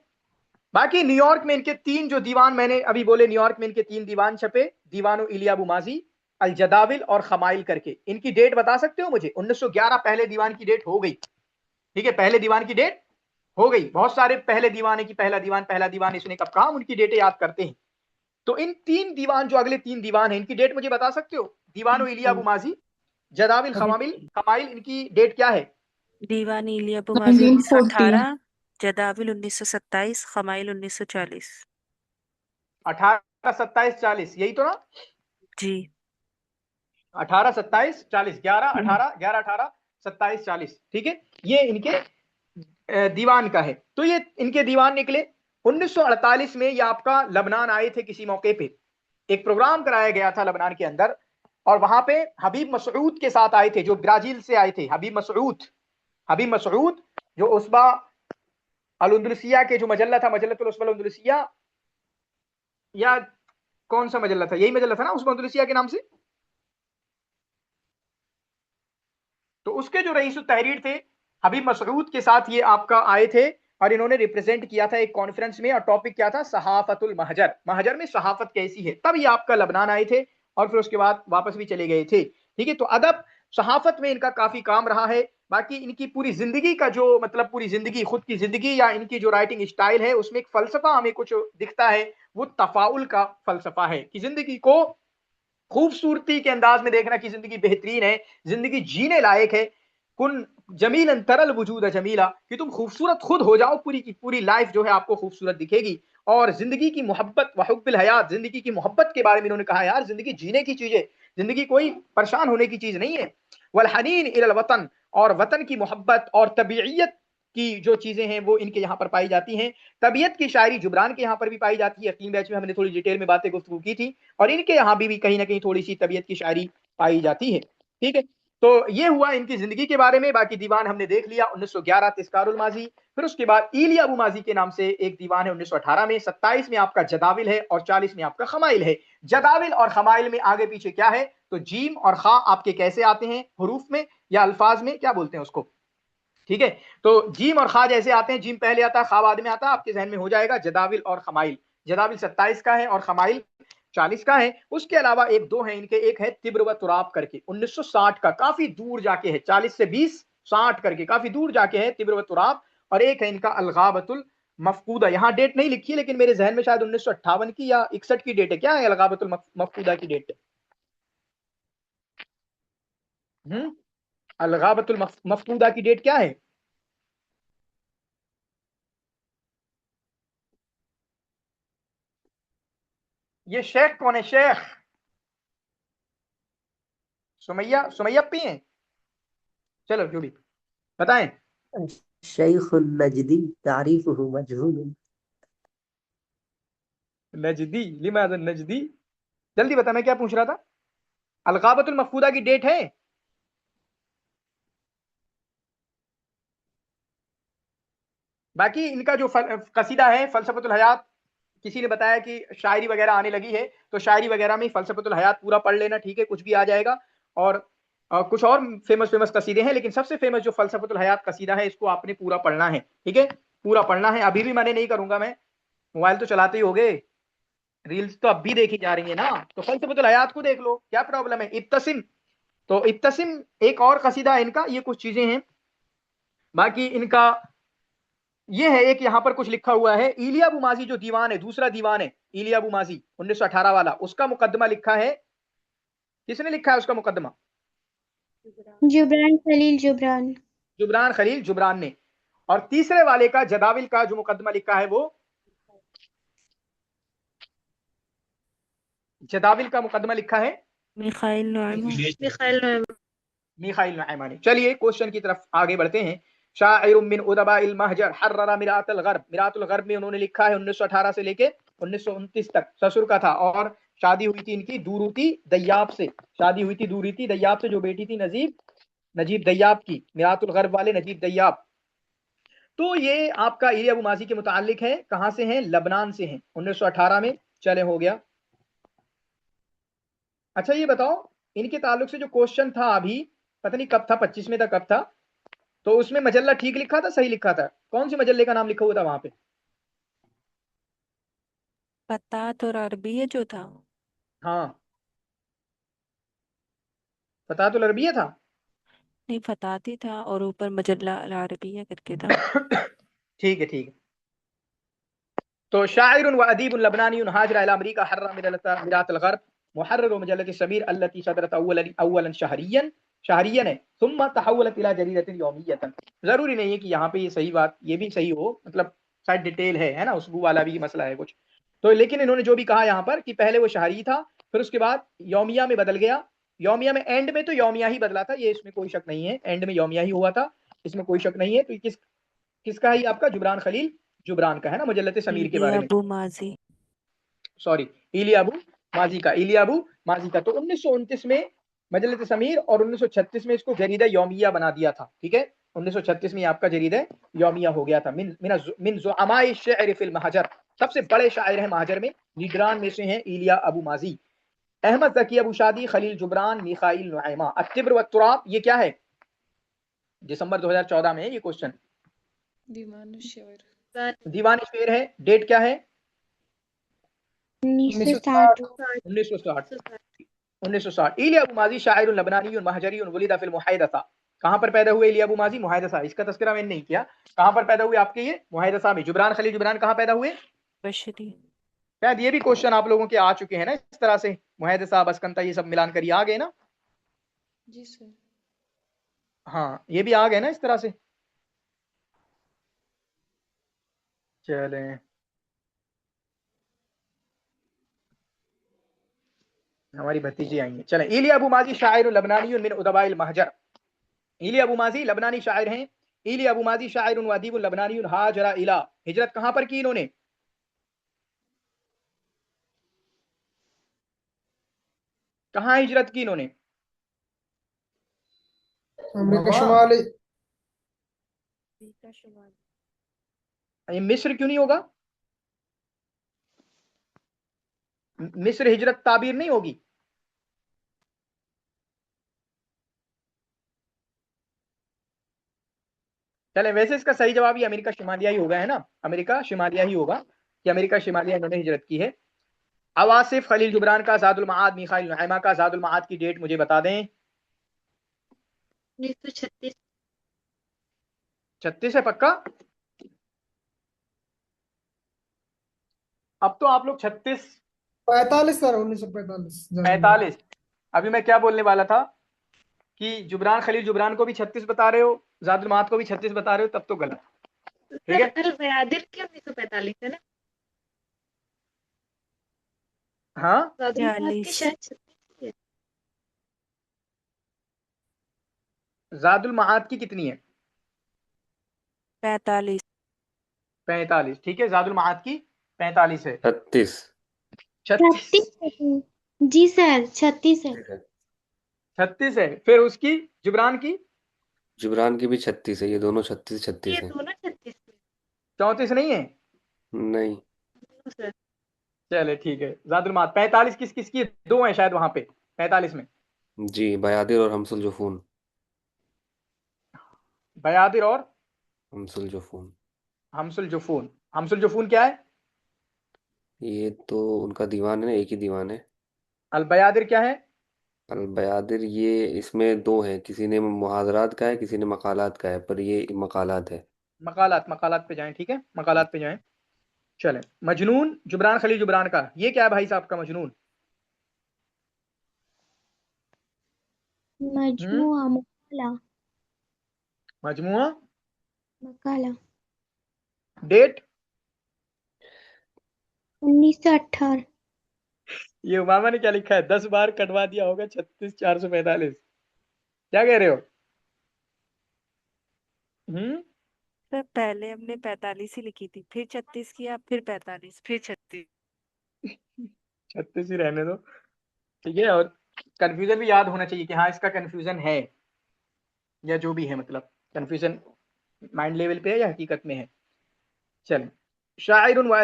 बाकी न्यूयॉर्क में इनके 3 जो दीवान मैंने अभी बोले, न्यूयॉर्क में इनके 3 दीवान छपे, दीवानो इलिया अबू माजी, अल जदाविल और खमाइल करके। इनकी डेट बता सकते हो मुझे? 1911 पहले दीवान की डेट हो गई, ठीक है, पहले दीवान की डेट हो गई। बहुत सारे पहले दीवान है कि पहला दीवान इसने कब कहा, उनकी डेटें याद करते हैं। तो इन 3 दीवान, जो अगले 3 दीवान है, इनकी डेट मुझे बता सकते हो? दीवानो इलिया अबू माजी, जदाविल, खमाइल, इनकी डेट क्या है? दीवान इलिया अबू माजी 1918, जदाविल 1927, खमाइल 1940। 18, 27, 40, यही तो ना? जी 18, 27, 40, 11, 18, 11, 18, 27, 40, ठीक है। ये इनके दीवान का है। तो ये इनके दीवान निकले। 1948 में ये आपका लबनान आए थे किसी मौके पे, एक प्रोग्राम कराया गया था लबनान के अंदर, और वहां पे हबीब मसऊद के साथ आए थे, जो ब्राजील से आए थे। हबीब मसऊद जो उसबा अल-अंदलुसिया के जो मजल्ला था, मजल्लतुल उसबा अल-अंदलुसिया, या कौन सा मजल्ला था, यही मजल्ला था ना उसबा अल-अंदलुसिया के नाम से। तो उसके जो रईस तहरीर थे, हबीब मसऊद के साथ ये आपका आए थे, और इन्होंने रिप्रेजेंट किया था एक कॉन्फ्रेंस में, और टॉपिक क्या था? सहाफतुल महजर, महजर में सहाफत कैसी है। तब ये आपका लबनान आए थे, और फिर उसके बाद वापस भी चले गए थे, ठीक है। तो अदब सहाफत में इनका काफी काम रहा है। बाकी इनकी पूरी जिंदगी का जो मतलब पूरी जिंदगी, खुद की जिंदगी या इनकी जो राइटिंग स्टाइल है, उसमें एक फलसफा हमें कुछ दिखता है, वो तफाउल का फलसफा है, कि जिंदगी को खूबसूरती के अंदाज में देखना कि जिंदगी बेहतरीन है, जिंदगी जीने लायक है। कुन जमीलन तरल वजूद जमीला, कि तुम खूबसूरत खुद हो जाओ, पूरी की पूरी लाइफ जो है आपको खूबसूरत दिखेगी। और जिंदगी की मोहब्बत व हुब्बिल हयात, जिंदगी की मोहब्बत के बारे में इन्होंने कहा, यार जिंदगी जीने की चीज है, जिंदगी कोई परेशान होने की चीज नहीं है। वल हनीन इलल वतन, और वतन की मोहब्बत और तबीयत की जो चीजें हैं वो इनके यहाँ पर पाई जाती हैं। तबीयत की शायरी जुबरान के यहाँ पर भी पाई जाती है। 3 बैच में हमने थोड़ी डिटेल में बातें गुफ्तगू की थी, और इनके यहाँ भी कहीं ना कहीं थोड़ी सी तबीयत की शायरी पाई जाती है, ठीक है। तो ये हुआ इनकी जिंदगी के बारे में। बाकी दीवान हमने देख लिया। 1911 तिस्कारुल माजी, फिर उसके बाद इलिया अबू माजी के नाम से एक दीवान है 1918 में, 27 में आपका जदाविल है, और 40 में आपका खमाइल है। जदाविल और खमाइल में आगे पीछे क्या है? तो जीम और खा आपके कैसे आते हैं हरूफ में या अल्फाज में, क्या बोलते हैं उसको, ठीक है। तो जीम और खा जैसे आते हैं, जीम पहले आता है, खा बाद में आता है, आपके जहन में हो जाएगा जदाविल और खमाइल। जदाविल 27 का है और खमाइल 40 का है। उसके अलावा एक दो है इनके, एक है तिब्र व तुराब करके 1960 का, काफी दूर जाके है, 40 से 20, 60 करके काफी दूर जाके है तिब्र व तुराब। और एक है इनका अलगाबतुल मफकूदा, यहाँ डेट नहीं लिखी है लेकिन मेरे जहन में शायद 1958 की या 61 की डेट है। क्या है अलगाबतुल मफकूदा की डेट? अलगाबतुल मफकूदा की डेट क्या है? ये शेख कौन है? शेख सुमैया, सुमैया पी हैं? चलो जो भी, बताएं। शेख नजदी तारीफुहु मजहूल। नजदी, लिमाज़ा नजदी? जल्दी बता, मैं क्या पूछ रहा था? अलगाबतुल मफकूदा की डेट है? बाकी इनका जो कसीदा है फलसफतुल हयात, किसी ने बताया कि शायरी वगैरह आने लगी है, तो शायरी वगैरह में फलसफतुल हयात पूरा पढ़ लेना, ठीक है, कुछ भी आ जाएगा। और कुछ और फेमस फेमस कसीदे हैं, लेकिन सबसे फेमस जो फलसफतुल हयात कसीदा है, इसको आपने पूरा पढ़ना है, ठीक है, पूरा पढ़ना है। अभी भी मैंने नहीं करूंगा, मैं मोबाइल तो चलाते ही होगे, रील्स तो अब भी देखी जा रही है ना, तो फलसफतुल हयात को देख लो, क्या प्रॉब्लम है। इब्तसिम, तो इब्तसिम एक और कसीदा है इनका, ये कुछ चीजें हैं। बाकी इनका ये है, एक यहाँ पर कुछ लिखा हुआ है, इलिया अबू माजी जो दीवान है, दूसरा दीवान है इलिया अबू माजी 1918 वाला, उसका मुकदमा लिखा है, किसने लिखा है उसका मुकदमा? जुबरान खलील जुबरान। जुबरान खलील जुबरान ने। और तीसरे वाले का जदाविल का जो मुकदमा लिखा है, वो जदाविल का मुकदमा लिखा है मिखाइल नोएमा। मिखाइल नहमानी। चलिए क्वेश्चन की तरफ आगे बढ़ते हैं। शाइर मिन उदबाइल महजर हर्ररा मिरातुल गर्ब, मिरातुल गर्ब में उन्होंने लिखा है 1918 से लेके 1929 तक, ससुर का था, और शादी हुई थी इनकी दूरूती दयाब से, शादी हुई थी दूरूती दयाब से, जो बेटी थी नजीब दयाब की, मिरातुल गर्ब वाले नजीब दयाब। तो ये आपका इलिया अबू माजी के मुतालिक है, कहां से हैं? लबनान से हैं, 1918 में। चले, हो गया। अच्छा ये बताओ, इनके ताल्लुक से जो क्वेश्चन था अभी, पता नहीं कब था, 25 में था, कब था, तो उसमें मजल्ला ठीक लिखा था, सही लिखा था? कौन सी मजल्ले का नाम लिखा हुआ था वहां पे? फतात और अरबिया जो था। हाँ, फतातुल अरबिया था। नहीं, फतात ही था और ऊपर मजल्ला अल अरबिया करके था। ठीक है, ठीक है। तो शाइरुन व अदीबुन लबनानीयुन हाजरा इला अमरीका हर्रा मिरात अल गर्ब मुहर्रिर मजल्लत समीर अल्लती सदरत अव्वलन शहरियन है थुम्मा तहव्वलत इला जरीदतिन यौमियतन। जरूरी नहीं है कि यहाँ पे ये सही बात ये भी सही हो, मतलब शायद डिटेल है ना, उसबू वाला भी मसला है कुछ। तो लेकिन इन्होंने जो भी कहा यहाँ पर कि पहले वो शहरी था, फिर उसके बाद यौमिया में बदल गया। यौमिया में एंड में तो यौमिया ही बदला था, ये इसमें कोई शक नहीं है, एंड में यौमिया ही हुआ था, इसमें कोई शक नहीं है। तो किसका है ये आपका? जुबरान खलील जुबरान का है ना, मुजल्लत समीर के बारे में। अबू माजी। सॉरी, इलिया अबू माजी का, इलिया अबू माजी का। तो 1929 में मजल्लत समीर और 1936 में इसको जरीदा यौमिया बना दिया था। ठीक है, 1936 में आपका जरीदा यौमिया हो गया था। मिन ज़ुअमाए शेर फिल महाजर, सबसे बड़े शायर हैं महाजर में, लीडरान में से हैं इलिया अबू माजी। अहमद ज़की अबू शादी खलील जुबरान मिखाइल नुआइमा अत्तिब्र व तुराब, ये क्या है? दिसंबर 2014 में है ये क्वेश्चन। दीवान शेर। दीवान शेर है। डेट क्या है? 1960 1960। इलिया अबू माजी शाइरुन लबनानीयुन महजरीयुन वुलिदा फिल मुहाइदसा। कहां पर पैदा हुए इलिया अबू माजी? मुहाइदसा। इसका तस्करा मैंने नहीं किया, कहां पर पैदा हुए आपके ये? मुहाइदसा में। जुबरान खलील जुबरान कहां पैदा हुए? बशरी। शायद ये भी क्वेश्चन आप लोगों के आ चुके हैं ना इस तरह से, मुहाइदसा बसकंता ये सब मिलान कर ये आ गए ना? जी सर। हाँ, ये भी आ गए ना इस तरह से। चलें, हमारी भतीजी आई है। चलें, इलिया अबू माजी शायर लबनानी मिन उदबाइल महजर। इलिया अबू माजी लबनानी शायर हैं। इलिया अबू माजी शायर व अदीब लबनानी हाजरा इला, हिजरत कहां पर की इन्होंने? कहां हिजरत की इन्होंने? अमेरिका शुमाली। ये मिस्र क्यों नहीं होगा? मिस्र हिजरत ताबीर नहीं होगी? चले, वैसे इसका सही जवाब ये अमेरिका शिमालिया ही होगा, है ना? अमेरिका शिमालिया ही होगा कि अमेरिका शिमालिया इन्होंने हिजरत की है। अवासिफ खलील जुबरान का ज़ादुल मआद मिखाइल नुआइमा का ज़ादुल मआद की डेट मुझे बता दें। 1936। 36 है पक्का? अब तो आप लोग 36 45 सर, 1945। 45। अभी मैं क्या बोलने वाला था कि जुबरान खलील जुबरान को भी 36 बता रहे हो, ज़ादुल मआद को भी 36 बता रहे हो, तब तो गलत। ठीक है, अल बयादिर की 1945 है ना? हाँ, ज़ादुल मआद की शायद 36 है। ज़ादुल मआद की कितनी है? 45। 45। ठीक है, ज़ादुल मआद की 45 है। 36। 36 जी सर, 36 है। 36 है। फिर उसकी जुबरान की जुबरान की भी 36 है, ये दोनों 36 ये है। दोनों 36 है 34 नहीं है? नहीं। सर। चले ठीक है, ज़ादुल मआद 45 किस किस की? दो है शायद वहां पे 45 में, जी, बयादिर और हमसुल जुफून। बयादिर और हमसुल जुफून। हमसुल जुफून। हमसुल जुफून क्या है? ये तो उनका दीवान है ना, एक ही दीवान है। अल बयादिर क्या है? अल बयादिर ये इसमें दो हैं, किसी ने मुहाजरात का है, किसी ने मकालात का है, पर ये मकालात है। मकालात, मकालात पे जाएं। ठीक है, मकालात पे जाएं। चलें, मजनून जुबरान खलील जुबरान का ये क्या है भाई साहब का मजनून? मजमुआ मकाला। मजमुआ। मकाला डेट? 1918। ये उमामा ने क्या लिखा है? 10 बार कटवा दिया होगा 36,445। क्या कह रहे हो? सर पहले हमने 45 ही लिखी थी, फिर 36 किया, फिर 45, फिर 36। 36 ही रहने दो, ठीक है। और कंफ्यूजन भी याद होना चाहिए कि हाँ इसका कंफ्यूजन है या जो भी है, मतलब कंफ्यूजन माइंड लेवल पे है या हकीकत में है। चलें, शाइरुन व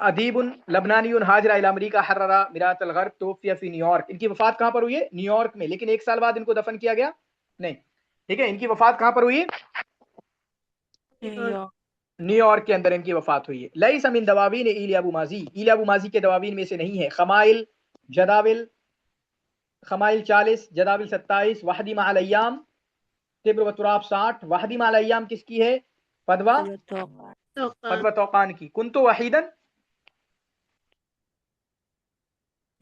अदीबुन लबनानीयुन हाजरा इला अमरीका हर्ररा मिरात अल गर्ब तोफिया फी न्यूयॉर्क। इनकी वफात कहाँ पर हुई है? न्यूयॉर्क में, लेकिन 1 साल बाद इनको दफन किया गया नहीं। ठीक है, इनकी वफात कहाँ पर हुई? न्यूयॉर्क। न्यूयॉर्क के अंदर इनकी वफात हुई है। लईस मिन दवावीन इलिया अबू माजी, इलिया अबू माजी के दवावीन में से नहीं है। खमाइल जदाविल, खमाइल 40, जदाविल 27, वहदी माल अय्याम, तिब्र व तुराब 60। वहदी माल अय्याम किसकी है? फदवा फदवा तौकान की। कुंतु वहीदन,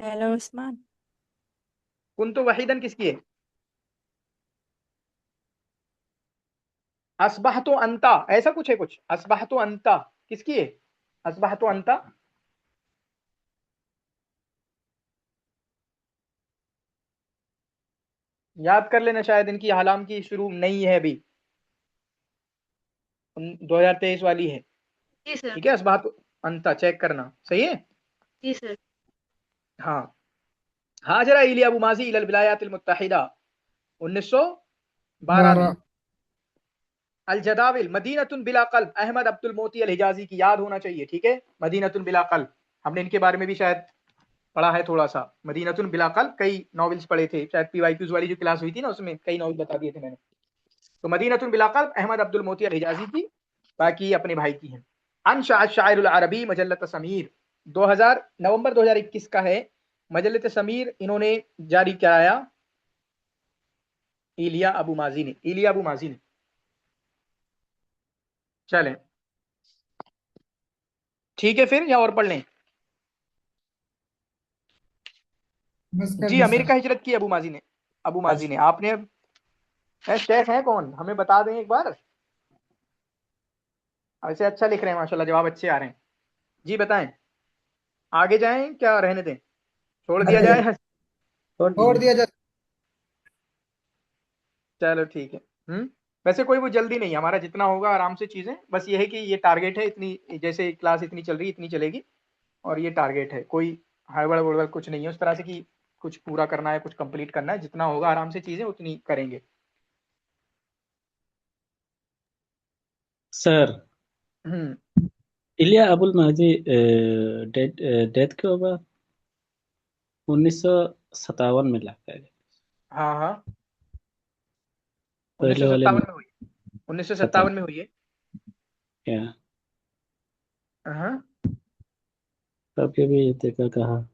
हेलो उस्मान। कुंतु वहीदन किसकी है? अस्बहतु अंता, ऐसा कुछ है कुछ। अस्बहतु अंता किसकी है? अस्बहतु अंता याद कर लेना, शायद इनकी हलाम की शुरू नहीं है अभी, 2023 वाली है। जी सर। ठीक है, अस्बहतु अंता चेक करना, सही है। जी सर। हाँ। हाजरा इलिया अबू माजी इलल विलायातिल मुत्तहिदा 1912 में। 12 अल जदाविल मदीनतुन बिला कल्ब, अहमद अब्दुल मोती अल हिजाजी की, याद होना चाहिए। ठीक है, मदीनतुन बिला कल्ब, हमने इनके बारे में भी शायद पढ़ा है थोड़ा सा। मदीनतुन बिला कल्ब, कई नॉवेल्स पढ़े थे शायद, पीवाईक्यूज वाली जो क्लास हुई थी ना उसमें कई नॉवेल बता दिए थे मैंने। तो मदीनतुन बिला कल्ब अहमद अब्दुल मोती अल हिजाजी की, बाकी अपने भाई की है। अनशा शायरुल अरबी मजल्लत समीर, 2000 नवंबर 2021 का है। मजल्लत समीर इन्होंने जारी कराया इलिया अबू माजी ने, इलिया अबू माजी ने। चलें ठीक है फिर, या और पढ़ लें? बस कर जी, दी अमेरिका सर। हिजरत की अबू माजी ने, अबू माजी ने। आपने शेख हैं कौन, हमें बता दें एक बार। ऐसे अच्छा लिख रहे हैं माशाल्लाह, जवाब अच्छे आ रहे हैं। जी बताएं, आगे जाएं क्या रहने दें, छोड़ दिया आगे जाए? छोड़ दिया जाए। चलो ठीक है। वैसे कोई वो जल्दी नहीं है, हमारा जितना होगा आराम से चीजें, बस ये है कि ये टारगेट है, इतनी जैसे क्लास इतनी चल रही है इतनी चलेगी, और ये टारगेट है, कोई हड़बड़ वड़बड़ कुछ नहीं है उस तरह से कि कुछ पूरा करना है कुछ कंप्लीट करना है। जितना होगा आराम से चीजें उतनी करेंगे। सर हम्म इलिया अबुल माजी डेथ डेथ के होगा 1957 में लगता है। हाँ हाँ, पहले वाले 1957 में हुई, 1957 में हुई है। क्या हाँ सबके भी देखा कहा,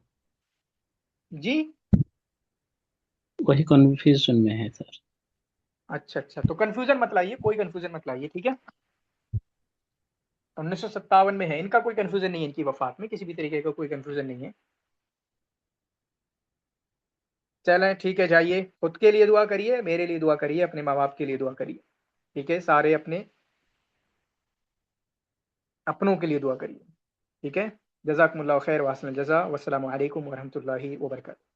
जी। वही कन्फ्यूजन में है सर। अच्छा अच्छा, तो कंफ्यूजन मत लाइए, कोई कंफ्यूजन मत लाइए, ठीक है। 1957 में है, इनका कोई कंफ्यूजन नहीं है, इनकी वफात में किसी भी तरीके का कोई कंफ्यूजन नहीं है। चलें ठीक है, जाइए, खुद के लिए दुआ करिए, मेरे लिए दुआ करिए, अपने माँ बाप के लिए दुआ करिए। ठीक है, सारे अपने अपनों के लिए दुआ करिए। ठीक है, जज़ाकुमुल्लाह खैर, वासल जज़ा, वस्सलामु अलैकुम वरहमतुल्लाहि वबरकातुहू।